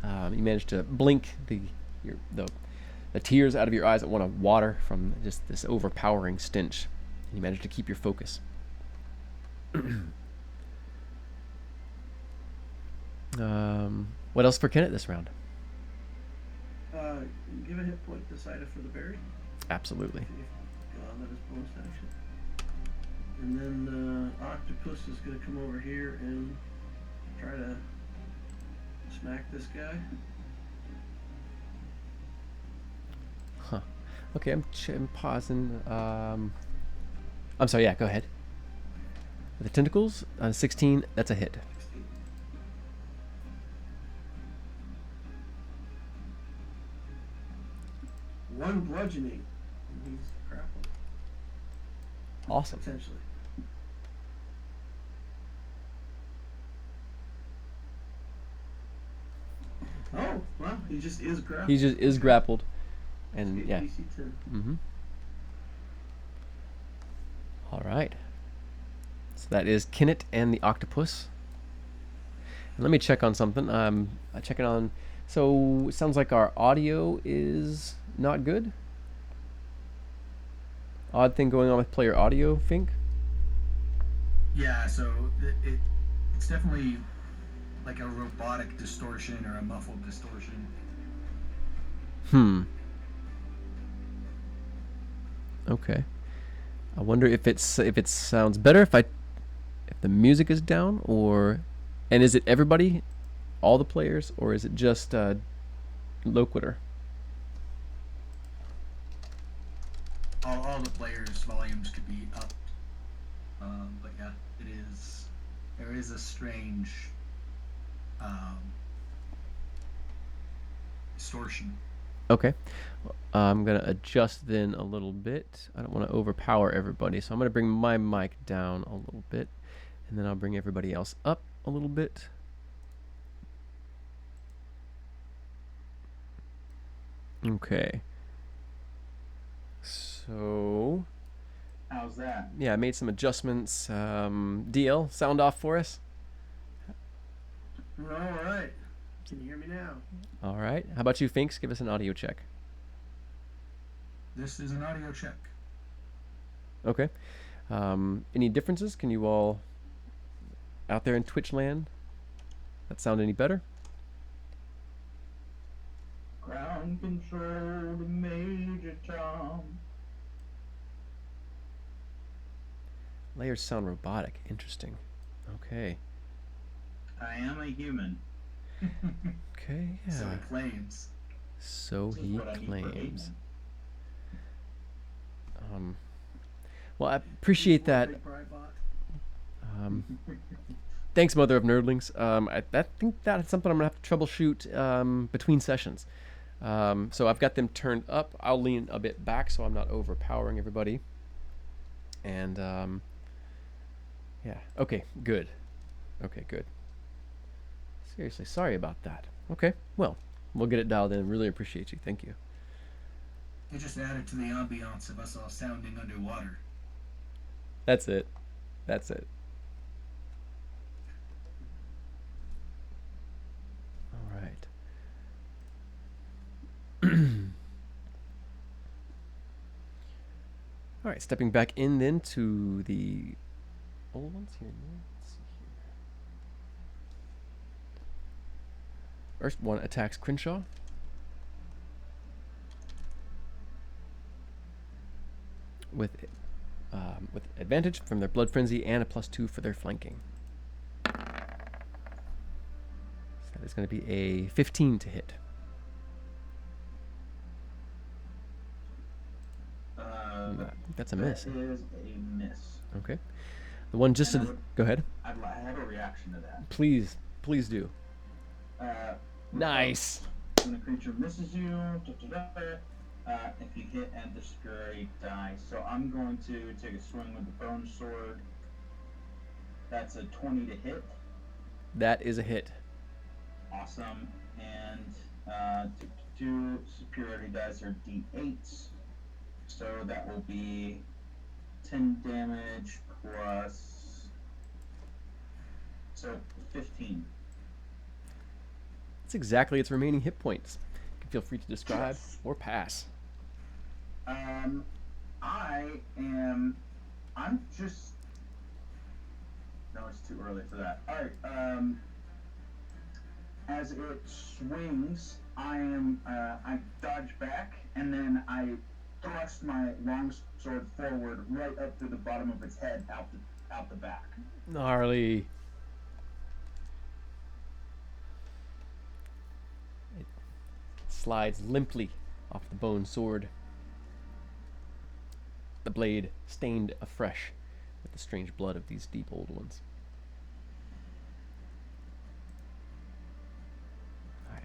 You managed to blink the tears out of your eyes that want to water from just this overpowering stench. And you managed to keep your focus. What else for Kenneth this round? Give a hit point to Sida for the berry. Absolutely. That is bonus action. And then Octopus is going to come over here and try to smack this guy. Okay, I'm pausing. I'm sorry. Yeah, go ahead. The tentacles, 16. That's a hit. One bludgeoning. And he's grappled. Awesome. Potentially. Oh, wow. He just is grappled. He just is grappled, and Escape yeah. DC 10. Mm-hmm. All right. So that is Kinnet and the octopus. And let me check on something. I'm checking on. So it sounds like our audio is not good. Odd thing going on with player audio, Fink. Yeah, so it's definitely like a robotic distortion or a muffled distortion. Okay. I wonder if it sounds better if the music is down, or, and is it everybody, all the players, or is it just Loquitur? All the players' volumes could be up, but yeah, it is. There is a strange distortion. Okay. I'm going to adjust then a little bit. I don't want to overpower everybody, so I'm going to bring my mic down a little bit, and then I'll bring everybody else up a little bit. Okay. So, How's that? yeah, I made some adjustments. DL, sound off for us. All right. Can you hear me now? All right. How about you, Finks? Give us an audio check. This is an audio check. Okay. Any differences? Can you all out there in Twitch land that sound any better? Ground control to Major Tom. Layers sound robotic. Interesting. Okay. I am a human. Okay. Yeah. So he claims. So This is he what I need for claims. Aiden. Well, I appreciate that. Big bright bot. Thanks, Mother of Nerdlings. I think that's something I'm gonna have to troubleshoot between sessions. So I've got them turned up. I'll lean a bit back so I'm not overpowering everybody. And yeah. Okay. Good. Okay. Good. Seriously, sorry about that. Okay. Well, we'll get it dialed in. Really appreciate you. Thank you. It just added to the ambiance of us all sounding underwater. That's it. That's it. All right. All right, stepping back in then to the old ones here. Let's see here. First one attacks Crenshaw. With advantage from their Blood Frenzy and a +2 for their flanking. So that is going to be a 15 to hit. That's a miss. That is a miss. Okay. The one just to And I the, would- go ahead. I have a reaction to that. Please do. Nice. When a creature misses you, if you hit and the superiority die. So I'm going to take a swing with the bone sword. That's a 20 to hit. That is a hit. Awesome. And two superiority dice are d8s. So that will be 10 damage plus. So 15. That's exactly its remaining hit points. You can feel free to describe or pass. I'm just. No, it's too early for that. Alright, as it swings, I dodge back, and then I thrust my long sword forward right up through the bottom of its head out the back. Gnarly. It slides limply off the bone sword. the blade stained afresh with the strange blood of these deep old ones. Alright,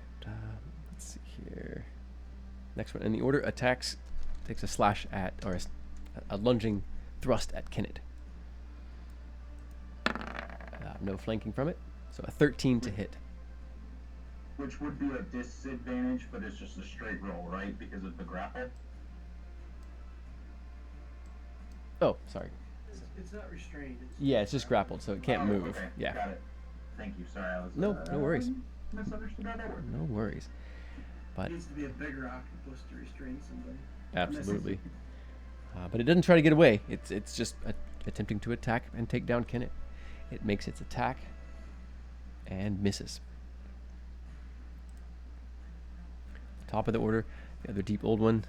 let's see here. Next one. In the order, attacks takes a slash at, or a lunging thrust at Kennett. No flanking from it, so a 13 to hit. Which would be a disadvantage, but it's just a straight roll, right? Because of the grapple. Oh, sorry. It's not restrained. Yeah, it's just grappled, so it can't move. Okay. Yeah. Got it. Thank you. Sorry, I was. No worries. Misunderstood how that worked. No worries. But It needs to be a bigger octopus to restrain somebody. absolutely. But it doesn't try to get away. It's just attempting to attack and take down Kennett. It makes its attack and misses. Top of the order, the other deep old one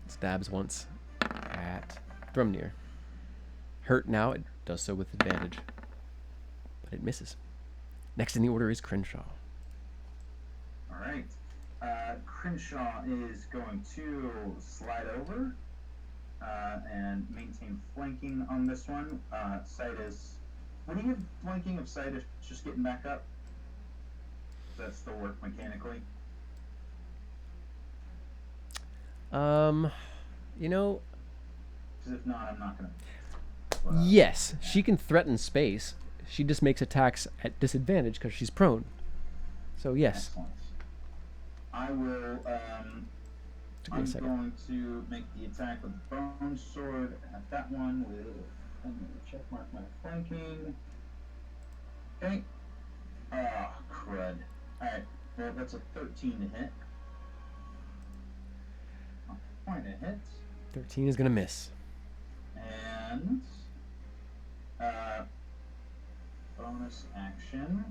stabs once at Thrumnir. Hurt now, it does so with advantage, but it misses. Next in the order is Crenshaw. All right. Crenshaw is going to slide over and maintain flanking on this one. Citus, what do you have flanking of Citus just getting back up? Does that still work mechanically? You know, Because if not, I'm not going to. yes, she can threaten space. She just makes attacks at disadvantage because she's prone. So yes. Excellent. I will. Took me a I'm second. going to make the attack with the bone sword at that one with. I'm going to check mark my flanking. Okay. Ah, crud. Alright, well, that's a 13 to hit. A point to hit. 13 is gonna miss. And. Bonus action.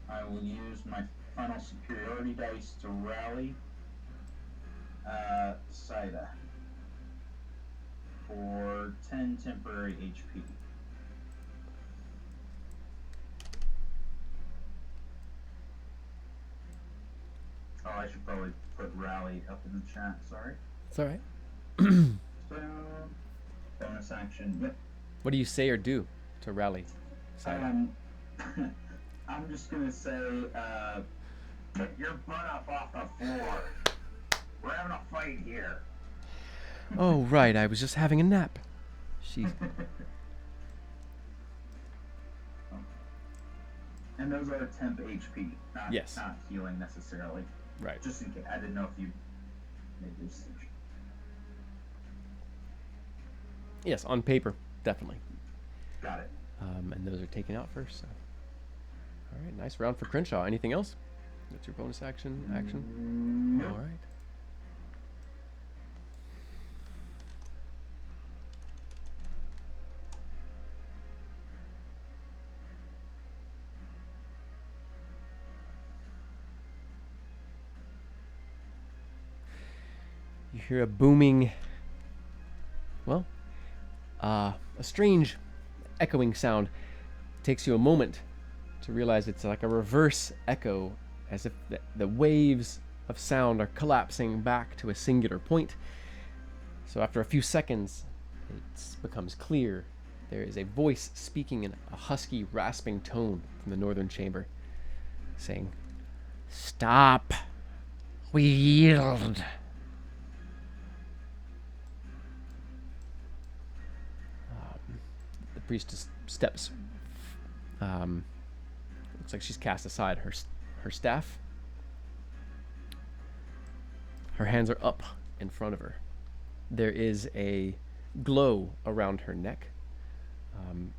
I will use my final superiority dice to rally Saida for 10 temporary HP. Oh, I should probably put rally up in the chat, sorry. It's all right. So, bonus action, yep. What do you say or do to rally? Saida? I'm just gonna say, get your butt up off the floor. We're having a fight here. Oh right, I was just having a nap. She. And those are temp HP, not, Yes. not healing necessarily. Right. Just in case, I didn't know if you made the decision. Yes, on paper, definitely. Got it. And those are taken out first. So. All right, nice round for Crenshaw. Anything else? That's your bonus action. Nope. All right. You hear a booming, well, a strange echoing sound. It takes you a moment to realize it's like a reverse echo, as if the waves of sound are collapsing back to a singular point. So after a few seconds, it becomes clear. There is a voice speaking in a husky, rasping tone from the northern chamber, saying, "Stop! We yield." The priestess steps. Looks like she's cast aside her staff. Her hands are up in front of her. There is a glow around her neck.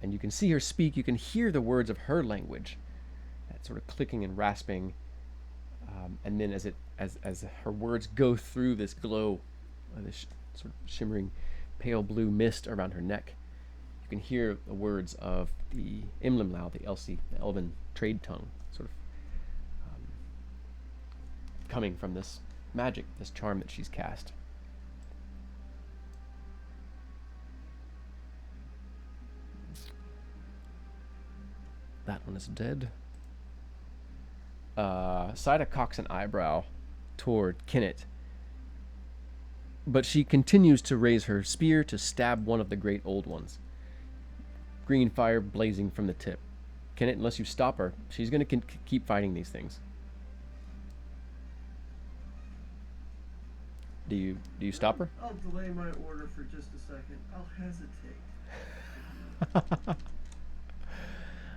And you can see her speak. You can hear the words of her language, that sort of clicking and rasping. And then as her words go through this glow, this sort of shimmering pale blue mist around her neck, you can hear the words of the Imlimlau, the elven trade tongue, sort of coming from this magic, this charm that she's cast. That one is dead. Saida cocks an eyebrow toward Kennett but she continues to raise her spear to stab one of the great old ones. Green fire blazing from the tip. Kenneth, unless you stop her, she's going to keep fighting these things. Do you stop her? I'll delay my order for just a second. I'll hesitate.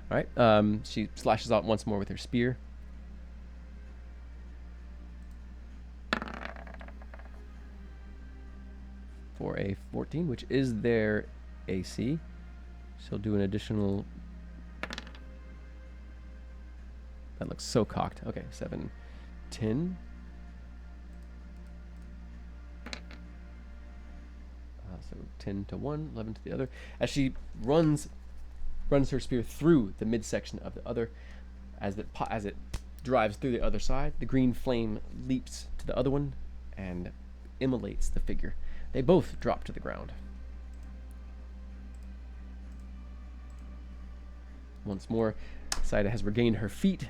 All right. She slashes out once more with her spear. For a 14, which is their AC. She'll do an additional... That looks so cocked. Okay, 7, 10. So 10 to one, 11 to the other. As she runs her spear through the midsection of the other, as it drives through the other side, the green flame leaps to the other one and immolates the figure. They both drop to the ground. Once more, Saida has regained her feet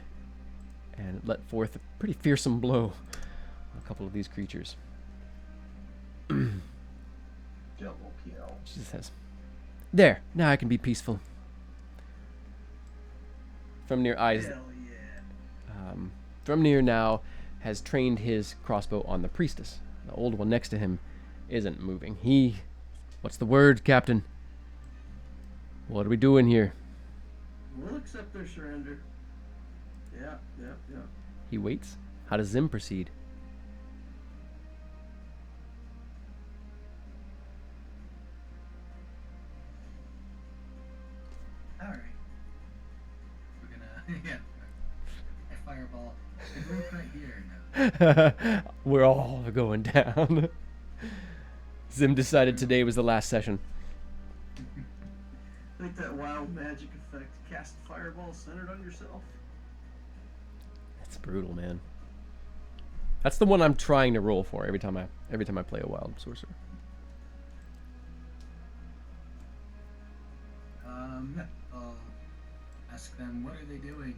and let forth a pretty fearsome blow on a couple of these creatures. Double kill. She says, "There, now I can be peaceful." From eyes, Hell yeah. Thrumnir now has trained his crossbow on the priestess. The old one next to him isn't moving. What's the word, Captain? What are we doing here? We'll accept their surrender. Yeah. He waits. How does Zim proceed? All right. We're gonna yeah. A fireball. The group right here now. We're all going down. Zim decided today was the last session. Like that wild magic effect. Cast fireball centered on yourself. That's brutal, man. That's the one I'm trying to roll for every time I play a wild sorcerer. Yeah. I'll ask them, what are they doing?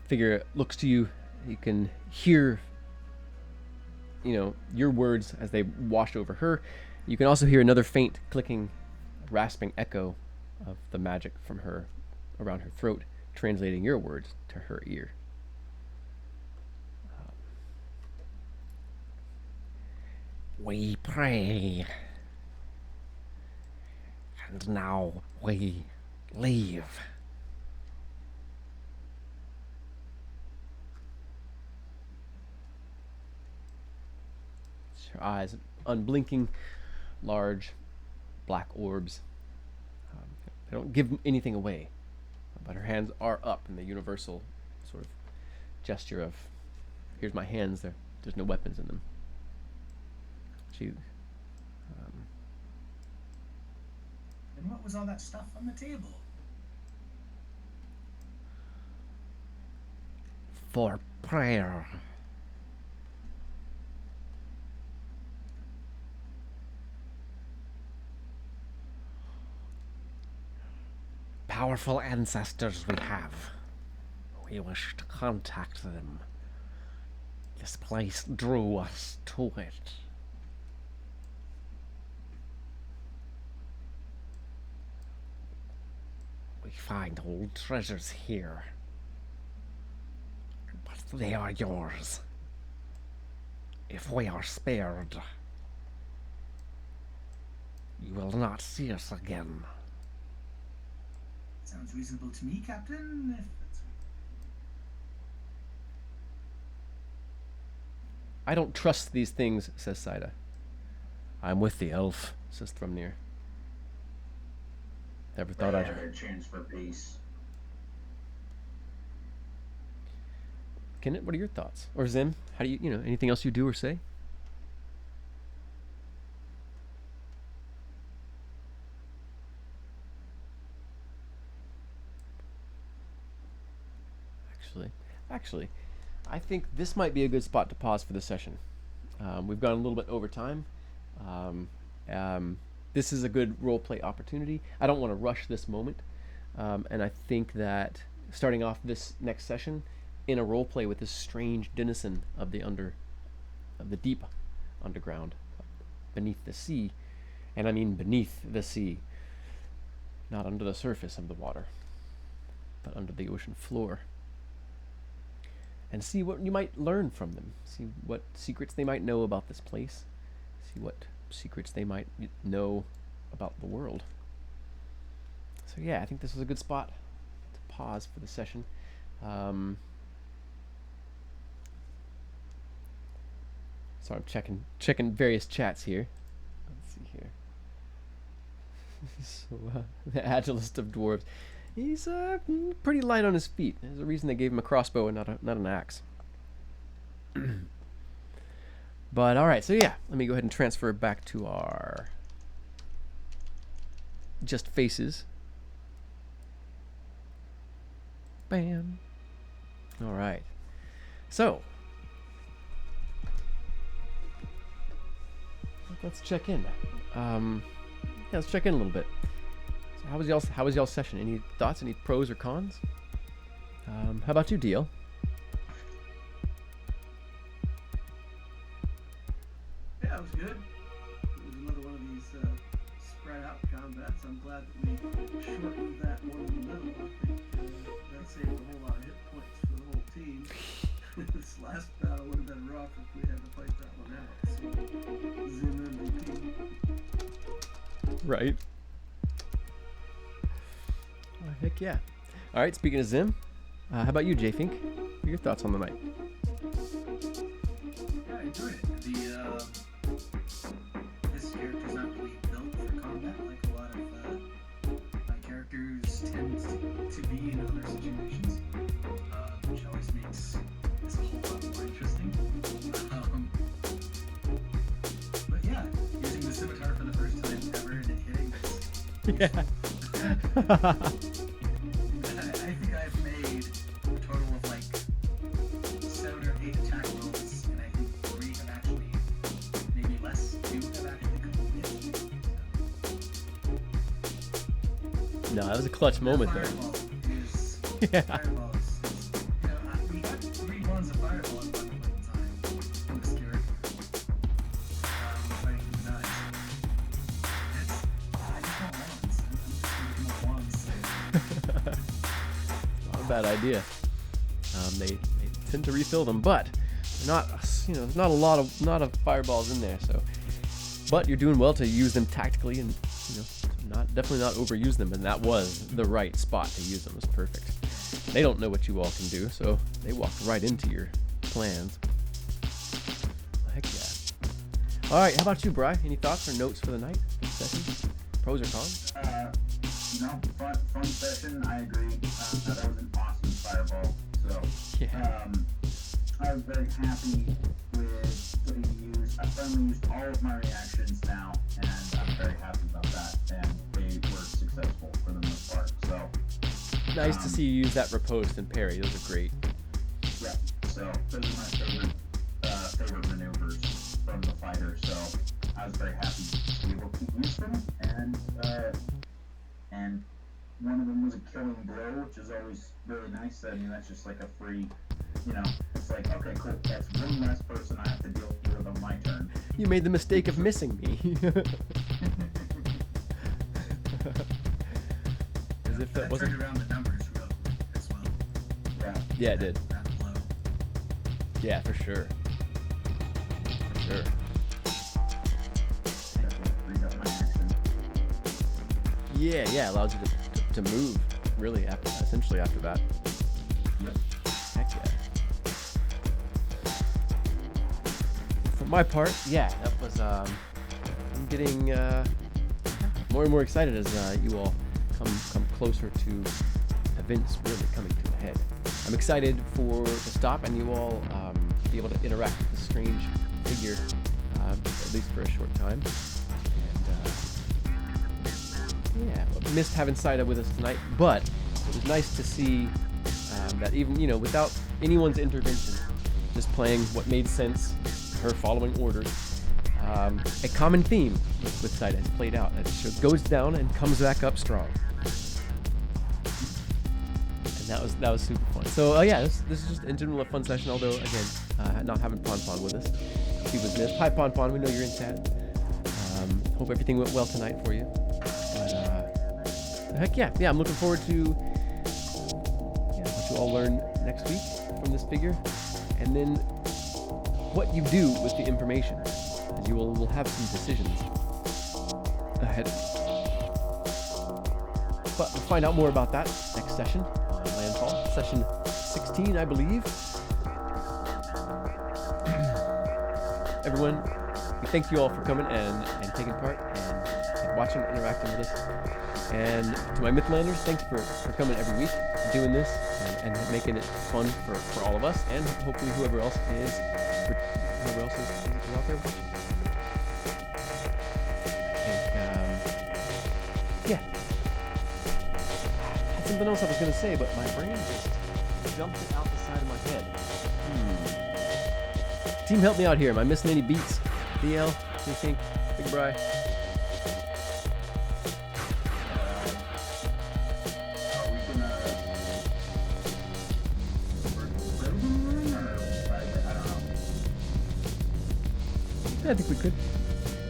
Figure looks to you. You can hear, your words as they wash over her. You can also hear another faint clicking, rasping echo of the magic from her around her throat, translating your words to her ear. We pray, and now we leave. Her eyes unblinking, large black orbs. They don't give anything away, but her hands are up in the universal sort of gesture of, here's my hands, there's no weapons in them. She And what was all that stuff on the table? for prayer. Powerful ancestors we have. We wish to contact them. This place drew us to it. We find old treasures here, but they are yours. If we are spared, you will not see us again. Sounds reasonable to me, Captain. If that's... I don't trust these things, says Saida. I'm with the elf, says Thrumnir. Never thought They I'd... had their chance for peace. Kenneth, what are your thoughts? Or Zim, how do you, anything else you do or say? Actually, I think this might be a good spot to pause for the session. We've gone a little bit over time. This is a good roleplay opportunity. I don't want to rush this moment, and I think that starting off this next session, in a role play with this strange denizen of the deep underground, beneath the sea, and I mean beneath the sea, not under the surface of the water, but under the ocean floor. And see what you might learn from them. See what secrets they might know about this place. See what secrets they might know about the world. So yeah, I think this was a good spot to pause for the session. So I'm checking various chats here. Let's see here. So the agilest of dwarves. He's pretty light on his feet. There's a reason they gave him a crossbow and not an axe. But all right, so yeah, let me go ahead and transfer back to our just faces. Bam. All right. So let's check in. Let's check in a little bit. So how was y'all's session? Any thoughts? Any pros or cons? How about you, Deal? Yeah, it was good. It was another one of these spread out combats. I'm glad that we shortened that one in the middle. I think that saved a whole lot of hit points for the whole team. This last battle would have been rough if we had to fight that one out. So, Zim MVP. Right. Oh, heck yeah. All right, speaking of Zim, how about you, J-Fink? What are your thoughts on the night? Yeah, I enjoyed it. This character's not really built for combat like a lot of my characters tend to be in other situations, which always makes this a whole lot more interesting. But yeah, using the scimitar for the first time ever and hitting this. Yeah. I think I've made a total of like 7 or 8 attack rolls, and I think 3 have actually, maybe less, 2 have actually completed. No, that was a clutch moment, though. Fireball is, Yeah. Fireball is, we got 3 ones of Fireball at one point in time from this character. Fighting the knives. I just want wands. I'm just going to wands. Not a bad idea. They tend to refill them, but not, there's not a lot of fireballs in there. So, but you're doing well to use them tactically and definitely not overuse them. And that was the right spot to use them. It was perfect. They don't know what you all can do, so they walked right into your plans. Heck yeah! All right, how about you, Bri? Any thoughts or notes for the night session? Pros or cons? Fun session. I agree. That was an awesome fireball. So, Yeah. I was very happy with getting to use. I finally used all of my reactions now, and I'm very happy about that. And they were successful for the most part. So, Nice to see you use that riposte and parry. Those are great. yeah. So those are my favorite maneuvers from the fighter. So I was very happy to be able to use them, and one of them was a killing blow, which is always really nice. I mean, that's just like a free, it's like, okay, cool, that's one less person I have to deal with on my turn. You made the mistake of missing me. As if that wasn't. Turned around the numbers real quick as well. Yeah, it did. That blow. Yeah, for sure. For sure. Definitely freed up my action. Yeah, allows you to move really essentially after that. Yep. Heck yeah. For my part, yeah, that was I'm getting more and more excited as you all come closer to events really coming to a head. I'm excited to stop and you all be able to interact with this strange figure, at least for a short time. And yeah, missed having Saida with us tonight, but it was nice to see that even without anyone's intervention, just playing what made sense, her following orders. A common theme with Saida has played out. That she goes down and comes back up strong. And That was super fun. So yeah, this is just in general a fun session. Although again, not having Pon Pon with us, he was missed. Hi Pon Pon, we know you're in chat. Hope everything went well tonight for you. But heck yeah, I'm looking forward to what you all learn next week from this figure, and then what you do with the information. You will have some decisions ahead. But we'll find out more about that next session on LandFall, session 16, I believe. Everyone, we thank you all for coming and taking part and watching, interacting with us. And to my Mythlanders, thanks for coming every week, doing this, and making it fun for all of us, and hopefully whoever else is out there watching. Yeah. I had something else I was going to say, but my brain just jumped it out the side of my head. Team, help me out here. Am I missing any beats? DL, what do you think? Big Bri? Yeah, I think we could.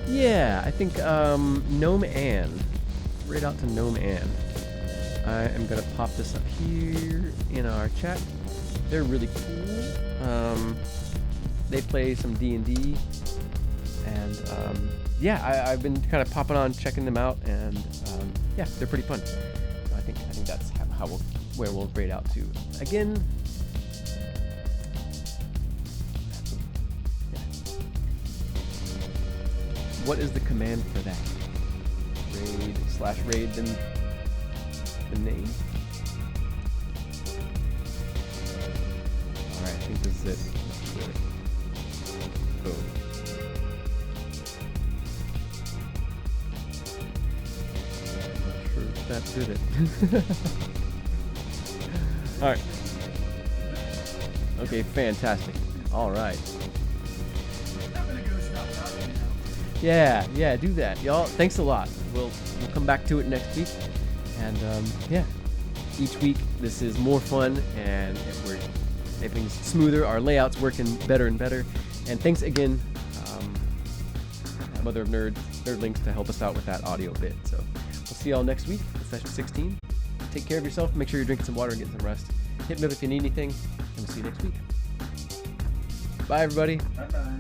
Yeah, I think Gnome Ann. Right out to Gnome Ann. I am gonna pop this up here in our chat. They're really cool. They play some D&D, and yeah, I've been kind of popping on, checking them out, and yeah, they're pretty fun. I think that's where we'll grade out to. Again. What is the command for that? Raid then the name? Alright, I think this is it. Boom. Not sure if that did it. Alright. Okay, fantastic. Alright. Yeah, do that, y'all. Thanks a lot. We'll come back to it next week, and yeah, each week this is more fun, and everything's smoother. Our layout's working better and better. And thanks again, Mother of Nerd Links, to help us out with that audio bit. So we'll see y'all next week, session 16. Take care of yourself. Make sure you're drinking some water and getting some rest. Hit me up if you need anything, and we'll see you next week. Bye, everybody. Bye-bye.